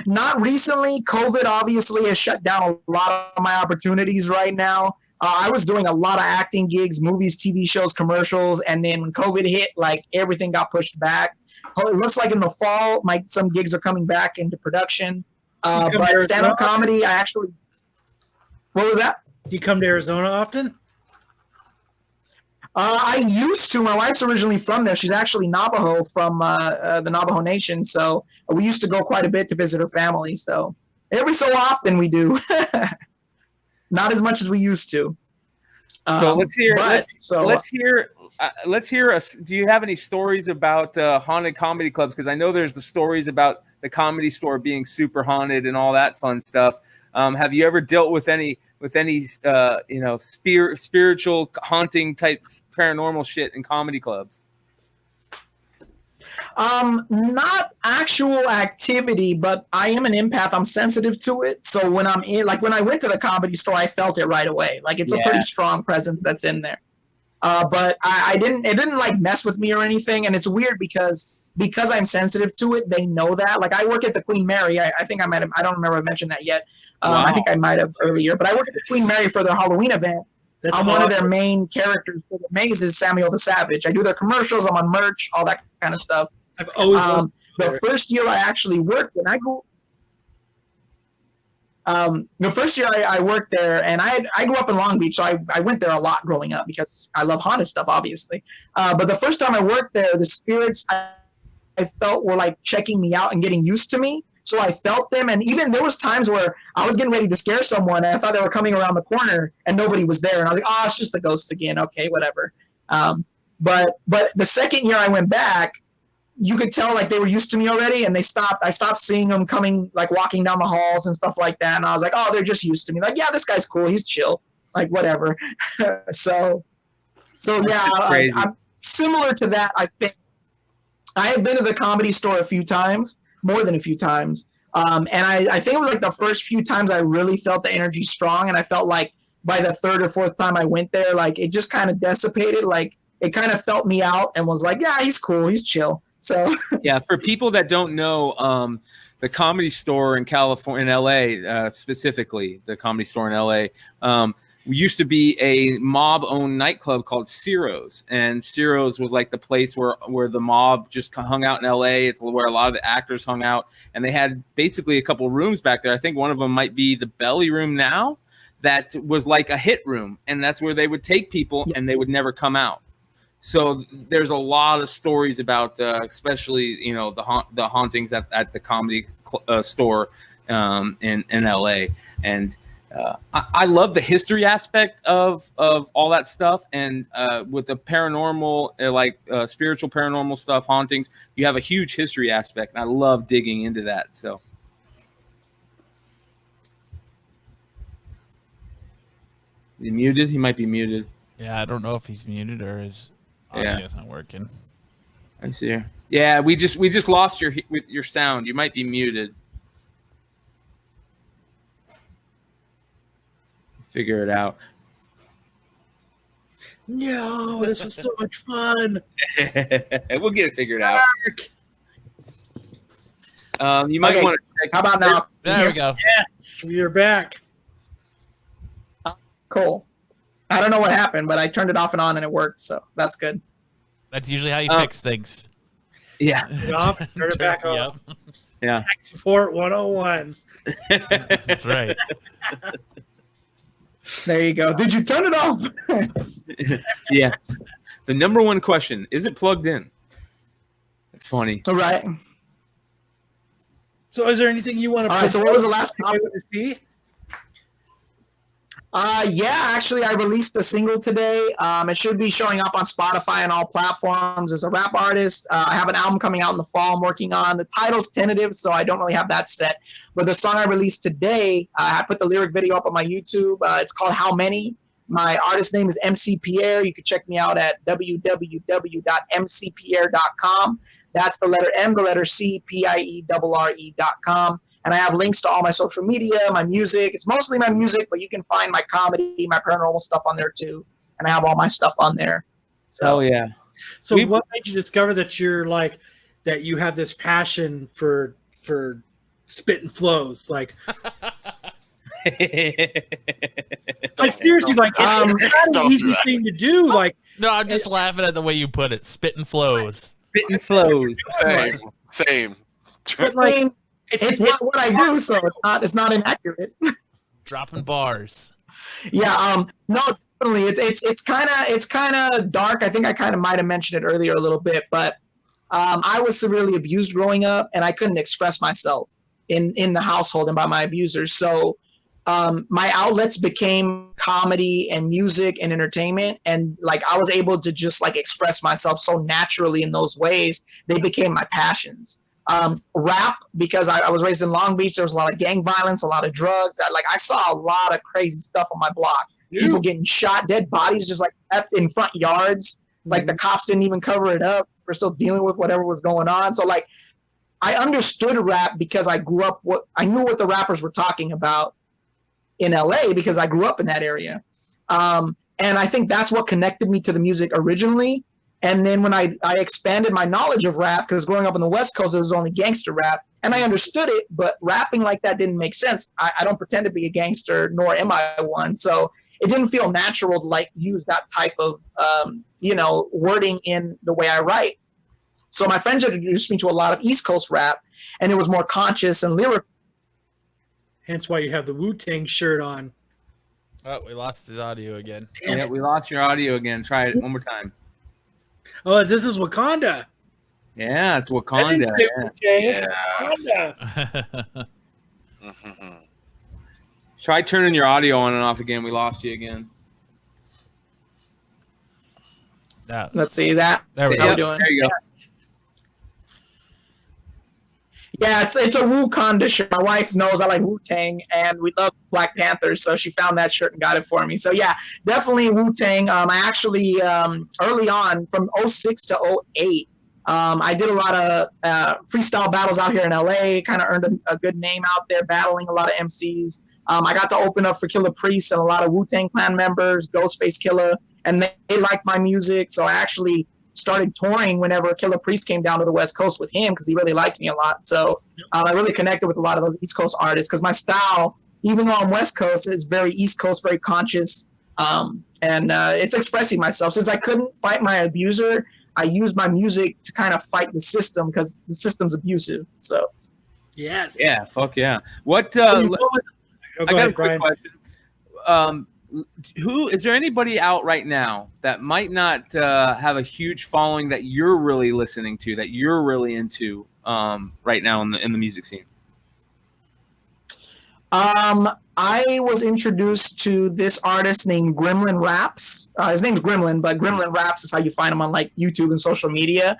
Not recently. COVID obviously has shut down a lot of my opportunities right now. I was doing a lot of acting gigs, movies, TV shows, commercials, and then when COVID hit, like everything got pushed back. It looks like in the fall, some gigs are coming back into production. But stand-up comedy, I actually. What was that? Do you come to Arizona often? I used to. My wife's originally from there. She's actually Navajo from the Navajo Nation. So we used to go quite a bit to visit her family. So every so often we do. Not as much as we used to. So let's hear. Let's hear us. Do you have any stories about haunted comedy clubs? Because I know there's the stories about the Comedy Store being super haunted and all that fun stuff. Have you ever dealt with any spiritual haunting type paranormal shit in comedy clubs? Not actual activity, but I am an empath. I'm sensitive to it. So when I'm in, like when I went to the Comedy Store, I felt it right away. Like it's a pretty strong presence that's in there. But it didn't like mess with me or anything. And it's weird because I'm sensitive to it, they know that. Like I work at the Queen Mary. I think I don't remember if I mentioned that yet. Wow. I think I might have earlier, but I work at the Queen Mary for their Halloween event. I'm one of their main characters for the maze is Samuel the Savage. I do their commercials. I'm on merch, all that kind of stuff. I've always the first year I actually worked, and I worked there, and I grew up in Long Beach, so I went there a lot growing up because I love haunted stuff, obviously. But the first time I worked there, the spirits I felt were like checking me out and getting used to me. So I felt them, and even there was times where I was getting ready to scare someone, and I thought they were coming around the corner, and nobody was there, and I was like, "Oh, it's just the ghosts again. Okay, whatever." But the second year I went back, you could tell like they were used to me already, and I stopped seeing them coming, like walking down the halls and stuff like that, and I was like, "Oh, they're just used to me. Like, yeah, this guy's cool. He's chill. Like, whatever." so yeah, I'm similar to that. I think I have been to the Comedy Store a few times. More than a few times. And I think it was like the first few times I really felt the energy strong. And I felt like by the third or fourth time I went there, like it just kind of dissipated. Like it kind of felt me out and was like, yeah, he's cool. He's chill. So yeah, for people that don't know, the Comedy Store in California, in LA, specifically the Comedy Store in LA, used to be a mob-owned nightclub called Ciro's, and Ciro's was like the place where the mob just hung out in LA. It's where a lot of the actors hung out, and they had basically a couple rooms back there. I think one of them might be the Belly Room now. That was like a hit room, and that's where they would take people, and they would never come out. So there's a lot of stories about, especially the hauntings at the Comedy Store in LA, and. I love the history aspect of all that stuff, and with the paranormal, spiritual paranormal stuff, hauntings, you have a huge history aspect, and I love digging into that. So, he muted? He might be muted. Yeah, I don't know if he's muted or his audio's not working. I see here. Yeah, we just lost your sound. You might be muted. Figure it out. No, this was so much fun. We'll get it figured out. You might want to. How about now? There we go. Yes, we are back. Cool. I don't know what happened, but I turned it off and on and it worked, so that's good. That's usually how you fix things. Yeah. Turn it off, turn it back on. Yep. Yeah. Tech support 101. That's right. There you go. Did you turn it off? Yeah. The number one question, is it plugged in? It's funny. All right. So is there anything you want to All right, so what was the last topic? to see? Yeah, actually, I released a single today. It should be showing up on Spotify and all platforms. As a rap artist, I have an album coming out in the fall I'm working on. The title's tentative, so I don't really have that set. But the song I released today, I put the lyric video up on my YouTube. It's called How Many. My artist name is MC Pierre. You can check me out at www.mcpierre.com. That's the letter M, the letter C, PIERRE.com. And I have links to all my social media, my music. It's mostly my music, but you can find my comedy, my paranormal stuff on there too. And I have all my stuff on there. So yeah. So what made you discover that you're like that you have this passion for spitting flows? Like seriously, like it's not an easy thing to do. Like No, I'm just laughing at the way you put it. Spitting flows. Spitting flows. Same. but like it's not what I do, so it's not inaccurate. Dropping bars. Yeah, no, definitely. It's kind of dark. I think I kind of might have mentioned it earlier a little bit, but I was severely abused growing up, and I couldn't express myself in the household and by my abusers. So my outlets became comedy and music and entertainment, and like I was able to just like express myself so naturally in those ways. They became my passions. Rap, because I was raised in Long Beach. There was a lot of gang violence, a lot of drugs. I saw a lot of crazy stuff on my block. People getting shot, dead bodies just like left in front yards. Like the cops didn't even cover it up. We're still dealing with whatever was going on. So like I understood rap because I grew up I knew what the rappers were talking about in LA because I grew up in that area. And I think that's what connected me to the music originally. And then when I expanded my knowledge of rap, because growing up on the West Coast, it was only gangster rap, and I understood it, but rapping like that didn't make sense. I don't pretend to be a gangster, nor am I one. So it didn't feel natural to like use that type of, wording in the way I write. So my friends introduced me to a lot of East Coast rap, and it was more conscious and lyrical. hence why you have the Wu-Tang shirt on. Oh, we lost his audio again. Yeah, we lost your audio again. Try it one more time. Oh, this is Wakanda. Yeah, it's I Wakanda. didn't say Yeah. Wu-Tang, Wakanda. Try turning your audio on and off again. We lost you again. No. Let's see that. There we How go. we doing? There you go. Yeah, it's a Wakanda shirt. My wife knows I like Wu-Tang, and we love Black Panthers, so she found that shirt and got it for me. So yeah, definitely Wu-Tang. I actually early on from 06 to 08, I did a lot of freestyle battles out here in LA. Kind of earned a good name out there, battling a lot of MCs. I got to open up for Killer Priest and a lot of Wu-Tang Clan members, Ghostface Killer, and they liked my music. So I actually started touring whenever Killer Priest came down to the West Coast with him because he really liked me a lot. So I really connected with a lot of those East Coast artists because my style, even though I'm West Coast, is very East Coast, very conscious. And it's expressing myself. Since I couldn't fight my abuser, I used my music to kind of fight the system because the system's abusive. So Yes. Yeah, fuck yeah. What? Oh, go I got ahead, a quick Brian. question. Who is there anybody out right now that might not have a huge following that you're really listening to, that you're really into right now in the music scene? I was introduced to this artist named Gremlin Raps. His name's Gremlin, but Gremlin Raps is how you find him on like YouTube and social media.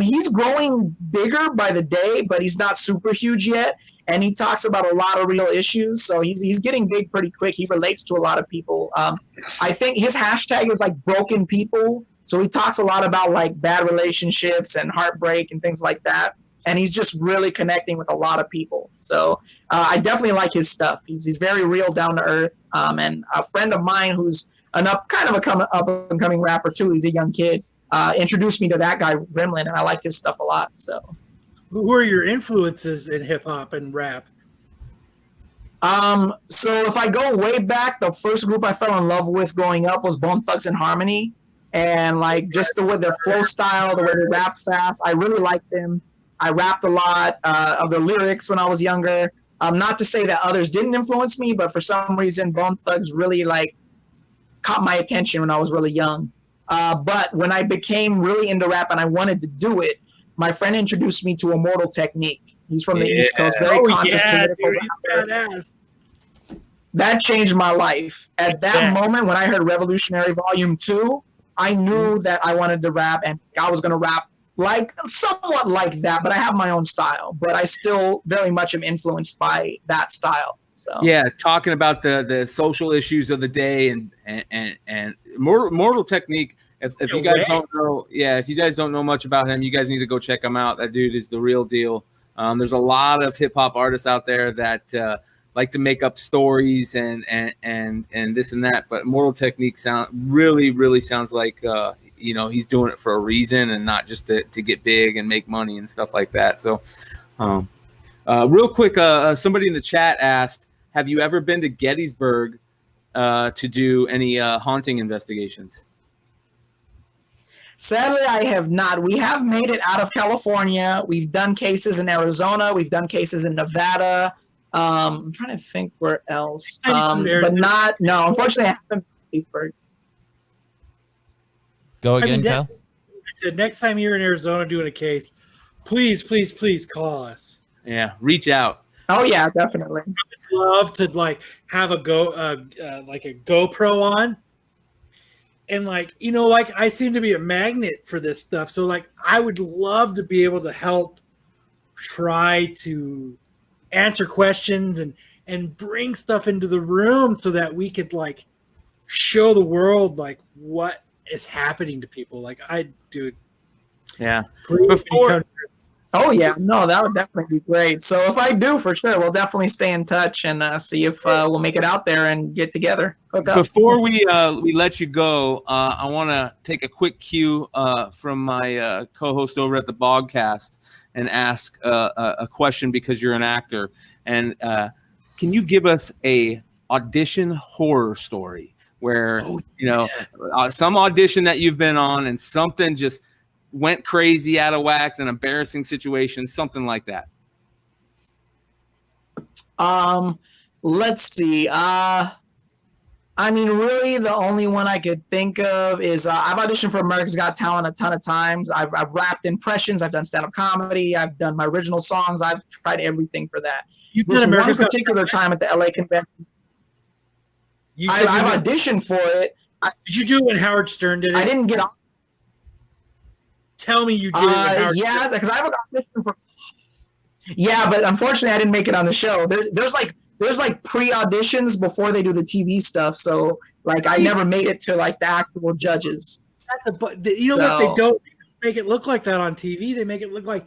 He's growing bigger by the day, but he's not super huge yet. And he talks about a lot of real issues. So he's getting big pretty quick. He relates to a lot of people. I think his hashtag is like broken people. So he talks a lot about like bad relationships and heartbreak and things like that. And he's just really connecting with a lot of people. So I definitely like his stuff. He's very real, down to earth. And a friend of mine who's up and coming rapper too. He's a young kid. Introduced me to that guy Gremlin, and I liked his stuff a lot. So Who are your influences in hip hop and rap? So if I go way back, the first group I fell in love with growing up was Bone Thugs and Harmony. And like just the way their flow style, the way they rap fast, I really liked them. I rapped a lot of the lyrics when I was younger. Not to say that others didn't influence me, but for some reason, Bone Thugs really like caught my attention when I was really young. But when I became really into rap and I wanted to do it, my friend introduced me to Immortal Technique. He's from the East Coast, very conscious political rapper. Badass. That changed my life. At that moment, when I heard Revolutionary Volume 2, I knew that I wanted to rap, and I was going to rap like somewhat like that, but I have my own style. But I still very much am influenced by that style. So yeah, talking about the social issues of the day and Mortal Technique. If you guys don't know, if you guys don't know much about him, you guys need to go check him out. That dude is the real deal. There's a lot of hip hop artists out there that like to make up stories and this and that, but Mortal Technique really sounds like he's doing it for a reason and not just to get big and make money and stuff like that. So real quick, somebody in the chat asked, have you ever been to Gettysburg to do any haunting investigations? Sadly, I have not. We have made it out of California. We've done cases in Arizona. We've done cases in Nevada. I'm trying to think where else. But not, no, unfortunately, I haven't been to Gettysburg. Go again, Cal? I said, next time you're in Arizona doing a case, please call us. Yeah, reach out. Oh, yeah, definitely. I'd love to like have a GoPro on. And like, I seem to be a magnet for this stuff. So like, I would love to be able to help try to answer questions and bring stuff into the room so that we could like show the world like what is happening to people. Like yeah. Oh yeah, no, that would definitely be great. So if I do, for sure, we'll definitely stay in touch and see if we'll make it out there and get together. Before we let you go, I want to take a quick cue from my co-host over at the Bogcast and ask a question because you're an actor. And can you give us a audition horror story where some audition that you've been on and something just went crazy, out of whack, an embarrassing situation, something like that? Let's see. I mean, really, the only one I could think of is I've auditioned for America's Got Talent a ton of times. I've rapped impressions. I've done stand-up comedy. I've done my original songs. I've tried everything for that. You've done America's Got Talent? Particular time at the LA convention. I've auditioned for it. Did you do it when Howard Stern did it? I didn't get on. Tell me you did it. Yeah, because I have an audition for. Yeah, but unfortunately, I didn't make it on the show. There's like pre-auditions before they do the TV stuff. So like I never made it to like the actual judges. What they don't make it look like that on TV. They make it look like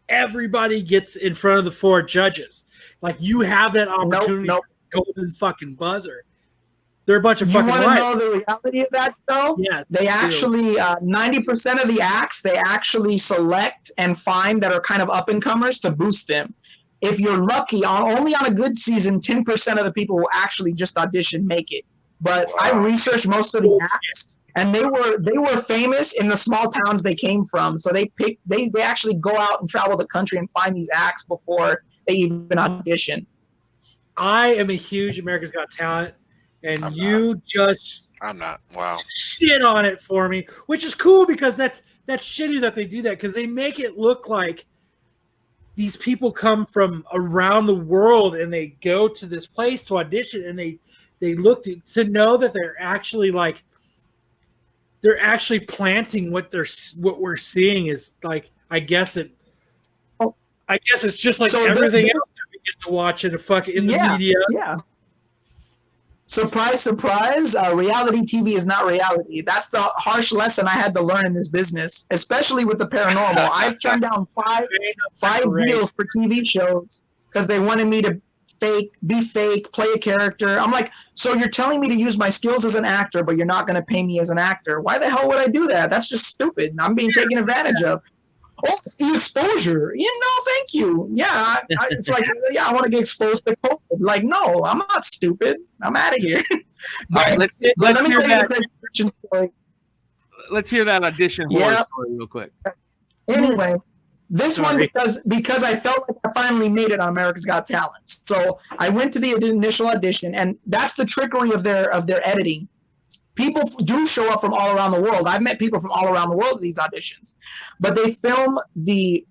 everybody gets in front of the 4 judges. Like you have that opportunity for golden fucking buzzer. They're a bunch of fucking liars. You want to know the reality of that, though? Yeah. They actually, 90% of the acts, they actually select and find that are kind of up-and-comers to boost them. If you're lucky, only on a good season, 10% of the people who actually just audition make it. But I researched most of the acts, and they were famous in the small towns they came from. So they actually go out and travel the country and find these acts before they even audition. I am a huge America's Got Talent. And I'm not. Wow. Shit on it for me, which is cool because that's shitty that they do that because they make it look like these people come from around the world and they go to this place to audition and they look to know that they're actually planting what we're seeing is like I guess it's just like everything else that we get to watch in the media. Yeah. Surprise, surprise, reality TV is not reality. That's the harsh lesson I had to learn in this business, especially with the paranormal. I've turned down five deals for TV shows because they wanted me to be fake, play a character. I'm like, so you're telling me to use my skills as an actor, but you're not going to pay me as an actor. Why the hell would I do that? That's just stupid. I'm being taken advantage of. Oh, it's the exposure. Thank you. Yeah, it's like, I want to get exposed to COVID. Like, no, I'm not stupid. I'm out of here. Right, let me tell you the crazy audition story. Let's hear that audition horror story real quick. Anyway, this one because I felt like I finally made it on America's Got Talent. So I went to the initial audition, and that's the trickery of their editing. People do show up from all around the world. I've met people from all around the world at these auditions, but they film the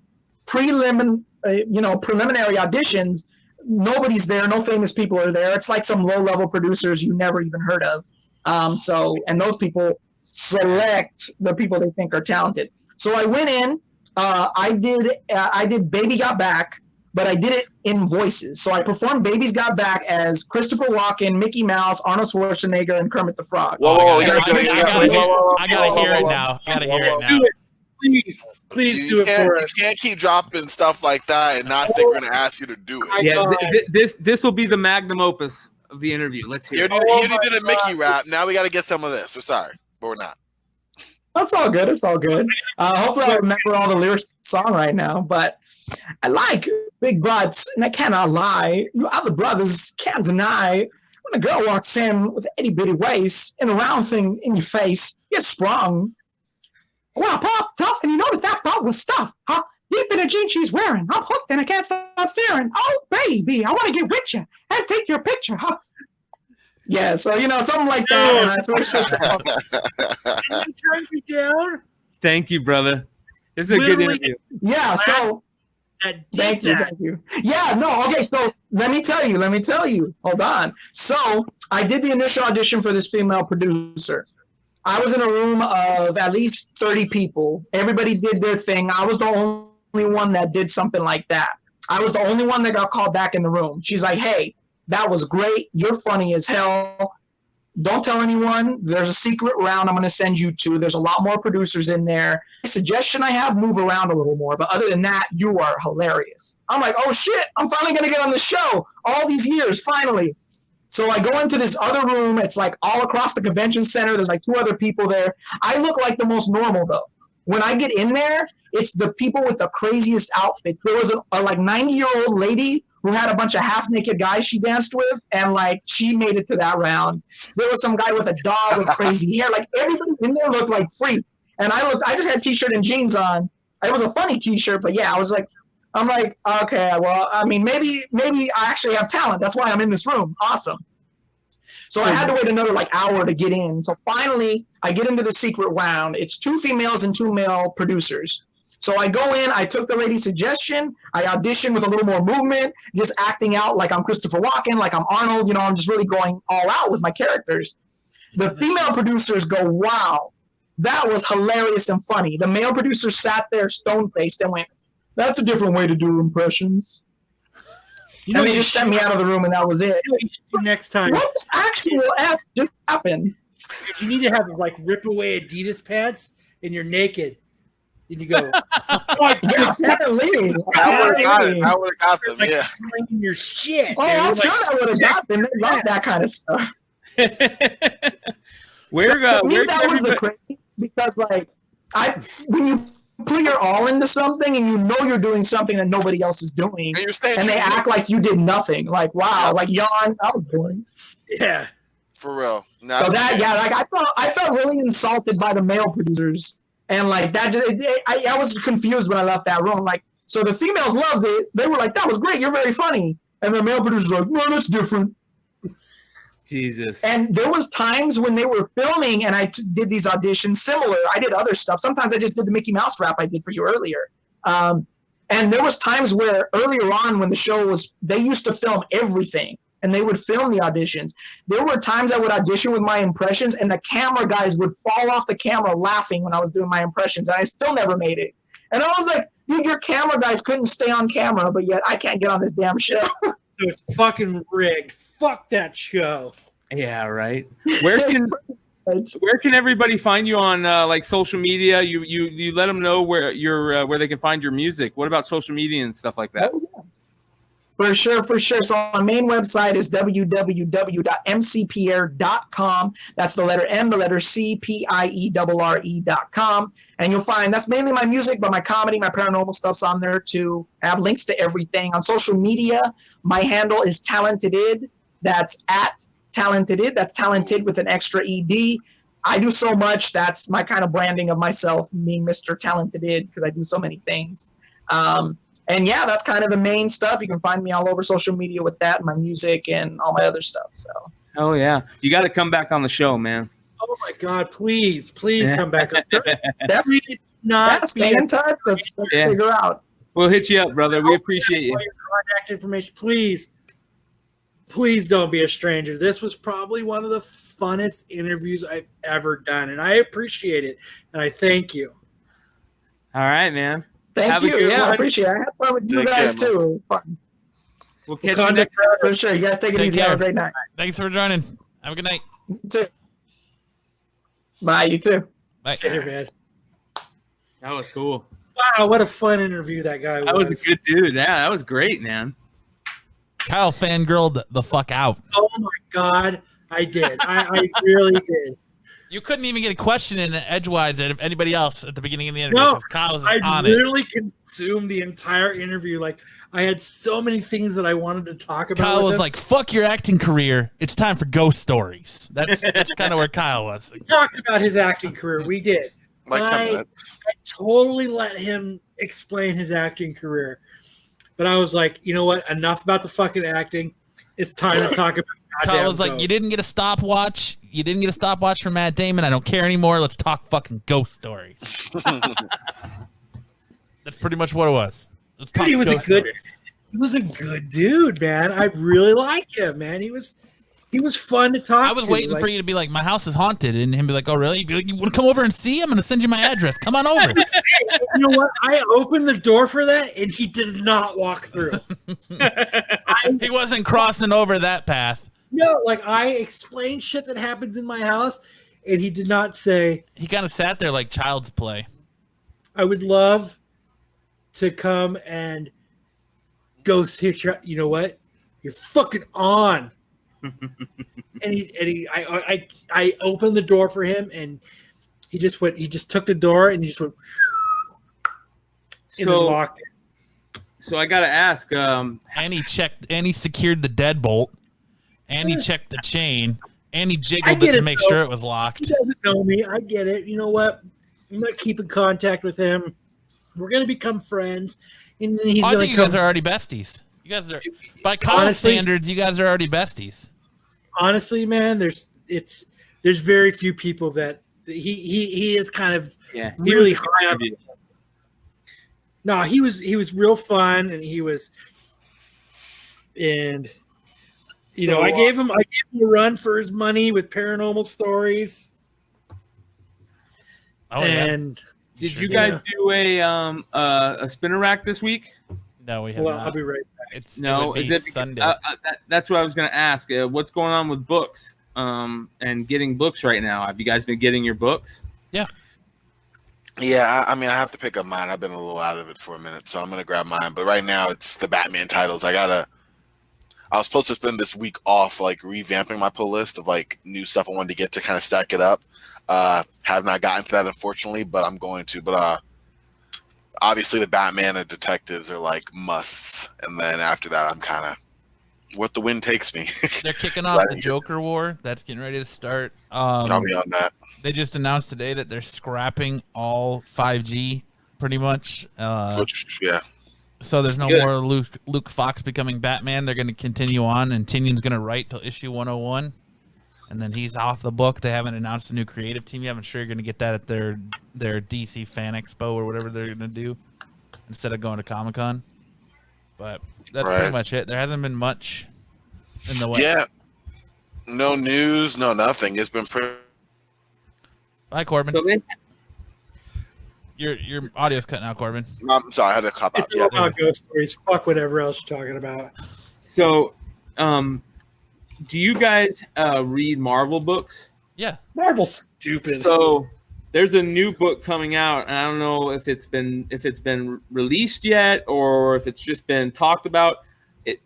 preliminary auditions. Nobody's there. No famous people are there. It's like some low-level producers you never even heard of. And those people select the people they think are talented. So I went in. I did Baby Got Back, but I did it in voices. So I performed Baby's Got Back as Christopher Walken, Mickey Mouse, Arnold Schwarzenegger, and Kermit the Frog. I gotta hear it now. Please do it for us. You can't keep dropping stuff like that and not think we're going to ask you to do it. Yeah, this will be the magnum opus of the interview. Let's hear it. You already did a Mickey rap. Now we got to get some of this. We're sorry, but we're not. That's all good. It's all good. Hopefully I remember all the lyrics to the song right now. But I like big butts, and I cannot lie. You other brothers can't deny. When a girl walks in with an itty-bitty waist and a round thing in your face, you're sprung. When I pop tough, and you notice that pop was stuffed, huh? Deep in the jeans she's wearing. I'm hooked and I can't stop staring. Oh, baby, I want to get with you and take your picture, huh? Yeah, so, something like that. And that's what it's just Turn you down. Thank you, brother. This is a good interview. Yeah, so thank you. Yeah, no, okay, so let me tell you. Hold on. So I did the initial audition for this female producer. I was in a room of at least 30 people. Everybody did their thing. I was the only one that did something like that. I was the only one that got called back in the room. She's like, hey, that was great. You're funny as hell. Don't tell anyone. There's a secret round I'm going to send you to. There's a lot more producers in there. Suggestion I have, move around a little more. But other than that, you are hilarious. I'm like, oh, shit. I'm finally going to get on the show. All these years, finally. So I go into this other room. It's like all across the convention center. There's like 2 other people there. I look like the most normal, though. When I get in there, it's the people with the craziest outfits. There was a 90-year-old lady who had a bunch of half-naked guys she danced with, and, like, she made it to that round. There was some guy with a dog with crazy hair. Like, everybody in there looked like freak. And I just had T-shirt and jeans on. It was a funny T-shirt, but, yeah, I'm like, okay, well, I mean, maybe I actually have talent. That's why I'm in this room. Awesome. So I had to wait another, hour to get in. So finally, I get into the secret round. It's 2 females and 2 male producers. So I go in, I took the lady's suggestion, I auditioned with a little more movement, just acting out like I'm Christopher Walken, like I'm Arnold, I'm just really going all out with my characters. The female producers go, wow, that was hilarious and funny. The male producers sat there stone-faced and went, that's a different way to do impressions. And they just sent me out of the room and that was it. Next time. What the actual F just happened? You need to have, rip away Adidas pants and you're naked. And you go, yeah, apparently. I would have got them, yeah. Your shit. Oh, I'm sure I would have got them. They love that kind of stuff. Where that was the crazy, because, when you put your all into something and you know you're doing something that nobody else is doing, and they act like you did nothing, like, wow, like, yawn, that was boring. Yeah. For real. So that, I felt really insulted by the male producers. And I was confused when I left that room. So the females loved it. They were like, that was great. You're very funny. And the male producers were like, no, that's different. Jesus. And there was times when they were filming and I did these auditions similar. I did other stuff. Sometimes I just did the Mickey Mouse rap I did for you earlier. And there was times where earlier on when the show they used to film everything. And they would film the auditions. There were times I would audition with my impressions, and the camera guys would fall off the camera laughing when I was doing my impressions, and I still never made it. And I was like, dude, your camera guys couldn't stay on camera, but yet I can't get on this damn show. It's fucking rigged. Fuck that show. Yeah, right. Where can everybody find you on social media? You let them know where they can find your music. What about social media and stuff like that? Oh, yeah. For sure. So our main website is www.mcpierre.com. That's the letter M, the letter C, PIERRE.com. And you'll find that's mainly my music, but my comedy, my paranormal stuff's on there too. I have links to everything. On social media, my handle is Talentedid. That's at Talentedid. That's talented with an extra ED. I do so much. That's my kind of branding of myself, being Mr. Talentedid, because I do so many things. And yeah, that's kind of the main stuff. You can find me all over social media with that, my music, and all my other stuff. So. Oh yeah, you got to come back on the show, man. Oh my God! Please come back. Please not stay in touch. Let's figure out. We'll hit you up, brother. We appreciate you. Your contact information, please. Please don't be a stranger. This was probably one of the funnest interviews I've ever done, and I appreciate it, and I thank you. All right, man. Thank you. Yeah, I appreciate it. I had fun with you guys too. Fun. We'll catch you next time. For sure. You guys take it easy. Have a great night. Thanks for joining. Have a good night. You too. Bye. You too. Bye. Later, man. That was cool. Wow, what a fun interview that guy was. That was a good dude. Yeah, that was great, man. Kyle fangirled the fuck out. Oh my God, I did. I really did. You couldn't even get a question in edgewise of anybody else at the beginning of the interview. No, Kyle was I on it. literally consumed the entire interview. Like, I had so many things that I wanted to talk about. Kyle was him. like, "Fuck your acting career. It's time for ghost stories." That's kind of where Kyle was. We talked about his acting career. We did. Like 10 minutes. I totally let him explain his acting career. But I was like, you know what? Enough about the fucking acting. It's time to talk about Kyle was like, ghosts. "You didn't get a stopwatch. You didn't get a stopwatch from Matt Damon. I don't care anymore. Let's talk fucking ghost stories." That's pretty much what it was. Let's talk Dude, ghost stories. He was a good dude, man. I really like him, man. He was fun to talk to. I was waiting for you to be like, "My house is haunted," and him be like, "Oh, really? You'd be like, you want to come over and see? I'm going to send you my address. Come on over." You know what? I opened the door for that, and he did not walk through. He wasn't crossing over that path. No, like I explained shit that happens in my house, and he did not say. He kind of sat there like child's play. I would love to come and ghost hit your. You know what? You're fucking on. I opened the door for him, and he just went. He just took the door, and he just went. And then walked in. So I gotta ask. And he checked, and he secured the deadbolt, and he checked the chain, and he jiggled it to make sure it was locked. He doesn't know me. I get it. You know what? I'm gonna keep in contact with him. We're gonna become friends, and then he's I gonna think you come. guys are already besties. You guys are, by Kyle's standards, you guys are already besties. Honestly, man, there's very few people that he is kind of really high up. No, he was real fun, and he was, and you know, I gave him a run for his money with paranormal stories. Oh, and did you guys do a spinner rack this week? No, we have well, not. I'll be right back. It would is be it Sunday? That's what I was going to ask. What's going on with books and getting books right now? Have you guys been getting your books? Yeah. Yeah, I mean, I have to pick up mine. I've been a little out of it for a minute, so I'm going to grab mine. But right now, it's the Batman titles. I was supposed to spend this week off, like, revamping my pull list of, like, new stuff I wanted to get to kind of stack it up. Have not gotten to that, unfortunately, but I'm going to. But obviously, the Batman and detectives are, like, musts. And then after that, I'm kind of what the wind takes me. They're kicking off the Joker War. That's getting ready to start. I'll be on that. They just announced today that they're scrapping all 5G, pretty much. Yeah. So there's no more Luke Fox becoming Batman. They're going to continue on, and Tynion's going to write till issue 101, and then he's off the book. They haven't announced a new creative team yet. I'm sure you're going to get that at their DC Fan Expo or whatever they're going to do instead of going to Comic-Con. But that's pretty much it. There hasn't been much in the way. Yeah. No news, no nothing. It's been pretty. Bye, Corbin. So Your audio's cutting out, Corbin. I'm sorry, I had to cop out. It's all about ghost stories. Fuck whatever else you're talking about. So, do you guys read Marvel books? Yeah. Marvel's stupid. So there's a new book coming out, and I don't know if it's been released yet or if it's just been talked about.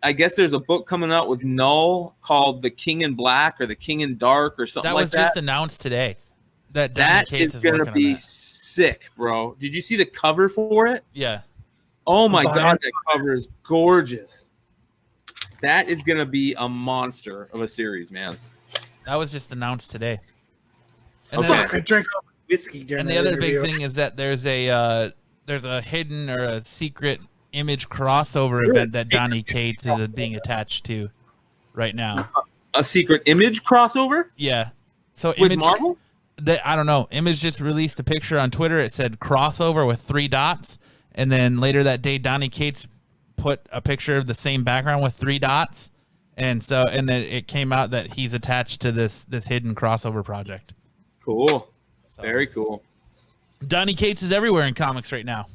I guess there's a book coming out with Null called The King in Black or The King in Dark or something like that. That was just announced today. That is going to be sick, bro. Did you see the cover for it? Yeah. Oh my God, that cover is gorgeous. That is going to be a monster of a series, man. That was just announced today. And Okay. Fuck, I drank all my whiskey during And the that other interview. big thing is that there's a hidden or a secret Image crossover event that Donny Cates is being attached to right now. A secret Image crossover Yeah. So with Image, Marvel? I don't know. Image just released a picture on Twitter. It said crossover with 3 dots. And then later that day, Donny Cates put a picture of the same background with 3 dots. And then it came out that he's attached to this hidden crossover project. Cool. Very cool. Donny Cates is everywhere in comics right now.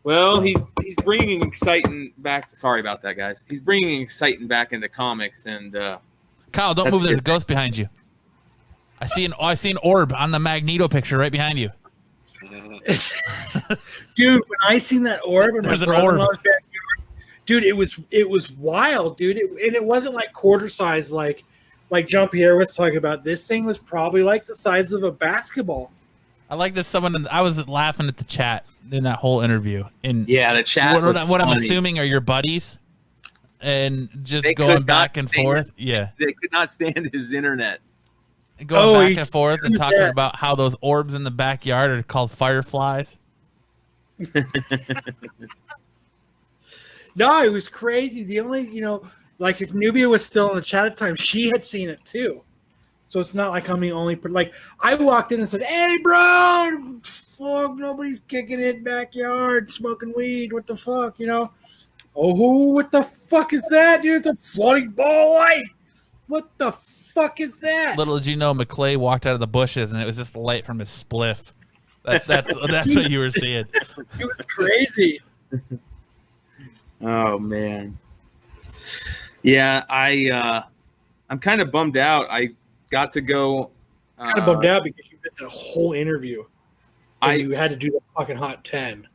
Well, he's bringing exciting back. Sorry about that, guys. He's bringing exciting back into comics, and Kyle, don't That's move. There's a good. ghost behind you. I see an orb on the Magneto picture right behind you. Dude, when I seen that orb in my There's an brother-in-law's backyard, dude, it was wild, dude. And it wasn't like quarter size like Jean-Pierre was talking about. This thing was probably like the size of a basketball. I like this. I was laughing at the chat in that whole interview. And yeah, the chat. what I'm funny. assuming are your buddies, and just They going could back not and stand forth. Yeah, They could not stand his internet. going back and forth and talking that. about how those orbs in the backyard are called fireflies. No, it was crazy. The only, like if Nubia was still in the chat at the time, she had seen it too. So it's not like I'm the only, like I walked in and said, "Hey, bro, fuck, nobody's kicking it backyard, smoking weed. What the fuck, Oh, what the fuck is that, dude? It's a floating ball light. What the fuck is that? Little did you know, McClay walked out of the bushes, and it was just the light from his spliff. That's what you were seeing. It was crazy. Oh man. Yeah, I'm kind of bummed out. I got to go. Kind of bummed out because you missed a whole interview. And you had to do the fucking hot 10.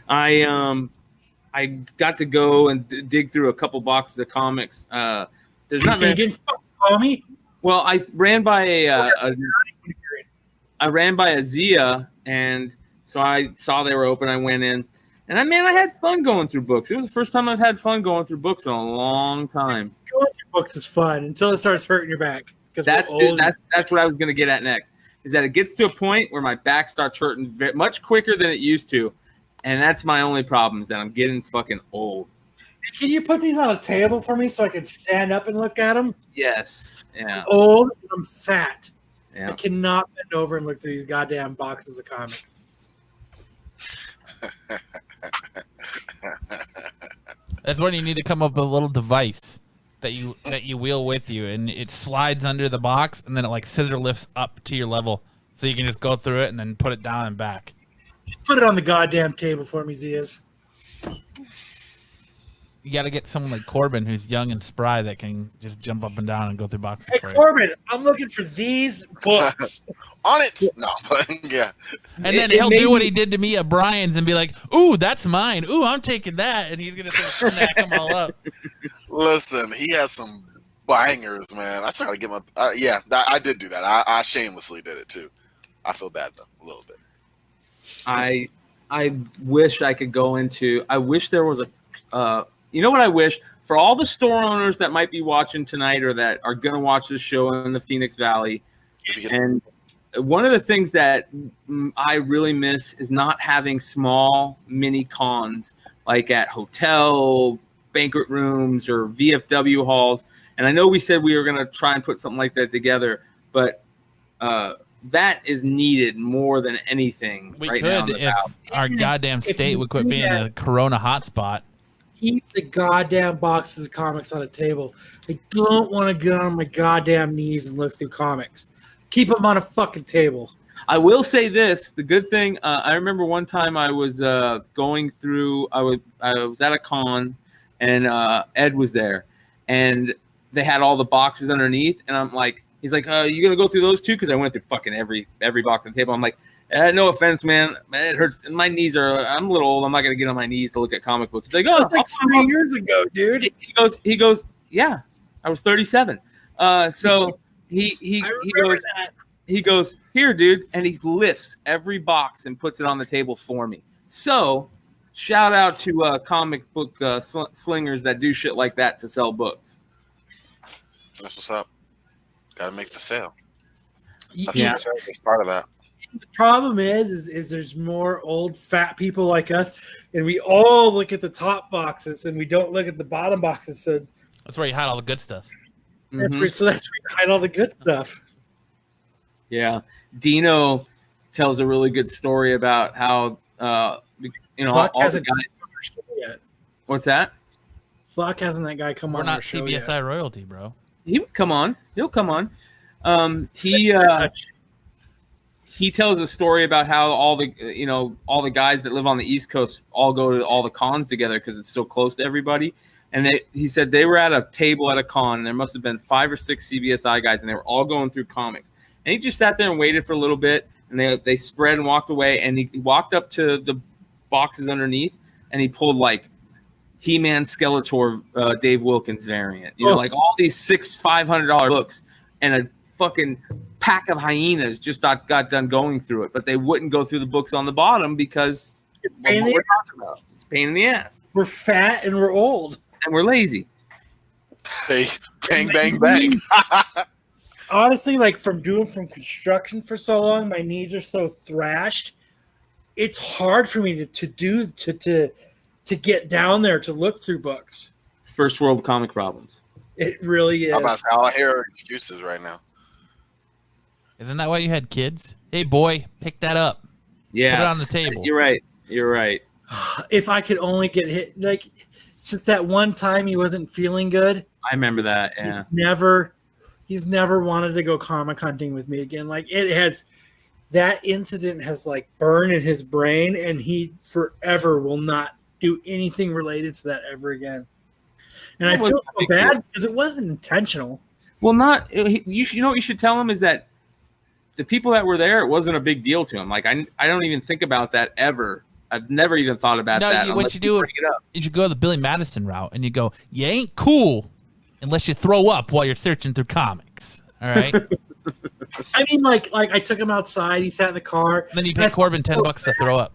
I got to go and dig through a couple boxes of comics. There's not You many. didn't fucking call me? Well, I ran by a Zia, and so I saw they were open. I went in, and I had fun going through books. It was the first time I've had fun going through books in a long time. Going through books is fun until it starts hurting your back. That's what I was going to get at next. Is that it gets to a point where my back starts hurting much quicker than it used to, and that's my only problem. Is that I'm getting fucking old. Can you put these on a table for me so I can stand up and look at them? Yes. Yeah. I'm old and I'm fat. Yeah. I cannot bend over and look through these goddamn boxes of comics. That's when you need to come up with a little device that you wheel with you, and it slides under the box, and then it like scissor lifts up to your level, so you can just go through it and then put it down and back. Just put it on the goddamn table for me, Zias. You got to get someone like Corban, who's young and spry, that can just jump up and down and go through boxes. Hey, for you. Corbin, I'm looking for these books. On it. No, but yeah. And then he'll do what he did to me at Brian's and be like, "Ooh, that's mine. Ooh, I'm taking that," and he's gonna sort of snack them all up. Listen, he has some bangers, man. I started to give him I did do that. I shamelessly did it too. I feel bad though, a little bit. I wish I could go into. I wish there was a. You know what I wish for all the store owners that might be watching tonight or that are going to watch this show in the Phoenix Valley. And one of the things that I really miss is not having small mini cons like at hotel banquet rooms or VFW halls. And I know we said we were going to try and put something like that together, but that is needed more than anything. We right now could in the if Valley. our goddamn state would quit being a Corona hotspot. Keep the goddamn boxes of comics on a table. I don't want to get on my goddamn knees and look through comics. Keep them on a fucking table. I will say this: the good thing. I remember one time I was going through. I was at a con, and Ed was there, and they had all the boxes underneath, and I'm like, he's like, "You gonna go through those too?" Because I went through fucking every box on the table. I'm like, No offense, man. It hurts. My knees are. I'm a little old. I'm not gonna get on my knees to look at comic books. He's like, oh, That's like 3 years ago, dude. He goes, yeah, I was 37. So he goes, here, dude, and he lifts every box and puts it on the table for me. So, shout out to comic book slingers that do shit like that to sell books. That's what's up. Got to make the sale. Yeah. That's part of that. The problem is there's more old fat people like us, and we all look at the top boxes and we don't look at the bottom boxes. So That's where you hide all the good stuff. that's where you hide all the good stuff. Yeah, Dino tells a really good story about how all the guys. Yet. What's that? Fuck, hasn't that guy come We're on? not our show CBSI yet? royalty, bro. He would come on. He'll come on. He tells a story about how all the guys that live on the East Coast all go to all the cons together because it's so close to everybody. And he said they were at a table at a con, and there must have been 5 or 6 CBSI guys, and they were all going through comics. And he just sat there and waited for a little bit, and they spread and walked away. And he walked up to the boxes underneath, and he pulled like He-Man, Skeletor, Dave Wilkins variant. Like all these $500 books, and a fucking pack of hyenas just got done going through it, but they wouldn't go through the books on the bottom because it's a pain in the ass. We're fat and we're old. And we're lazy. Hey, bang, bang, bang. Honestly, like from construction for so long, my knees are so thrashed. It's hard for me to get down there to look through books. First world comic problems. It really is. I'm about to say, all I hear are excuses right now. Isn't that why you had kids? Hey, boy, pick that up. Yeah, Put it on the table. You're right. If I could only get hit, like since that one time he wasn't feeling good. I remember that. Yeah. He's never wanted to go comic hunting with me again. Like that incident has like burned in his brain, and he forever will not do anything related to that ever again. And I feel so bad because it wasn't intentional. Well, you know what you should tell him is that the people that were there, it wasn't a big deal to him. Like I don't even think about that ever. I've never even thought about that. What you do is you go the Billy Madison route, and you go, you ain't cool unless you throw up while you're searching through comics. All right. I mean, like I took him outside. He sat in the car. Then you pay Corban $10 to throw up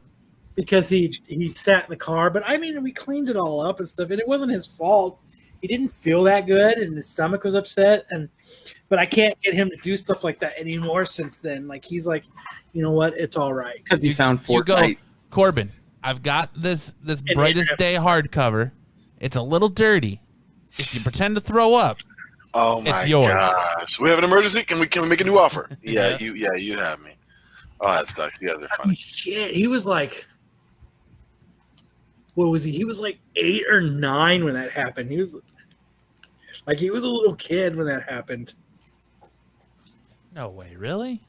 because he sat in the car. But I mean, we cleaned it all up and stuff, and it wasn't his fault. He didn't feel that good, and his stomach was upset. But I can't get him to do stuff like that anymore since then. Like he's like, you know what? It's all right because he found Fortnite. You go, Corban, I've got this Brightest Day hardcover. It's a little dirty. If you pretend to throw up, oh my gosh, we have an emergency. Can we make a new offer? Yeah, you have me. Oh, that sucks. Yeah, they're funny. Shit, he was like, what was he? He was like 8 or 9 when that happened. He was a little kid when that happened. No way, really?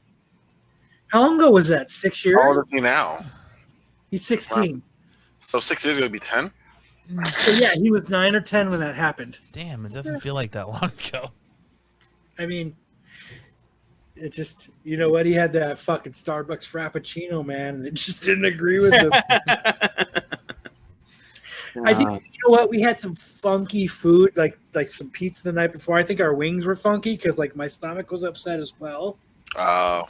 How long ago was that? 6 years? How old is he now? He's 16. Wow. So 6 years ago would be 10? So yeah, he was 9 or 10 when that happened. Damn, it doesn't feel like that long ago. I mean, it just, you know what? He had that fucking Starbucks Frappuccino, man, and it just didn't agree with him. I think, you know what? We had some funky food, like some pizza the night before. I think our wings were funky because like my stomach was upset as well. Oh.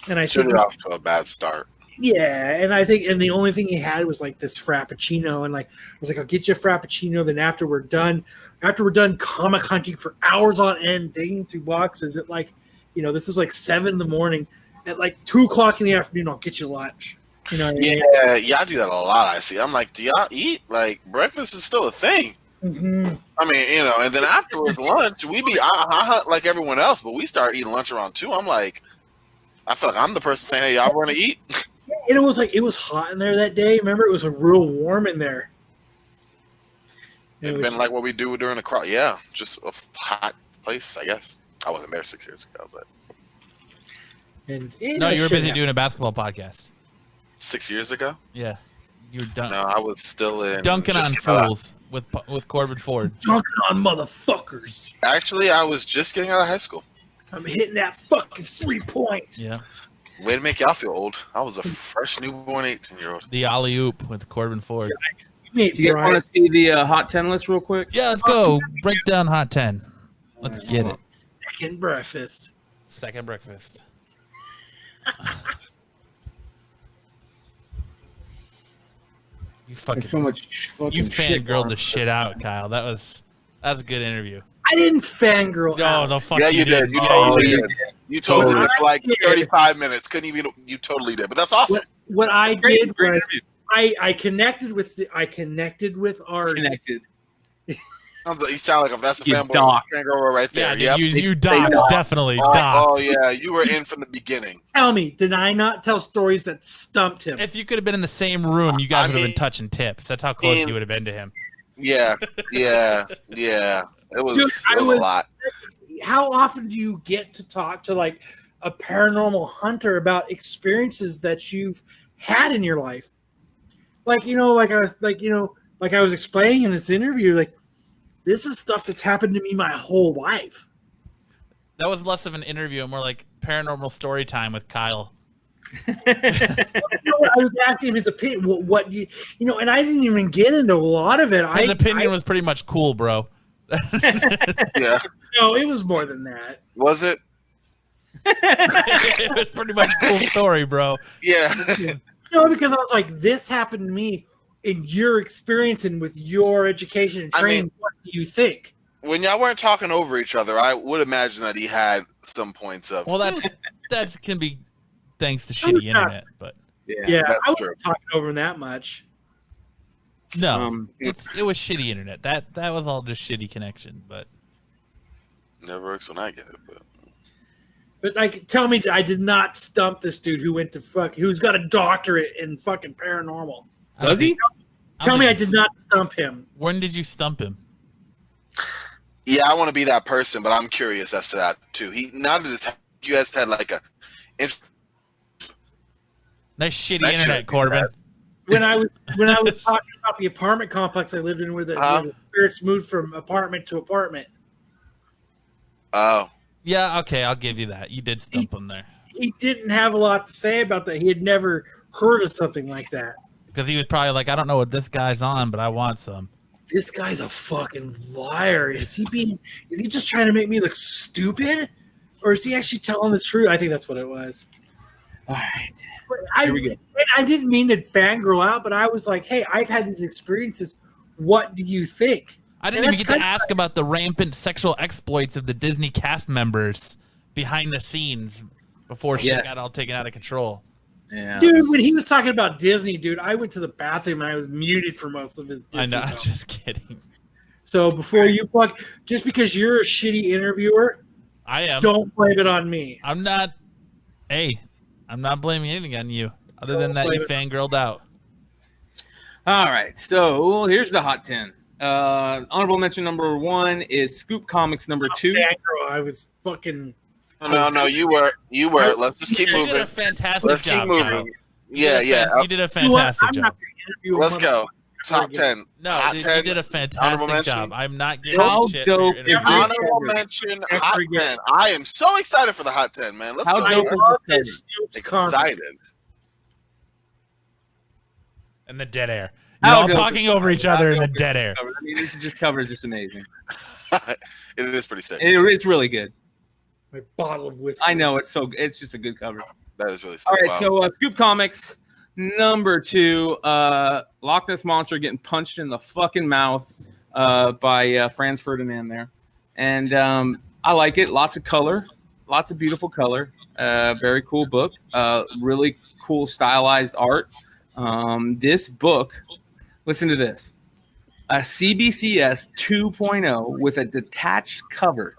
And I should have off to a bad start. Yeah, and I think, and the only thing he had was like this Frappuccino, and like I was like, I'll get you a Frappuccino. Then after we're done comic hunting for hours on end, digging through boxes at like, you know, this is like 7 a.m. At like 2:00 in the afternoon, I'll get you lunch. You know what I mean? Yeah, y'all do that a lot. I see. I'm like, do y'all eat? Like breakfast is still a thing. Mm-hmm. I mean, you know, and then afterwards lunch, I hunt like everyone else, but we start eating lunch around 2. I'm like, I feel like I'm the person saying, "Hey, y'all want to eat?" And it was like, it was hot in there that day. Remember, it was real warm in there. It's been like what we do during the crowd. Yeah, just a hot place, I guess. I wasn't there 6 years ago, but. No, you were busy doing a basketball podcast. 6 years ago? Yeah, you were done. No, I was still in dunking on fools with Corbin Ford. Dunking on motherfuckers. Actually, I was just getting out of high school. I'm hitting that fucking 3-point. Yeah. Way to make y'all feel old. I was a fresh newborn 18-year-old. The alley oop with Corbin Ford. Do you guys want to see the Hot 10 list real quick? Yeah, let's go. Break down Hot 10. Let's get it. Second breakfast. Second breakfast. You fucking There's so much fucking you shit. fangirled the shit out, Kyle. That was a good interview. I didn't fangirl. No, out. the fuck Yeah, you did. You totally did. You totally What did for I like did- 35 minutes. Couldn't even. You totally did. But that's awesome. What I Great did was interview. I connected with our Connected. You sound like if that's a You fanboy doc. fangirl right there. Yeah, Yep. you docked, definitely Oh, docked. yeah, you were in from the beginning. Tell me, did I not tell stories that stumped him? If you could have been in the same room, you guys I would have been mean- touching tips. That's how close you would have been to him. Yeah. It was, Dude, it was a lot. How often do you get to talk to like a paranormal hunter about experiences that you've had in your life? Like, I was explaining in this interview, like, this is stuff that's happened to me my whole life. That was less of an interview and more like paranormal story time with Kyle. I was asking him his opinion. What do you and I didn't even get into a lot of it. His opinion was pretty much cool, bro. Yeah. No, it was more than that. Was it? It was pretty much a cool story, bro. Yeah. No, because I was like, this happened to me in your experience and with your education and I training. mean- What do you think? When y'all weren't talking over each other, I would imagine that he had some points of. Well, that's can be thanks to shitty internet, but Yeah, that's I wasn't true. talking over him that much. no, it was shitty internet. That was all just shitty connection, but Never works when I get it, but. But like, tell me, I did not stump this dude who's got a doctorate in fucking paranormal. Does he? Tell me I did not stump him. When did you stump him? Yeah, I want to be that person, but I'm curious as to that too. You guys had like a. Nice shitty That internet, shit Corbin. When I was talking about the apartment complex I lived in, where the spirits moved from apartment to apartment. Oh, Yeah, okay, I'll give you that. You did stump him there. He didn't have a lot to say about that. He had never heard of something like that. Because he was probably like, I don't know what this guy's on, but I want some. This guy's a fucking liar. Is he just trying to make me look stupid? Or is he actually telling the truth? I think that's what it was. All right. Here we go. I didn't mean to fangirl out, but I was like, hey, I've had these experiences. What do you think? I didn't even get to ask about the rampant sexual exploits of the Disney cast members behind the scenes before shit got all taken out of control. Yeah. Dude, when he was talking about Disney, dude, I went to the bathroom and I was muted for most of his Disney I know, I'm talk. just kidding. So before you just because you're a shitty interviewer, I am. don't blame it on me. I'm not. Hey, I'm not blaming anything on you. Other than that, you fangirled out. All right. So here's the Hot 10. Honorable mention number 1 is Scoop Comics number 2. Fangirl, I was fucking. no, you were. Let's just keep You did a moving. fantastic Let's keep job, Kyle. moving. Yeah. You did a fantastic I'm job. not gonna interview a Let's go. motherfucker Top again. 10. No, Hot you 10. did a Honorable fantastic mention. job. I'm not giving How you shit. For dope your is interview. Honorable mention. Hot 10. I am so excited for the Hot 10, man. Let's How go. I dope is love the this Snoop's comment. Excited. And the dead air. You're How all dope talking is over the each other in the cover? dead air. I mean, this is just cover is just amazing. It is pretty sick. It's really good. My bottle of whiskey. I know it's just a good cover. That is really sick. All right, Wow. so Scoop Comics number 2, Loch Ness Monster getting punched in the fucking mouth by Franz Ferdinand there, and I like it. Lots of color, lots of beautiful color. Very cool book. Really cool stylized art. This book, listen to this: a CBCS 2.0 with a detached cover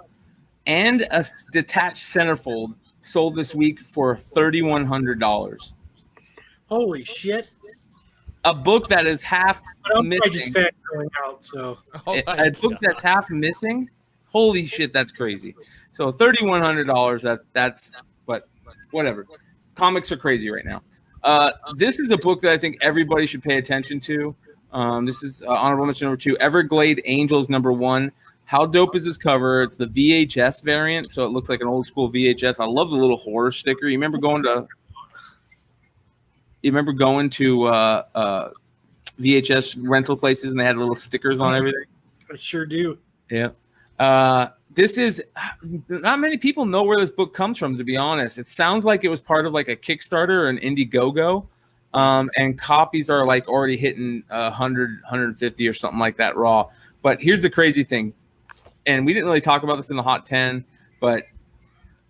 and a detached centerfold. Sold this week for $3,100. Holy shit! A book that is half But I'm probably just missing. fangirling out. So Oh my A book God. that's half missing. Holy shit, that's crazy. So $3,100. That's but whatever. Comics are crazy right now. This is a book that I think everybody should pay attention to. This is honorable mention number 2. Everglade Angels number 1. How dope is this cover? It's the VHS variant, so it looks like an old school VHS. I love the little horror sticker. You remember going to You remember going to VHS rental places and they had little stickers on everything? I sure do. Yeah. This is not many people know where this book comes from, to be honest. It sounds like it was part of like a Kickstarter or an Indiegogo. And copies are like already hitting 100, 150 or something like that raw. But here's the crazy thing. And we didn't really talk about this in the Hot 10, but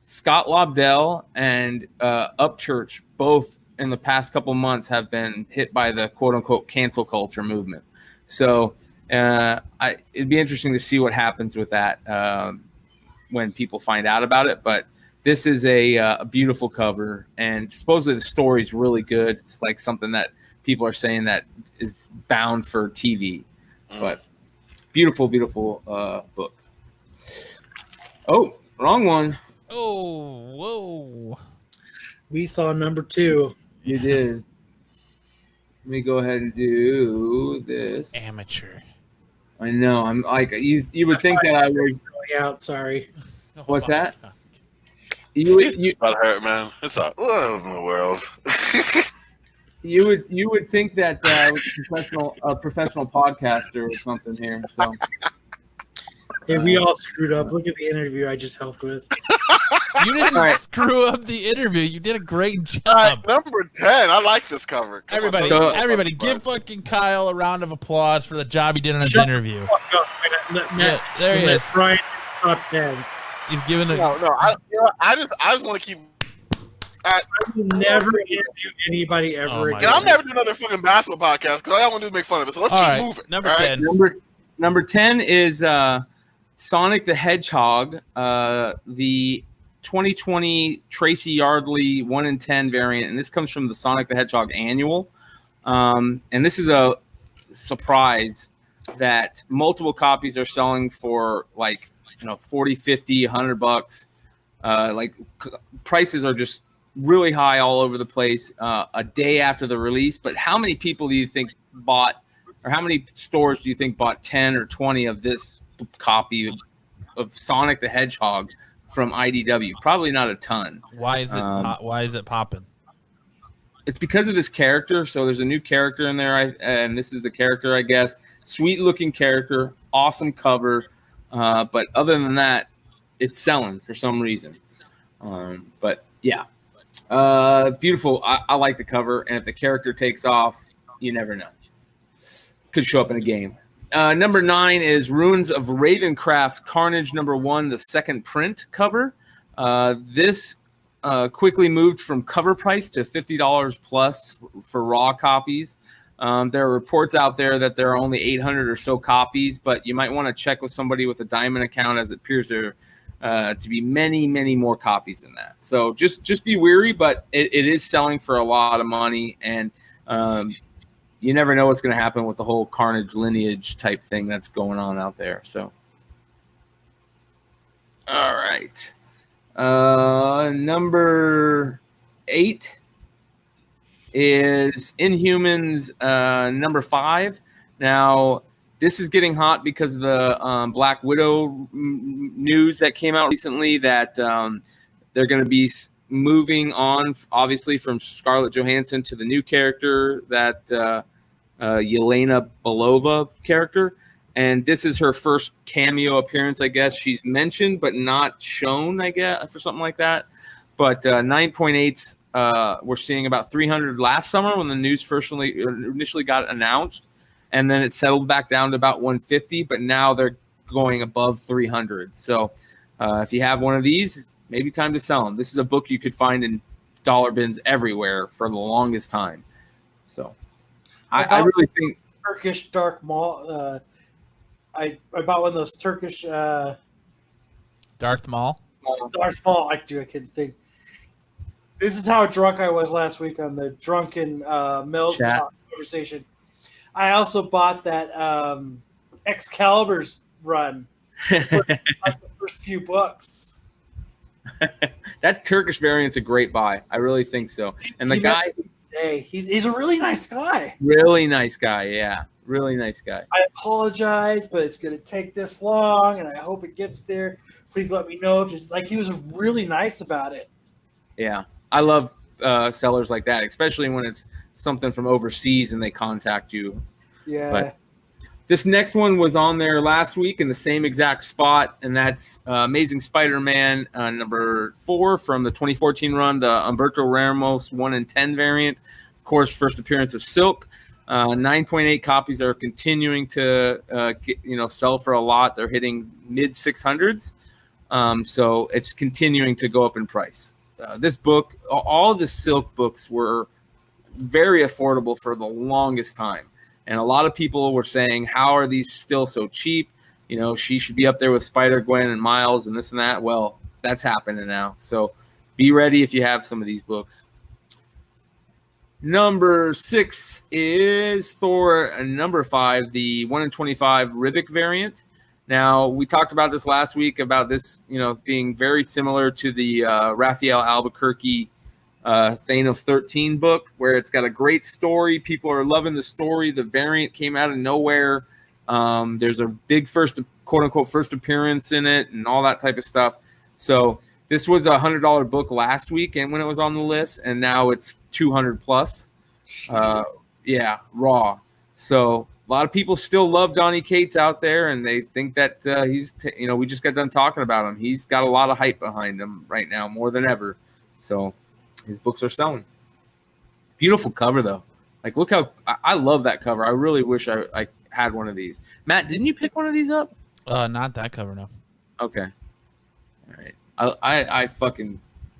Scott Lobdell and Upchurch both in the past couple months have been hit by the quote unquote cancel culture movement. So it'd be interesting to see what happens with that when people find out about it. But this is a beautiful cover, and supposedly the story's really good. It's like something that people are saying that is bound for TV. But beautiful, beautiful book. Oh, wrong one. Oh, whoa. We saw number 2. You did. Let me go ahead and do this. Amateur. I know. I'm like you would think that I was Going out, sorry. What's that? Steve's about hurt, man. It's all what in the world. You would think that I was a professional podcaster or something here. So Hey, we all screwed up. Look at the interview I just helped with. You didn't All right. screw up the interview. You did a great job. All right, number 10. I like this cover. Come on, Everybody, tell us everybody, about give it. fucking Kyle a round of applause for the job he did in his Shut interview. Fuck up, man. Yeah, there he is. Brian, top 10. He's given a. No, I just want to keep. I will never interview anybody ever Oh my again. And I'll never do another fucking basketball podcast because all I want to do is make fun of it. So let's All keep right, moving. number all right? 10. number 10 is Sonic the Hedgehog, the 2020 Tracy Yardley 1 in 10 variant, and this comes from the Sonic the Hedgehog annual. And this is a surprise that multiple copies are selling for like 40, 50, $100. Prices are just really high all over the place a day after the release. But how many people do you think bought, or how many stores do you think bought 10 or 20 of this copy of Sonic the Hedgehog from IDW? Probably not a ton. Why is it? Why is it popping? It's because of this character. So there's a new character in there, and this is the character, I guess. Sweet looking character, awesome cover. But other than that, it's selling for some reason. But yeah, beautiful. I like the cover, and if the character takes off, you never know. Could show up in a game. Number 9 is Ruins of Ravencraft Carnage #1, the second print cover. This quickly moved from cover price to $50 plus for raw copies. There are reports out there that there are only 800 or so copies, but you might want to check with somebody with a Diamond account, as it appears there to be many, many more copies than that. So just be wary, but it is selling for a lot of money, and you never know what's going to happen with the whole Carnage lineage type thing that's going on out there. So, all right. Number 8 is Inhumans number 5. Now, this is getting hot because of the Black Widow news that came out recently that they're going to be moving on, obviously, from Scarlett Johansson to the new character, that Yelena Belova character. And this is her first cameo appearance, I guess. She's mentioned but not shown, I guess, for something like that. But 9.8s, we're seeing about 300 last summer when the news initially got announced. And then it settled back down to about 150, but now they're going above 300. So if you have one of these, maybe time to sell them. This is a book you could find in dollar bins everywhere for the longest time. So I really think Turkish Dark Maul. I bought one of those Turkish Darth Maul. Darth Maul. I couldn't think. This is how drunk I was last week on the drunken milk talk conversation. I also bought that Excalibur's run for like the first few books. that Turkish variant's a great buy. I really think so. And the guy, he's a really nice guy. really nice guy. Yeah, really nice guy. I apologize, but it's going to take this long, and I hope it gets there. Please let me know. He was really nice about it. Yeah, I love sellers like that, especially when it's something from overseas and they contact you. Yeah. But this next one was on there last week in the same exact spot, and that's Amazing Spider-Man number 4 from the 2014 run, the Humberto Ramos 1 in 10 variant. Of course, first appearance of Silk. 9.8 copies are continuing to sell for a lot. They're hitting mid 600s, so it's continuing to go up in price. This book, all the Silk books were very affordable for the longest time. And a lot of people were saying, how are these still so cheap? You know, she should be up there with Spider-Gwen and Miles and this and that. Well, that's happening now. So be ready if you have some of these books. Number 6 is Thor, number 5, the 1 in 25 Ribic variant. Now, we talked about this last week about this, being very similar to the Raphael Albuquerque Thanos 13 book, where it's got a great story. People are loving the story. The variant came out of nowhere. There's a big quote unquote first appearance in it and all that type of stuff. So this was a $100 book last week and when it was on the list, and now it's 200 plus. Raw. So a lot of people still love Donny Cates out there, and they think that we just got done talking about him. He's got a lot of hype behind him right now, more than ever. So his books are selling. Beautiful cover, though. Like, look how I love that cover. I really wish I had one of these. Matt, didn't you pick one of these up? Not that cover, no. Okay. All right.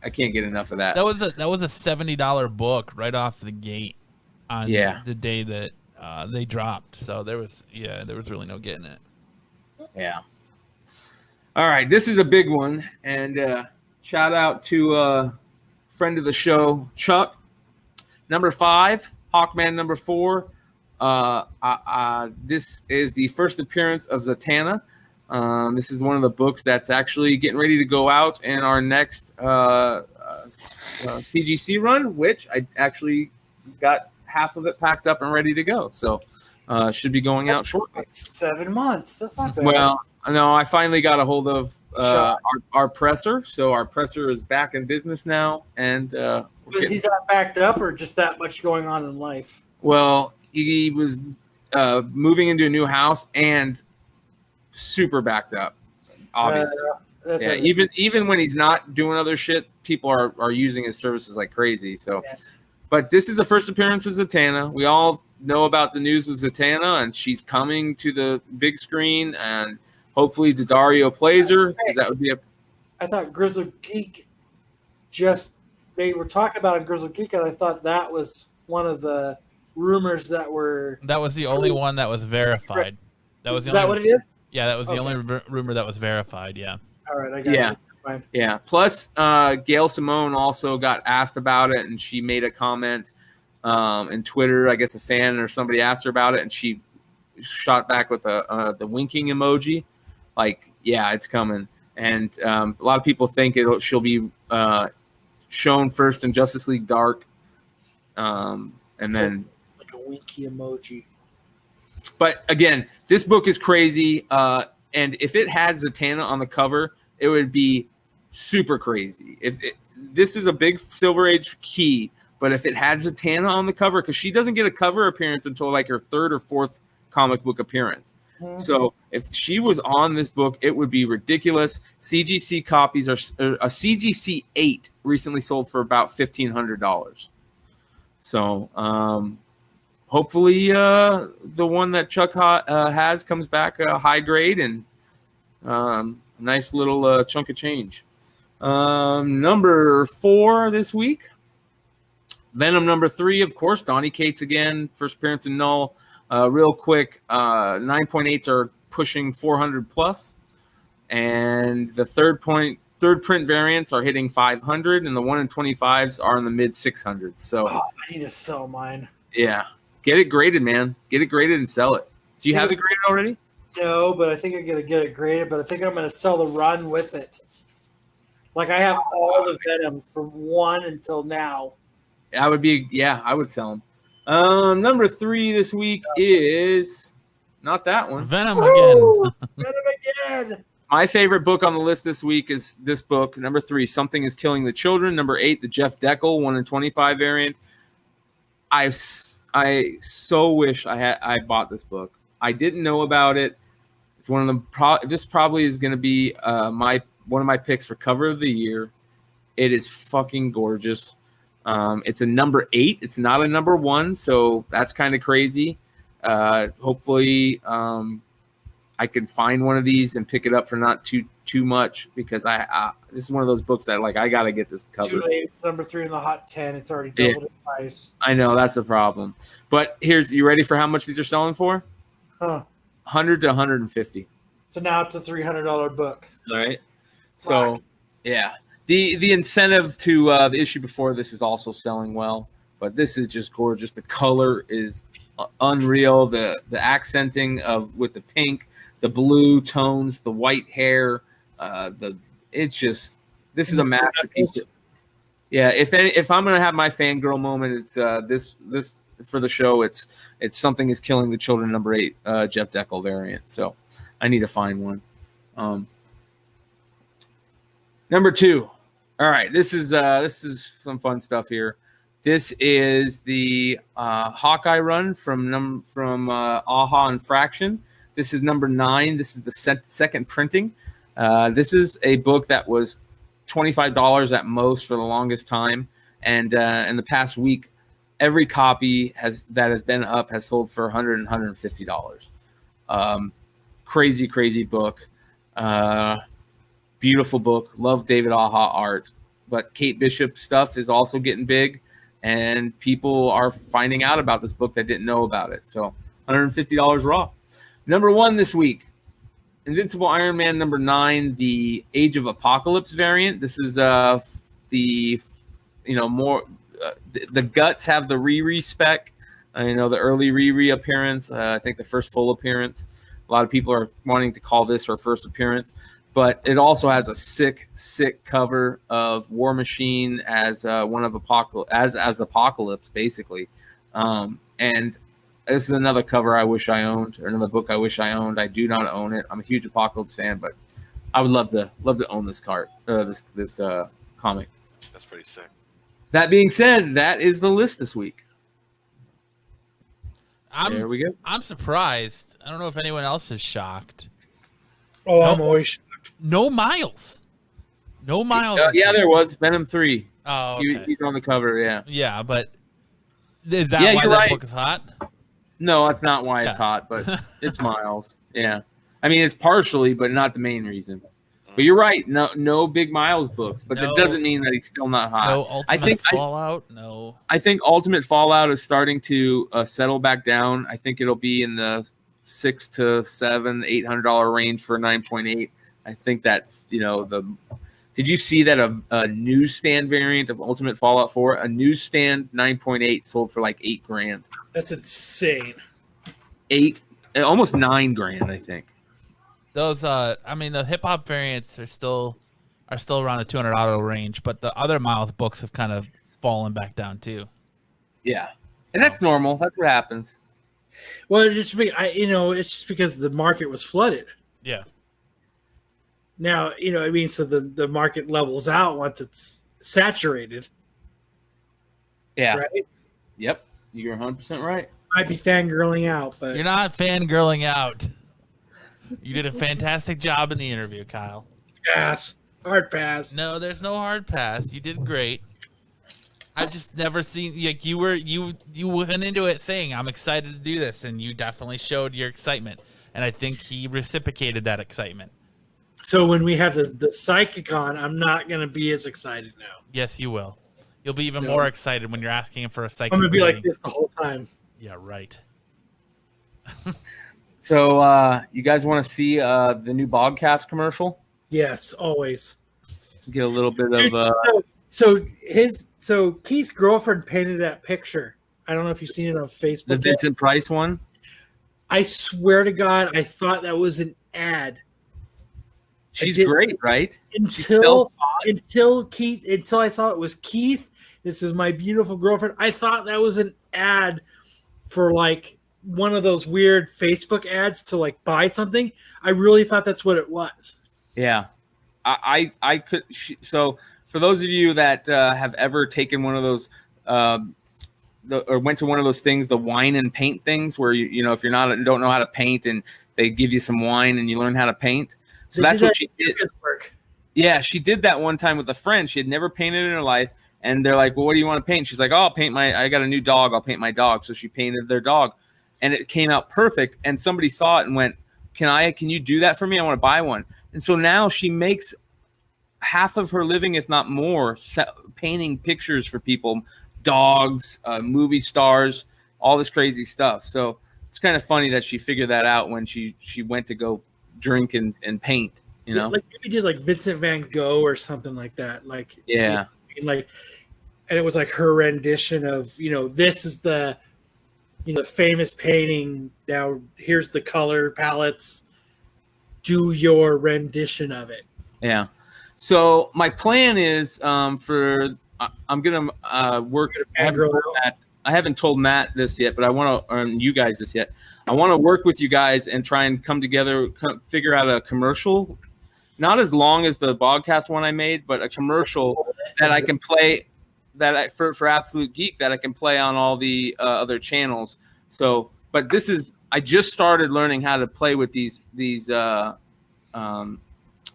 I can't get enough of that. That was a $70 book right off the gate on the day that they dropped. So there was really no getting it. Yeah. All right, this is a big one, and shout out to friend of the show, Chuck. Number 5, Hawkman number 4. This is the first appearance of Zatanna. This is one of the books that's actually getting ready to go out in our next CGC run, which I actually got half of it packed up and ready to go. So should be going out shortly. 7 months. That's not bad. Well, no, I finally got a hold of our presser. So our presser is back in business now. And he's not backed up, or just that much going on in life? Well, he was moving into a new house and super backed up, obviously. Even when he's not doing other shit, people are using his services like crazy. So, But this is the first appearance of Zatanna. We all know about the news with Zatanna, and she's coming to the big screen, and hopefully Daddario plays her, because that would be I thought Grizzled Geek they were talking about it, Grizzled Geek, and I thought that was one of the rumors that were. That was the only one that was verified. Is that what it is? Yeah, that was the only rumor that was verified. Yeah. All right, I got you. Fine. Yeah. Plus, Gail Simone also got asked about it, and she made a comment in Twitter. I guess a fan or somebody asked her about it, and she shot back with the winking emoji, like, "Yeah, it's coming." And a lot of people think she'll be shown first in Justice League Dark, and then like a winky emoji. But again, this book is crazy, and if it had Zatanna on the cover, it would be super crazy. This is a big Silver Age key, but if it had Zatanna on the cover, because she doesn't get a cover appearance until like her 3rd or 4th comic book appearance. Mm-hmm. So if she was on this book, it would be ridiculous. CGC copies a CGC 8 recently sold for about $1,500. So hopefully the one that Chuck has comes back high grade and nice little chunk of change. Number 4 this week, Venom number 3, of course, Donny Cates again, first appearance in Null. Real quick, 9.8s are pushing 400 plus, and the third print variants are hitting 500, and the 1 in 25s are in the mid 600s. So I need to sell mine. Yeah, get it graded, man. Get it graded and sell it. Do you have it graded already? No, but I think I'm gonna get it graded. But I think I'm gonna sell the run with it. Like, I have all the Venoms from 1 until now. I would sell them. Number 3 this week is not that one. Venom again. Venom again. My favorite book on the list this week is this book, number 3, Something is Killing the Children. Number 8, the Jeff Deckel 1 in 25 variant. I so wish I bought this book. I didn't know about it. It's one of the this probably is going to be one of my picks for cover of the year. It is fucking gorgeous. It's a number 8. It's not a number 1, so that's kind of crazy. Hopefully, I can find one of these and pick it up for not too much, because this is one of those books that like I got to get this covered. Too late. It's number 3 in the hot 10. It's already doubled in price. I know, that's the problem. But you ready for how much these are selling for? Huh. 100 to 150. So now it's a $300 book. All right. So, yeah. The incentive to the issue before this is also selling well, but this is just gorgeous. The color is unreal. The accenting with the pink, the blue tones, the white hair, this is a masterpiece. Yeah, if I'm gonna have my fangirl moment, it's this for the show. It's Something Is Killing the Children, number 8, Jeff Deckel variant. So I need to find one. Number 2. All right, this is some fun stuff here. This is the Hawkeye run from Aha and Fraction. This is number 9. This is the second printing. This is a book that was $25 at most for the longest time, and in the past week, every copy that has been up has sold for $100 and $150. Crazy book. Beautiful book. Love David Aha art. But Kate Bishop stuff is also getting big, and people are finding out about this book that didn't know about it. So $150 raw. Number 1 this week, Invincible Iron Man number 9, the Age of Apocalypse variant. This is the Guts have the Riri spec. The early Riri appearance. I think the first full appearance. A lot of people are wanting to call this her first appearance. But it also has a sick cover of War Machine as one of as Apocalypse, basically. And this is another cover I wish I owned, or another book I wish I owned. I do not own it. I'm a huge Apocalypse fan, but I would love to own this this comic. That's pretty sick. That being said, that is the list this week. There we go. I'm surprised. I don't know if anyone else is shocked. Oh, I'm always shocked. No Miles. Yeah, there was Venom 3. Oh, okay. He's on the cover. Yeah. Yeah, but is that why that book is hot? No, that's not why it's hot, but it's Miles. Yeah. I mean, it's partially, but not the main reason. But you're right. No big Miles books, but that doesn't mean that he's still not hot. No Ultimate Fallout. No. I think Ultimate Fallout is starting to settle back down. I think it'll be in the $600 to $800 range for 9.8. I think that Did you see that a newsstand variant of Ultimate Fallout 4, a newsstand 9.8 sold for like $8,000? That's insane. Almost $9,000, I think. Those, the hip hop variants are still around the $200 range, but the other Miles books have kind of fallen back down too. Yeah, and that's normal. That's what happens. Well, it's just because the market was flooded. Yeah. Now, so the market levels out once it's saturated. Yeah. Right? Yep. You're 100% right. Might be fangirling out, but you're not fangirling out. You did a fantastic job in the interview, Kyle. Pass. Hard pass. No, there's no hard pass. You did great. I've just never seen you went into it saying I'm excited to do this, and you definitely showed your excitement, and I think he reciprocated that excitement. So when we have the psychic on, I'm not going to be as excited now. Yes, you will. You'll be even more excited when you're asking him for a psychic. I'm going to be reading. like this the whole time. Yeah, right. So you guys want to see the new Bogcast commercial? Yes, always. Get a little bit of So Keith's girlfriend painted that picture. I don't know if you've seen it on Facebook. The Vincent Price one? I swear to God, I thought that was an ad. She's great, right? Until I saw it was Keith. This is my beautiful girlfriend. I thought that was an ad for like one of those weird Facebook ads to like buy something. I really thought that's what it was. Yeah, I could. So for those of you that have ever taken one of those or went to one of those things, the wine and paint things, where you know if you're not don't know how to paint and they give you some wine and you learn how to paint. So that's what she did. Yeah, she did that one time with a friend. She had never painted in her life, and they're like, "Well, what do you want to paint?" She's like, "Oh, I'll paint I got a new dog. I'll paint my dog." So she painted their dog, and it came out perfect. And somebody saw it and went, Can you do that for me? I want to buy one." And so now she makes half of her living, if not more, painting pictures for people, dogs, movie stars, all this crazy stuff. So it's kind of funny that she figured that out when she went to go drink and paint, you know? Like maybe did like Vincent van Gogh or something like that. Like, yeah. Like, and it was like her rendition of, you know, this is the, you know, the famous painting. Now here's the color palettes. Do your rendition of it. Yeah. So my plan is I'm gonna work. I haven't told Matt this yet, but I want to you guys this yet. I want to work with you guys and try and come together, figure out a commercial, not as long as the podcast one I made, but a commercial that I can play for Absolute Geek that I can play on all the other channels. So, but I just started learning how to play with these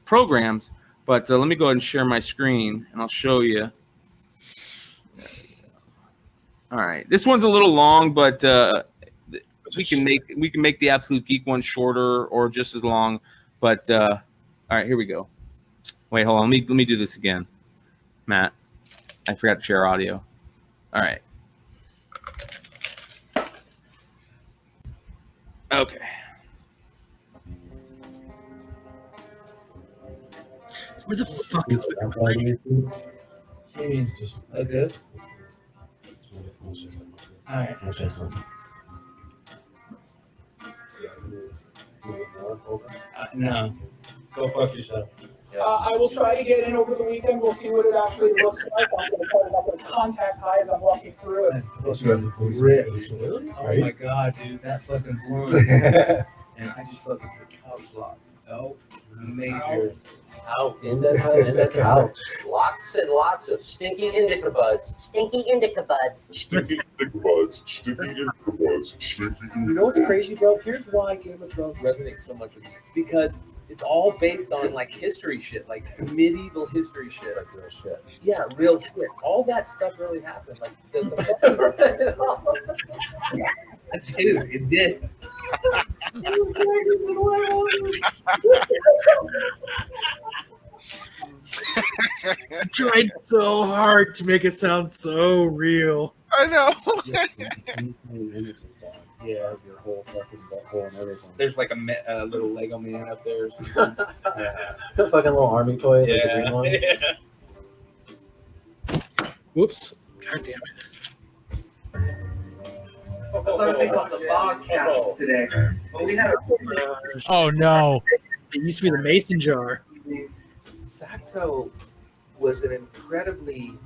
programs. But let me go ahead and share my screen, and I'll show you. All right, this one's a little long, but we can make the Absolute Geek one shorter or just as long. But all right, here we go. Wait, hold on. Let me do this again, Matt. I forgot to share audio. All right. Okay. Where the fuck is She means just like this. Alright. No. Go fuck yourself. I will try to get in over the weekend. We'll see what it actually looks like. I'm going to try to have a contact high as I'm walking through it. Oh my god, dude, that fucking blew. And I just fucking couch lock. Oh, major. Out in the couch. Lots and lots of stinky indica buds. Stinky indica buds. Sticky indica buds. Sticky indica buds. Sticky You know what's crazy, bro? Here's why Game of Thrones resonates so much with me. It's because it's all based on like history shit, like medieval history shit. Like real shit. Yeah, real shit. All that stuff really happened. Like the dude, it did. I tried so hard to make it sound so real. I know. Yeah, your whole fucking butthole and everything. There's like a little Lego man up there. Fucking little army toy. Like the green one. Whoops. God damn it. That's what I think on the podcast today. Well, we had Oh no. It used to be the mason jar. Sacto was an incredibly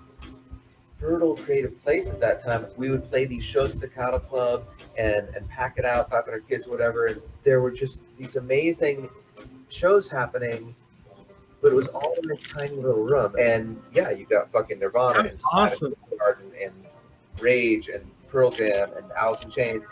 fertile creative place at that time. We would play these shows at the Cattle Club and pack it out, 500 kids, whatever. And there were just these amazing shows happening, but it was all in this tiny little room. And yeah, you got fucking Nirvana and Awesome. and Rage and Pearl Jam and Alice in Chains.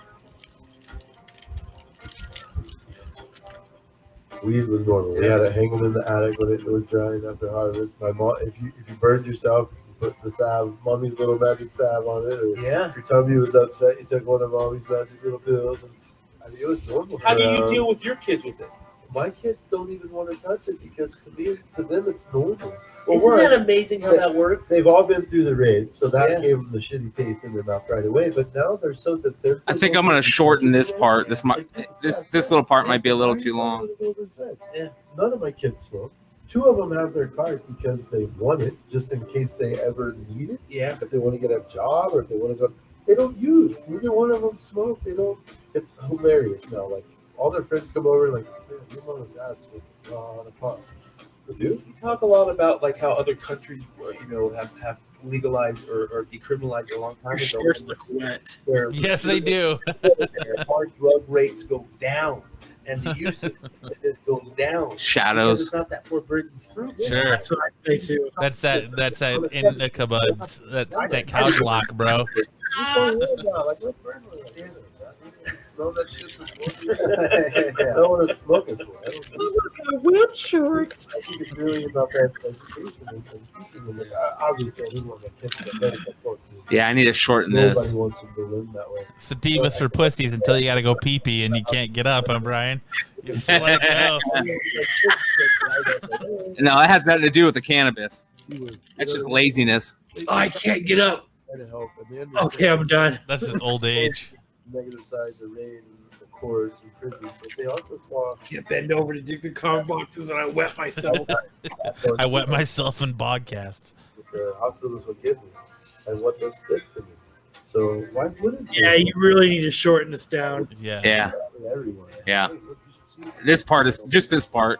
Weed was normal. We had it hanging in the attic when it was drying after harvest. My mom, if you burned yourself, you put the salve, mommy's little magic salve on it. Or if your tummy was upset, you took one of mommy's magic little pills. And, I mean, it was normal. How do you deal with your kids with it? My kids don't even want to touch it because to them it's normal. Well, Isn't that amazing how that works? They've all been through the raid, so that gave them the shitty taste in their mouth right away. But now they're so defensive. I think I'm going to shorten this part. This little part might be a little too long. Yeah. None of my kids smoke. 2 of them have their card because they want it, just in case they ever need it. Yeah. If they want to get a job or if they want to go, they don't use. Neither one of them smoke. They don't. It's hilarious now. Like all their friends come over and like, man, your mom and dad smoke on a pot. They do. You talk a lot about like how other countries, have legalized or decriminalized a long time ago. Yes, they do. Their hard drug rates go down, and the use of it goes down. Shadows. It's not that forbidden fruit. Sure. That's what I say too. That's that indica buds. That couch lock, bro. Like, let's burn one of those. Smell that shit before. I don't want to smoke it for. I don't Wet shorts. I think it's really about that education and teaching them. Like, obviously, I didn't want to kiss the bed, of course. Yeah, I need to shorten Nobody this. wants them to live that way. Sativas for pussies until you got to go pee-pee and you can't get up, huh, Brian? You just let it go. No, that has nothing to do with the cannabis. That's just laziness. I can't get up. Try to help. At the end Okay, I'm done. That's just old age. Negative side, the rain, the courts, and prisons, but they also fall. Can't bend over to dig the comic boxes, and I wet myself. I wet myself in podcasts. The hospitals will give me, and what they'll stick to me. So why wouldn't they? Yeah, you really need to shorten this down. Yeah. Yeah. Everyone. Yeah. This part is just this part.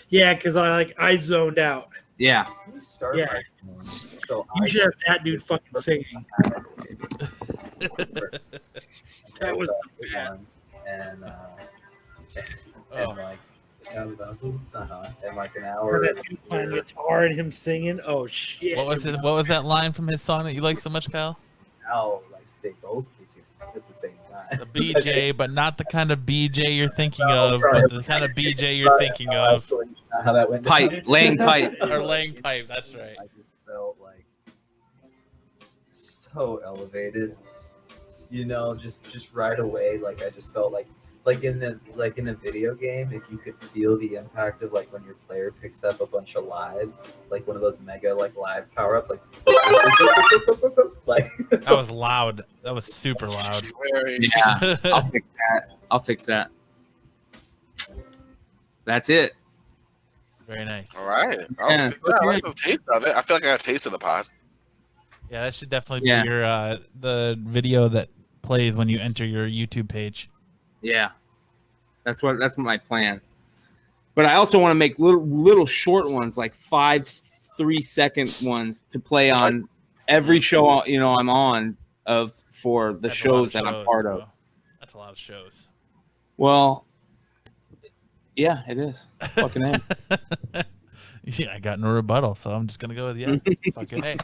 Yeah, because I zoned out. Yeah. Yeah. You should have that dude fucking singing. That was bad. And Oh. like and like an Or hour. that dude playing guitar and him singing. Oh shit! What was it? What was that line from his song that you like so much, Kyle? Now like they both kick it at the same time. The BJ, but not the kind of BJ you're thinking of, but the kind of BJ you're thinking of. How that went. Pipe, laying pipe. Or laying pipe, that's right. I just felt like so elevated, you know, just right away. Like I just felt like in a video game, if you could feel the impact of like when your player picks up a bunch of lives, like one of those mega like live power ups, like That was loud. That was super loud. Yeah. I'll fix that. That's it. Very nice. All right. Yeah. I like the taste of it. I feel like I got a taste of the pod. Yeah, that should definitely Yeah. be your the video that plays when you enter your YouTube page. Yeah. That's my plan. But I also want to make little short ones, like 5 3-second ones to play on every show I'm on for the That's a lot of shows that I'm part bro. of. That's a lot of shows. Well, yeah, it is. Fucking A. Yeah, I got no rebuttal, so I'm just gonna go with yeah. Fucking A.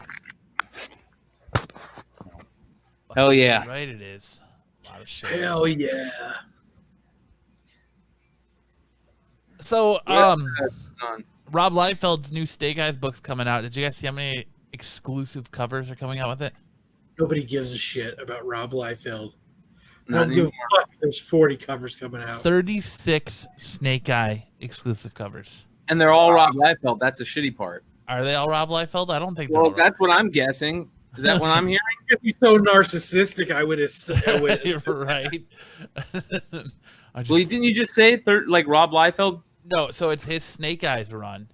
Hell yeah. Right, it is. A lot of shows. Hell yeah! So, Done. Rob Liefeld's new Steak Eyes book's coming out. Did you guys see how many exclusive covers are coming out with it? Nobody gives a shit about Rob Liefeld. I Not don't give anymore. a fuck. There's 40 covers coming out. 36 Snake Eye exclusive covers. And they're all Rob Liefeld. That's the shitty part. Are they all Rob Liefeld? I don't think they're Well, all that's what I'm guessing. Is that what I'm hearing? If he's so narcissistic, I would have. right. Well, didn't you just say like Rob Liefeld? No, so it's his Snake Eyes run,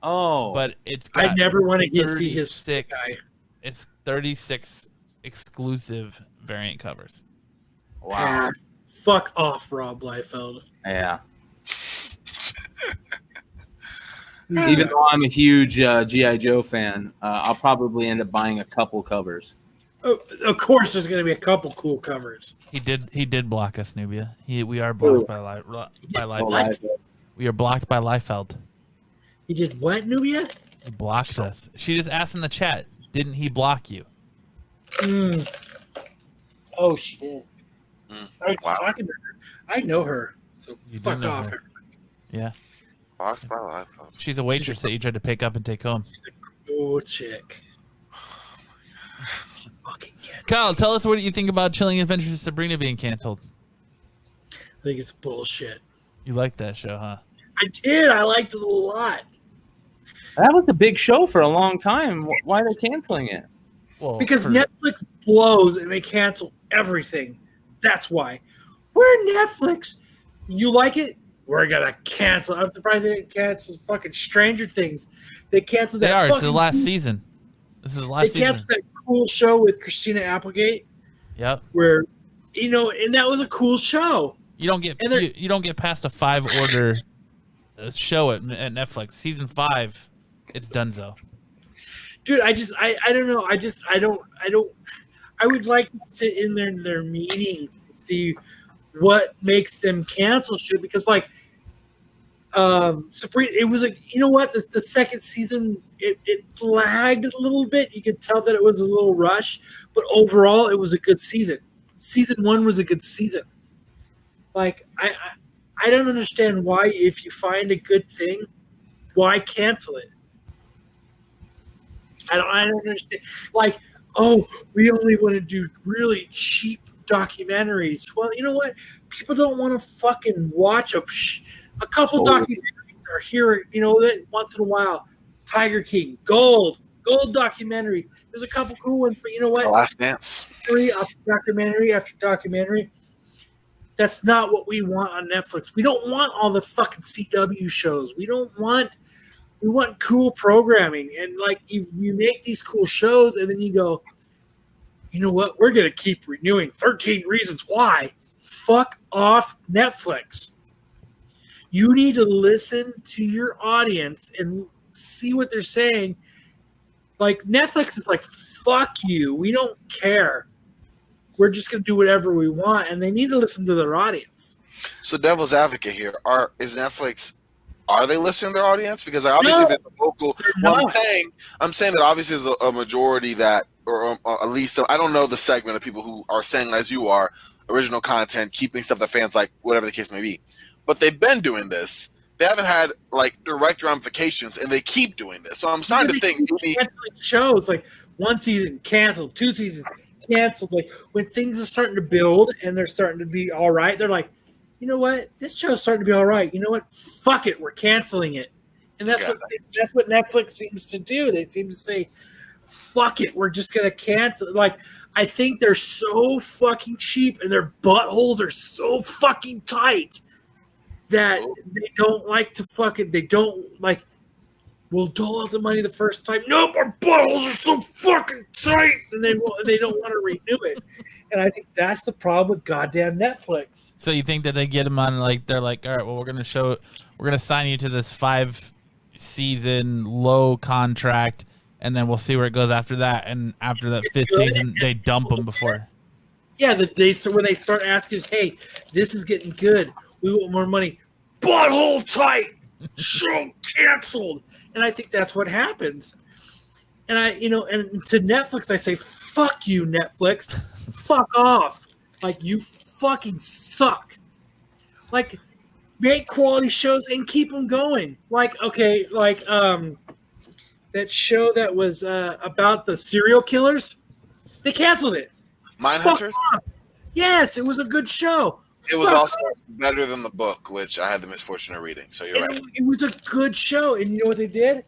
Oh, but it's got I never want to get see his 36 guy. It's 36 exclusive variant covers. wow. Fuck off, Rob Liefeld. Yeah. Even though I'm a huge G.I. Joe fan, I'll probably end up buying a couple covers. Oh, of course, there's going to be a couple cool covers. He did block us, Nubia. We are blocked by Liefeld. What? We are blocked by Liefeld. He did what, Nubia? He blocked us. She just asked in the chat, didn't he block you? Mm. Oh, she did. Mm. I was Wow. talking to her. I know her, so You do fuck know off her. her. Yeah. Box my life. She's a waitress that you tried to pick up and take home. She's a cool chick. She fucking gets it. Kyle, tell us what you think about Chilling Adventures of Sabrina being canceled. I think it's bullshit. You liked that show, huh? I did. I liked it a lot. That was a big show for a long time. Why are they canceling it? Well, Because Netflix blows and they cancel everything. That's why. We're Netflix. You like it? We're gonna cancel. I'm surprised they didn't cancel fucking Stranger Things. They canceled that. They are. It's the fucking- last season. This is the last They season. canceled that cool show with Christina Applegate, Yep. where and that was a cool show. You don't get And they're- you don't get past a 5-order show at Netflix. Season 5, it's donezo. Dude, I don't know. I would like to sit in their meeting to see what makes them cancel shit, because like Sabrina, it was like, you know what? The second season, it lagged a little bit. You could tell that it was a little rushed, but overall, it was a good season. Season 1 was a good season. Like, I don't understand why, if you find a good thing, why cancel it? I don't understand. Like, oh, we only want to do really cheap documentaries. Well, you know what? People don't want to fucking watch a couple documentaries are here, you know, once in a while. Tiger King, Gold documentary. There's a couple cool ones, but you know what? The Last Dance. Documentary after documentary. That's not what we want on Netflix. We don't want all the fucking CW shows. We want cool programming. And like you make these cool shows and then you go, you know what? We're going to keep renewing 13 Reasons Why. Fuck off Netflix. You need to listen to your audience and see what they're saying. Like, Netflix is like, fuck you. We don't care. We're just going to do whatever we want. And they need to listen to their audience. So devil's advocate here. Is Netflix, are they listening to their audience? Because obviously they're vocal. Well, I'm saying that obviously there's a majority that, or at least, I don't know the segment of people who are saying, as you are, original content, keeping stuff that fans like, whatever the case may be. But they've been doing this. They haven't had like direct ramifications, and they keep doing this. So I'm starting to think shows like 1 season canceled, 2 seasons canceled. Like, when things are starting to build and they're starting to be all right, they're like, you know what? This show's starting to be all right. You know what? Fuck it, we're canceling it. And that's what Netflix seems to do. They seem to say, fuck it, we're just gonna cancel. Like, I think they're so fucking cheap and their buttholes are so fucking tight that they don't like to fucking, they don't like, we'll dole out the money the first time. Nope, our buttholes are so fucking tight, and they don't want to renew it. And I think that's the problem with goddamn Netflix. So you think that they get them on, like, they're like, all right, well, we're gonna sign you to this 5-season low contract, and then we'll see where it goes after that. And after that 5th season, they dump them before. Yeah, so when they start asking, hey, this is getting good, we want more money. Butthole tight, show canceled. And I think that's what happens. And and to Netflix, I say, fuck you, Netflix. Fuck off. Like, you fucking suck. Like, make quality shows and keep them going. Like, okay, like, that show that was about the serial killers, they canceled it. Mindhunters? Yes, it was a good show. It was also better than the book, which I had the misfortune of reading. So you're right. It was a good show. And you know what they did?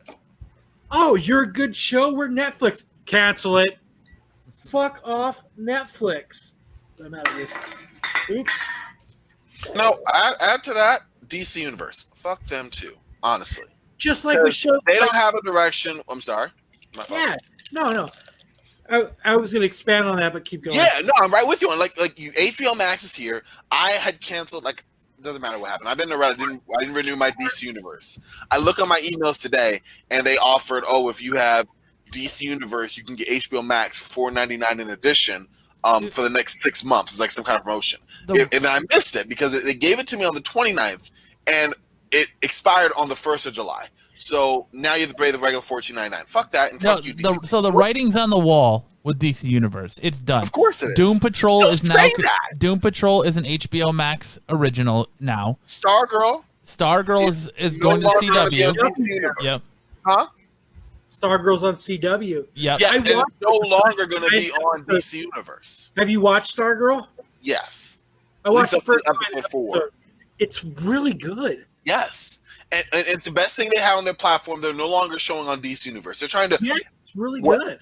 Oh, you're a good show? We're Netflix. Cancel it. Fuck off Netflix. I'm out of this. Oops. No, add to that, DC Universe. Fuck them too, honestly. Just like we showed. They don't have a direction. I'm sorry. My fault. Yeah. No. I was going to expand on that, but keep going. Yeah, no, I'm right with you. And like you, HBO Max is here. I had canceled. Like, doesn't matter what happened. I've been around. I didn't renew my DC Universe. I look at my emails today, and they offered, if you have DC Universe, you can get HBO Max for $4.99 in addition for the next 6 months. It's like some kind of promotion. And I missed it because they gave it to me on the 29th, and it expired on the 1st of July. So now you have to pay the regular $14.99. Fuck that, and fuck you, DC. So the writing's on the wall with DC Universe. It's done. Of course it is. Doom Patrol Don't is now. say that. Doom Patrol is an HBO Max original now. Stargirl is going to CW. Yep. Huh? Stargirl's on CW. Yep. Yes, and it's no longer going to be on DC Universe. Have you watched Stargirl? Yes. I watched the first episode 4. It's really good. Yes. And it's the best thing they have on their platform. They're no longer showing on DC Universe. They're trying to. Yeah, it's really good.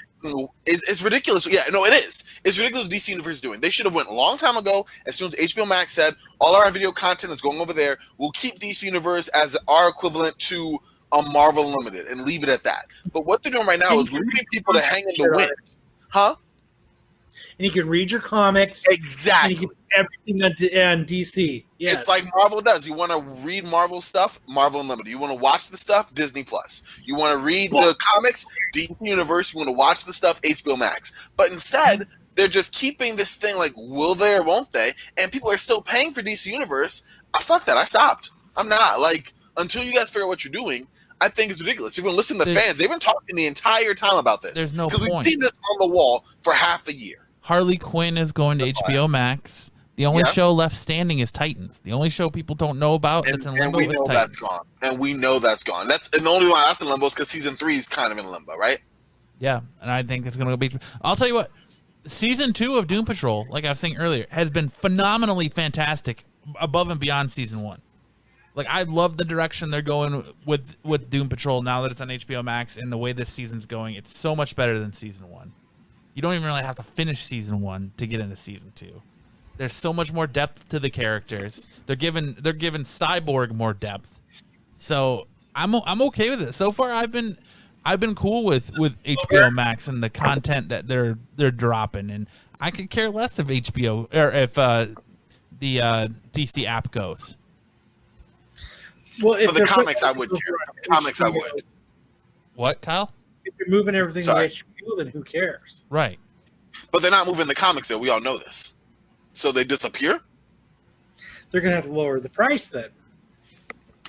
It's ridiculous. Yeah, no, it is. It's ridiculous what DC Universe is doing. They should have went a long time ago. As soon as HBO Max said, all our video content is going over there. We'll keep DC Universe as our equivalent to Marvel Unlimited and leave it at that. But what they're doing right now is leaving people to hang in the wind. Huh? And you can read your comics. Exactly. And you can everything on DC. Yes. It's like Marvel does. You want to read Marvel stuff, Marvel Unlimited. You want to watch the stuff, Disney Plus. You want to read the comics, DC Universe. You want to watch the stuff, HBO Max. But instead, they're just keeping this thing like, will they or won't they? And people are still paying for DC Universe. Fuck that. I stopped. I'm not. Like, until you guys figure out what you're doing, I think it's ridiculous. If you listen to fans, they've been talking the entire time about this. There's no because point. we've seen this on the wall for half a year. Harley Quinn is going to HBO Max. The only show left standing is Titans. The only show people don't know about that's in limbo is Titans. That's gone. And we know that's gone. And the only why that's in limbo is because season 3 is kind of in limbo, right? Yeah, and I think it's going to be. I'll tell you what. Season 2 of Doom Patrol, like I was saying earlier, has been phenomenally fantastic, above and beyond season 1. Like, I love the direction they're going with Doom Patrol now that it's on HBO Max, and the way this season's going. It's so much better than season 1. You don't even really have to finish season 1 to get into season 2. There's so much more depth to the characters. They're giving Cyborg more depth. So I'm okay with it. So far, I've been cool with HBO Max and the content that they're dropping, and I could care less if HBO or if the DC app goes. Well, if for the comics, I would care. For the comics, I would. What, Kyle? If you're moving everything to HBO, then who cares? Right. But they're not moving the comics, though. We all know this. So they disappear? They're going to have to lower the price then.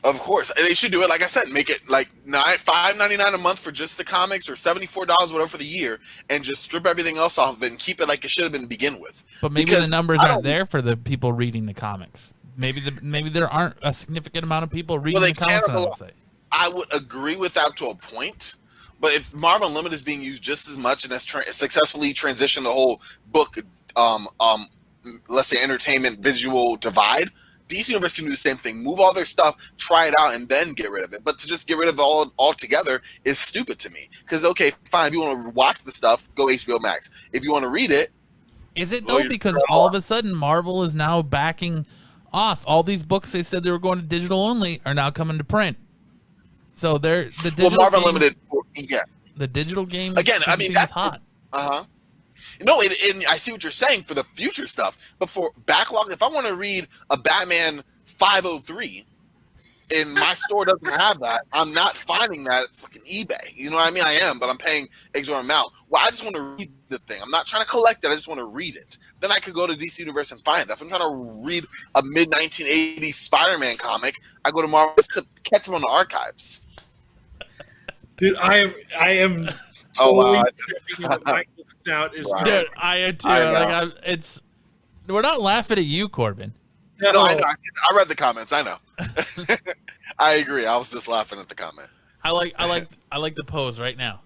Of course. They should do it, like I said, make it like $5.99 a month for just the comics or $74, whatever, for the year, and just strip everything else off of it and keep it like it should have been to begin with. But maybe the numbers aren't there for the people reading the comics. Maybe there aren't a significant amount of people reading the comics on the website. I would agree with that to a point, but if Marvel Unlimited is being used just as much and has successfully transitioned the whole book, let's say entertainment visual divide, DC Universe can do the same thing. Move all their stuff, try it out, and then get rid of it. But to just get rid of it all altogether is stupid to me. Because, okay, fine, if you want to watch the stuff, go HBO Max. If you want to read it... Is it, though? Because all of a sudden, Marvel is now backing off. All these books they said they were going to digital only are now coming to print. So they're... Marvel Unlimited, yeah. The digital game again, I mean, that's hot. Uh-huh. No, and I see what you're saying for the future stuff, but for backlog, if I want to read a Batman 503 and my store doesn't have that, I'm not finding that at fucking eBay. You know what I mean? I am, but I'm paying exorbitant amount. Well, I just want to read the thing. I'm not trying to collect it. I just want to read it. Then I could go to DC Universe and find that. If I'm trying to read a mid-1980s Spider-Man comic, I go to Marvel to catch them on the archives. Dude, I am. Oh wow! Out is Dude, I am too. We're not laughing at you, Corbin. No, I know. I read the comments. I know. I agree. I was just laughing at the comment. I like the pose right now.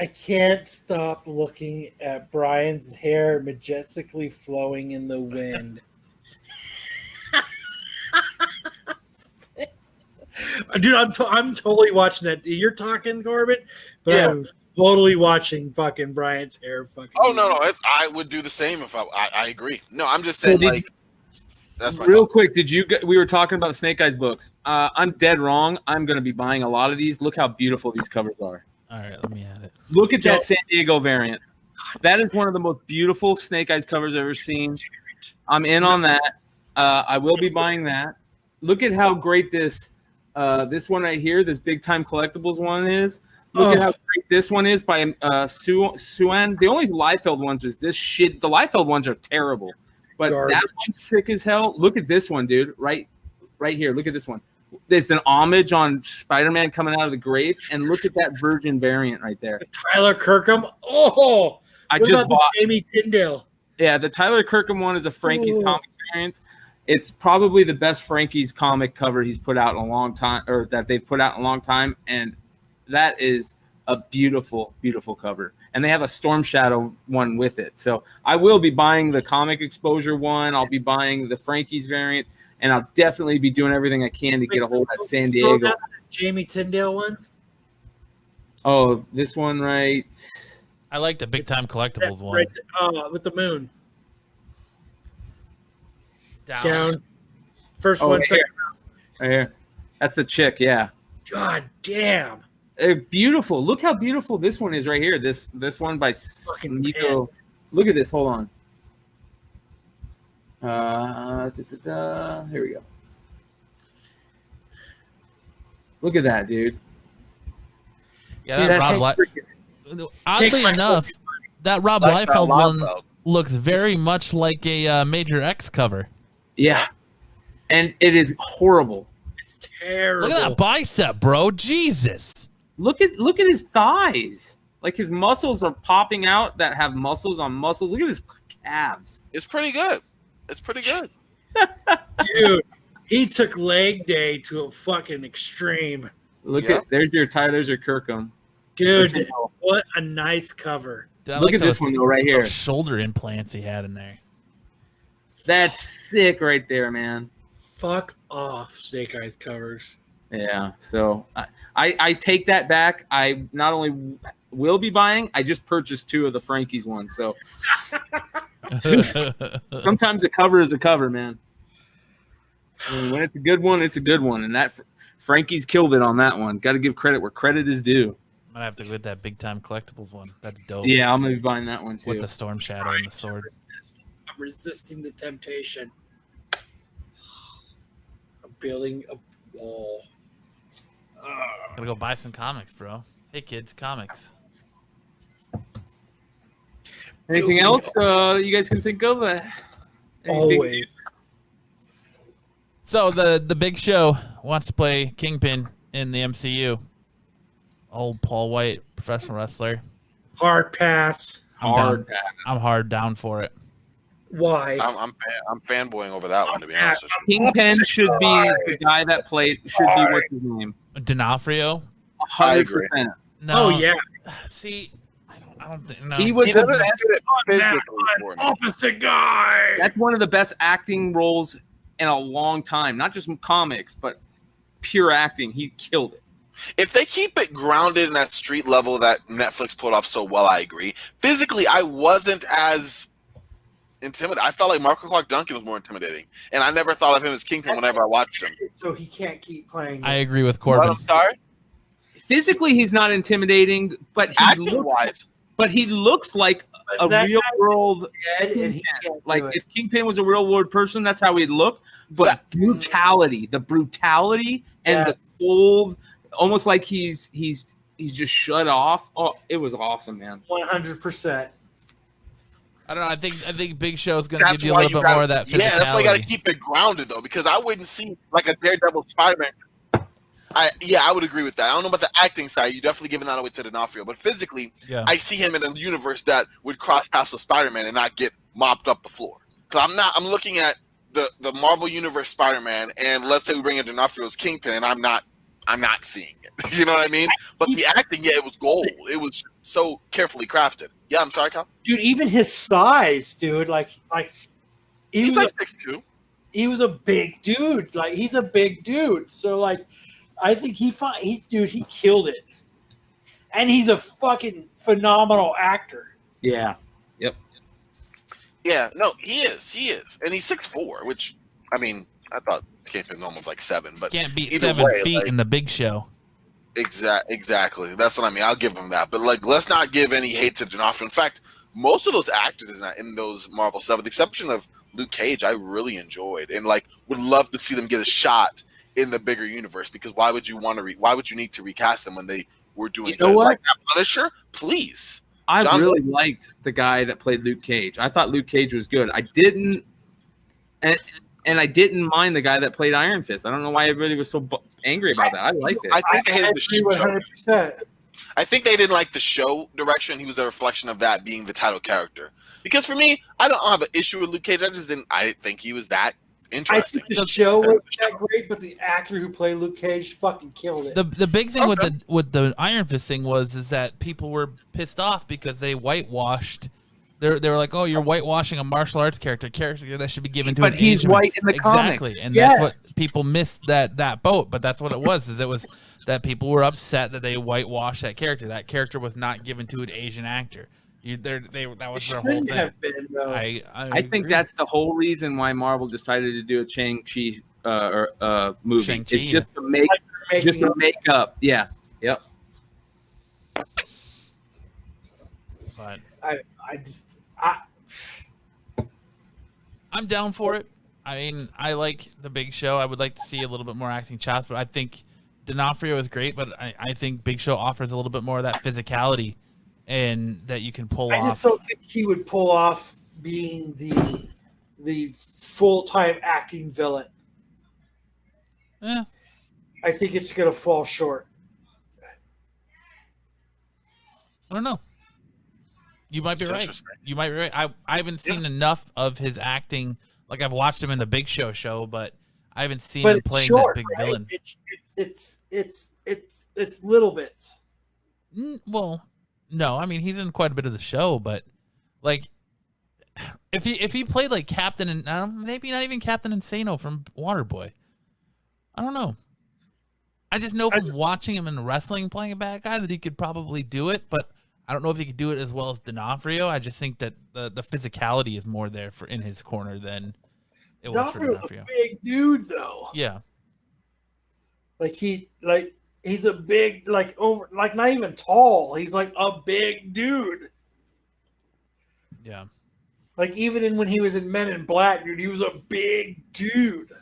I can't stop looking at Brian's hair majestically flowing in the wind. Dude, I'm totally watching that. You're talking, Corbin, but yeah. I'm totally watching fucking Brian's hair. Fucking. Oh no, I would do the same if I agree. No, I'm just saying that's my real quick. We were talking about the Snake Eyes books. I'm dead wrong. I'm going to be buying a lot of these. Look how beautiful these covers are. All right, let me add it. Look at that San Diego variant. That is one of the most beautiful Snake Eyes covers I've ever seen. I'm in on that. I will be buying that. Look at how great this one right here, this big time collectibles one is. Look at how great this one is by Suan. The only Liefeld ones is this shit. The Liefeld ones are terrible, but that one's sick as hell. Look at this one, dude. Right here. Look at this one. It's an homage on Spider-Man coming out of the grave, and look at that Virgin variant right there. Tyler Kirkham. Oh, I just bought Jamie Tyndale. Yeah, the Tyler Kirkham one is a Frankie's comics variant. It's probably the best Frankie's comic cover he's put out in a long time, or that they've put out in a long time, and that is a beautiful, beautiful cover. And they have a Storm Shadow one with it. So I will be buying the comic exposure one. I'll be buying the Frankie's variant, and I'll definitely be doing everything I can to get a hold of that San Diego. Jamie Tyndale one? Oh, this one, right? I like the big time collectibles one. Right, with the moon. Down. First one, second. Right here. That's the chick, yeah. God damn. Beautiful. Look how beautiful this one is right here. This one by Nico. Look at this. Hold on. Here we go. Look at that, dude. Yeah, oddly enough, that Rob Liefeld one looks very much like a Major X cover. Yeah. and it is horrible. It's terrible. Look at that bicep, bro. Jesus. Look at his thighs. Like his muscles are popping out that have muscles on muscles. Look at his calves. It's pretty good. It's pretty good. Dude, he took leg day to a fucking extreme. Look at there's your Kirkham. Dude, what a nice cover. Dude, I Look like at this those- one though, right here. those shoulder implants he had in there. That's sick right there, man. Fuck off, Snake Eyes covers. Yeah. So I take that back. I not only will be buying, I just purchased 2 of the Frankie's ones. So sometimes a cover is a cover, man. I mean, when it's a good one, it's a good one. And that Frankie's killed it on that one. Got to give credit where credit is due. Might have to go with that big time collectibles one. That's dope. Yeah, I'm gonna be buying that one too. With the storm shadow and the sword. I'm resisting the temptation. I'm building a wall. Gotta go buy some comics, bro. Hey kids, comics. Anything else you guys can think of? Always. So the Big Show wants to play Kingpin in the MCU. Old Paul White, professional wrestler. Hard pass. I'm hard down for it. Why? I'm fanboying over that one, to be honest with you. Kingpin should be the guy that played. Should be what's his name? D'Onofrio. 100%. No. Oh yeah. See, I don't think. No. He was the best physically for me. Opposite guy. That's one of the best acting roles in a long time. Not just in comics, but pure acting. He killed it. If they keep it grounded in that street level that Netflix pulled off so well, I agree. Physically, I wasn't as intimidated. I felt like Marco Clark Duncan was more intimidating, and I never thought of him as Kingpin whenever I watched him. So he can't keep playing. I agree with Corbin. But I'm sorry. Physically, he's not intimidating, but he looks like a That real guy world. dead and he can't do Like it. if Kingpin was a real world person, that's how he'd look. But the brutality, and the cold, almost like he's just shut off. Oh, it was awesome, man. 100%. I don't know. I think Big Show's gonna That's give you a why little bit gotta- more of that physicality. Yeah, that's why you got to keep it grounded though, because I wouldn't see like a Daredevil Spider-Man. I would agree with that. I don't know about the acting side. You're definitely giving that away to D'Onofrio, but physically, I see him in a universe that would cross paths with Spider-Man and not get mopped up the floor. Because I'm looking at the Marvel Universe Spider-Man, and let's say we bring in D'Onofrio's Kingpin, and I'm not seeing it. You know what I mean? But the acting, it was gold. It was so carefully crafted. Yeah, I'm sorry, Kyle. Dude, even his size, dude, like he's like 6'2". He was a big dude. Like he's a big dude. So like, I think he killed it, and he's a fucking phenomenal actor. Yeah. Yep. Yeah. No, he is, and he's 6'4", which I mean, I thought Kingpin almost like 7, but Can't beat either 7 way, feet like, in the Big Show. Exactly. That's what I mean. I'll give him that. But like, let's not give any hate to D'Onofrio. In fact, most of those actors in those Marvel stuff, with the exception of Luke Cage, I really enjoyed and like would love to see them get a shot in the bigger universe. Because why would you need to recast them when they were doing You know what? Like that Punisher? Please. I really liked the guy that played Luke Cage. I thought Luke Cage was good. I didn't, and I didn't mind the guy that played Iron Fist. I don't know why everybody was so angry about that. I liked it. I think they hated the show. 100%. I think they didn't like the show direction. He was a reflection of that being the title character. Because for me, I don't have an issue with Luke Cage. I didn't think he was that interesting. I think the show wasn't that great, but the actor who played Luke Cage fucking killed it. The big thing with the Iron Fist thing is that people were pissed off because they whitewashed. They were like, "Oh, you're whitewashing a martial arts character that should be given to an But he's Asian." white in the exactly, comics. and Yes. that's what people missed that boat. But that's what it was. It was that people were upset that they whitewashed that character. That character was not given to an Asian actor. That was their whole Shouldn't thing. have been, though. I think that's the whole reason why Marvel decided to do a Shang-Chi movie. Shang-Chi, It's just to make up. Yeah. Yep. But I'm down for it. I mean, I like the Big Show. I would like to see a little bit more acting chops, but I think D'Onofrio is great. But I think Big Show offers a little bit more of that physicality and that you can pull off. I just don't think he would pull off being the full-time acting villain. Yeah. I think it's going to fall short. I don't know. You might be right. You might be right. I haven't seen enough of his acting. Like, I've watched him in the Big Show, but I haven't seen him playing short, that big right? villain. It's little bits. Well, no, I mean, he's in quite a bit of the show, but like, if he played like Captain and maybe not even Captain Insano from Waterboy, I don't know. I just know from watching him in wrestling playing a bad guy that he could probably do it, but I don't know if he could do it as well as D'Onofrio. I just think that the physicality is more there in his corner than it was for D'Onofrio. A big dude, though. Yeah, he's a big, not even tall. He's like a big dude. Yeah. Like, even when he was in Men in Black, dude, he was a big dude.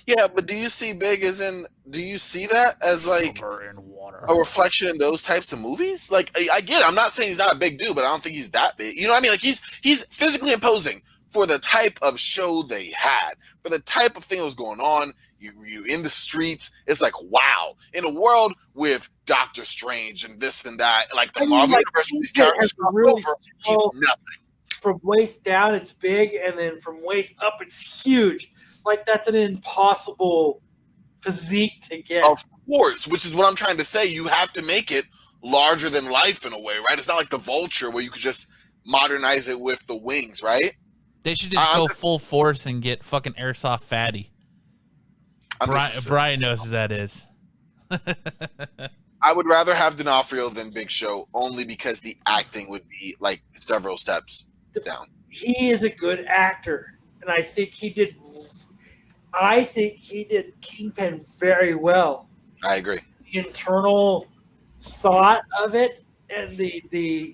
Yeah, but do you see big as in? Do you see that as like a reflection in those types of movies? Like, I get it. I'm not saying he's not a big dude, but I don't think he's that big. You know what I mean? Like, he's physically imposing for the type of show they had, for the type of thing that was going on. You in the streets. It's like, wow. In a world with Doctor Strange and this and that, like the Marvel universe, these characters really over, he's nothing. From waist down, it's big, and then from waist up, it's huge. Like, that's an impossible physique to get. Of course, which is what I'm trying to say. You have to make it larger than life in a way, right? It's not like the Vulture where you could just modernize it with the wings, right? They should just go full force and get fucking Airsoft Fatty. Brian knows who that is. I would rather have D'Onofrio than Big Show, only because the acting would be like several steps down. He is a good actor, and I think he did Kingpin very well. I agree. The internal thought of it, and the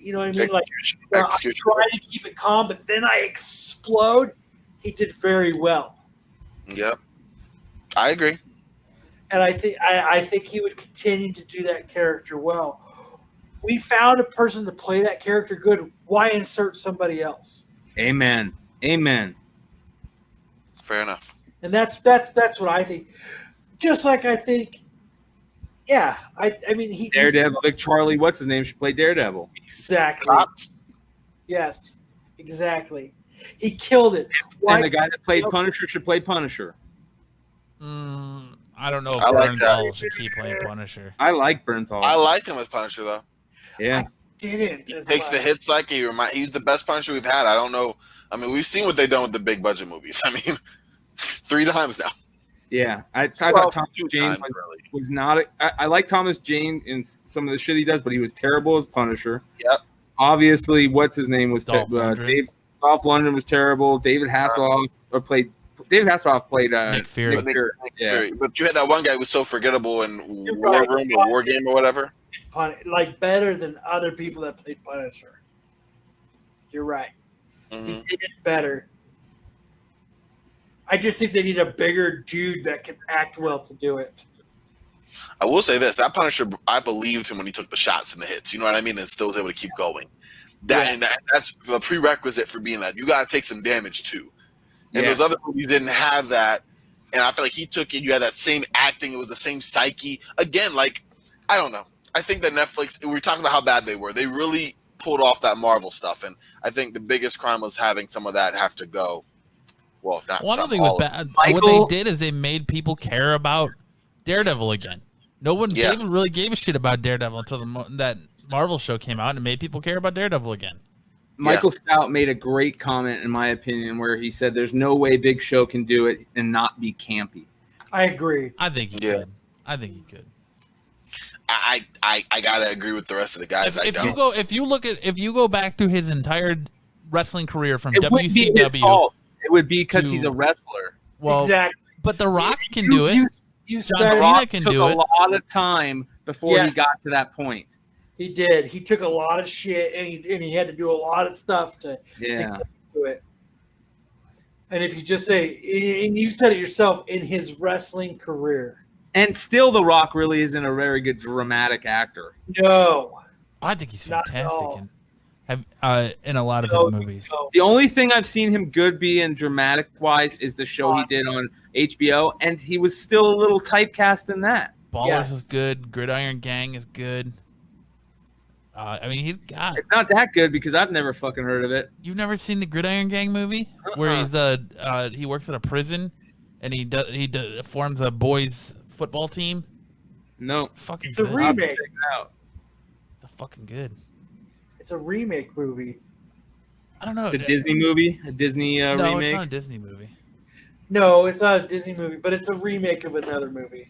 you know what I mean? Like, I try to keep it calm, but then I explode. He did very well. Yep. I agree. And I think he would continue to do that character well. We found a person to play that character good. Why insert somebody else? Amen. Fair enough. And that's what I think. Just like I think, yeah. I mean, Daredevil, Vic Charlie, what's his name? Should play Daredevil. Exactly. Yes, exactly. He killed it. And the guy that played Punisher should play Punisher. I don't know if Bernthal should keep playing Punisher. I like Bernthal. I like him as Punisher, though. Yeah. Didn't. He takes the hits like he's the best Punisher we've had. I don't know. I mean, we've seen what they've done with the big budget movies. I mean, 3 times now. Yeah. I thought Thomas Jane was not I like Thomas Jane in some of the shit he does, but he was terrible as Punisher. Yep. Obviously, what's his name was Dolph Lundgren was terrible. David Hasselhoff played Nick Fury. Nick Fury. But you had that one guy who was so forgettable in War Room or War Game or whatever. Like, better than other people that played Punisher. You're right. Mm-hmm. He did it better. I just think they need a bigger dude that can act well to do it. I will say this: that Punisher, I believed him when he took the shots and the hits. You know what I mean? And still was able to keep going. That's the prerequisite for being that. You got to take some damage too. And those other movies didn't have that. And I feel like he took it. You had that same acting. It was the same psyche. Again, like, I don't know. I think that Netflix, we were talking about how bad they were. They really pulled off that Marvel stuff. And I think the biggest crime was having some of that have to go. Well, not one some, thing was bad. What they did is they made people care about Daredevil again. No one really gave a shit about Daredevil until that Marvel show came out and it made people care about Daredevil again. Michael Stout made a great comment, in my opinion, where he said there's no way Big Show can do it and not be campy. I agree. I think he could. I think he could. I gotta agree with the rest of the guys. If you go back to his entire wrestling career from WCW, wouldn't be his fault. It would be because he's a wrestler. Well, exactly. But The Rock can do it. John Cena can do it. Took a lot of time before he got to that point. He did. He took a lot of shit, and he had to do a lot of stuff to get to it. And if you just say, and you said it yourself, in his wrestling career. And still, The Rock really isn't a very good dramatic actor. No. I think he's fantastic. in a lot of his movies. The only thing I've seen him good be in dramatic wise is the show he did on HBO, and he was still a little typecast in that. Ballers was good. Gridiron Gang is good. I mean, he's got. It's not that good because I've never fucking heard of it. You've never seen the Gridiron Gang movie where he's he works at a prison and he forms a boys football team? No, fucking. It's a remake. It's fucking good. It's a remake movie. I don't know. It's a Disney movie, a Disney remake. No, it's not a Disney movie. No, it's not a Disney movie, but it's a remake of another movie.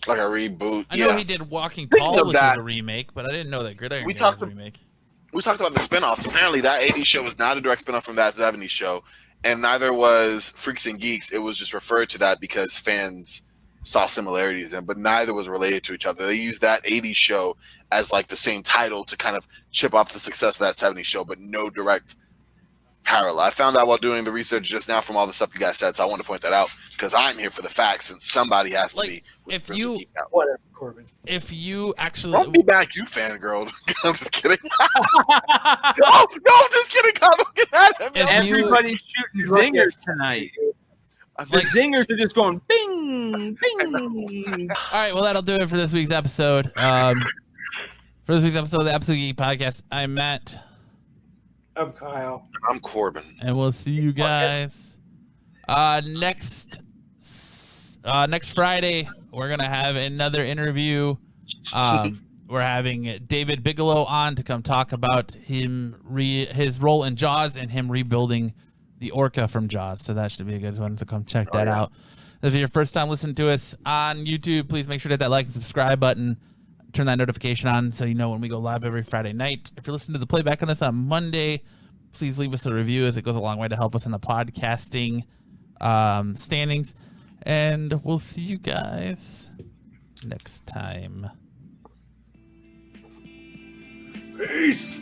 Like a reboot. I know he did Walking Tall, which is a remake, but I didn't know that Gridiron Gang was a remake. We talked about the spinoffs. Apparently, that 80s show was not a direct spinoff from that 70s show, and neither was Freaks and Geeks. It was just referred to that because fans saw similarities in, but neither was related to each other. They used that 80s show as like the same title to kind of chip off the success of that 70s show, but no direct parallel. I found out while doing the research just now from all the stuff you guys said, so I want to point that out because I'm here for the facts, and somebody has to be. If you, whatever, Corbin. If you actually don't be back, you fangirl. I'm just kidding. No, I'm just kidding. Don't get at him. Everybody's shooting zingers tonight. The zingers are just going bing, bing. All right, well, that'll do it for this week's episode. For this week's episode of the Absolute Geek Podcast, I'm Matt. I'm Kyle. I'm Corbin. And we'll see you guys next Friday. We're going to have another interview. We're having David Bigelow on to come talk about his role in Jaws and him rebuilding the orca from Jaws. So that should be a good one. So come check that out. If it's your first time listening to us on YouTube, please make sure to hit that like and subscribe button. Turn that notification on so you know when we go live every Friday night. If you're listening to the playback on this on Monday, please leave us a review as it goes a long way to help us in the podcasting standings. And we'll see you guys next time. Peace.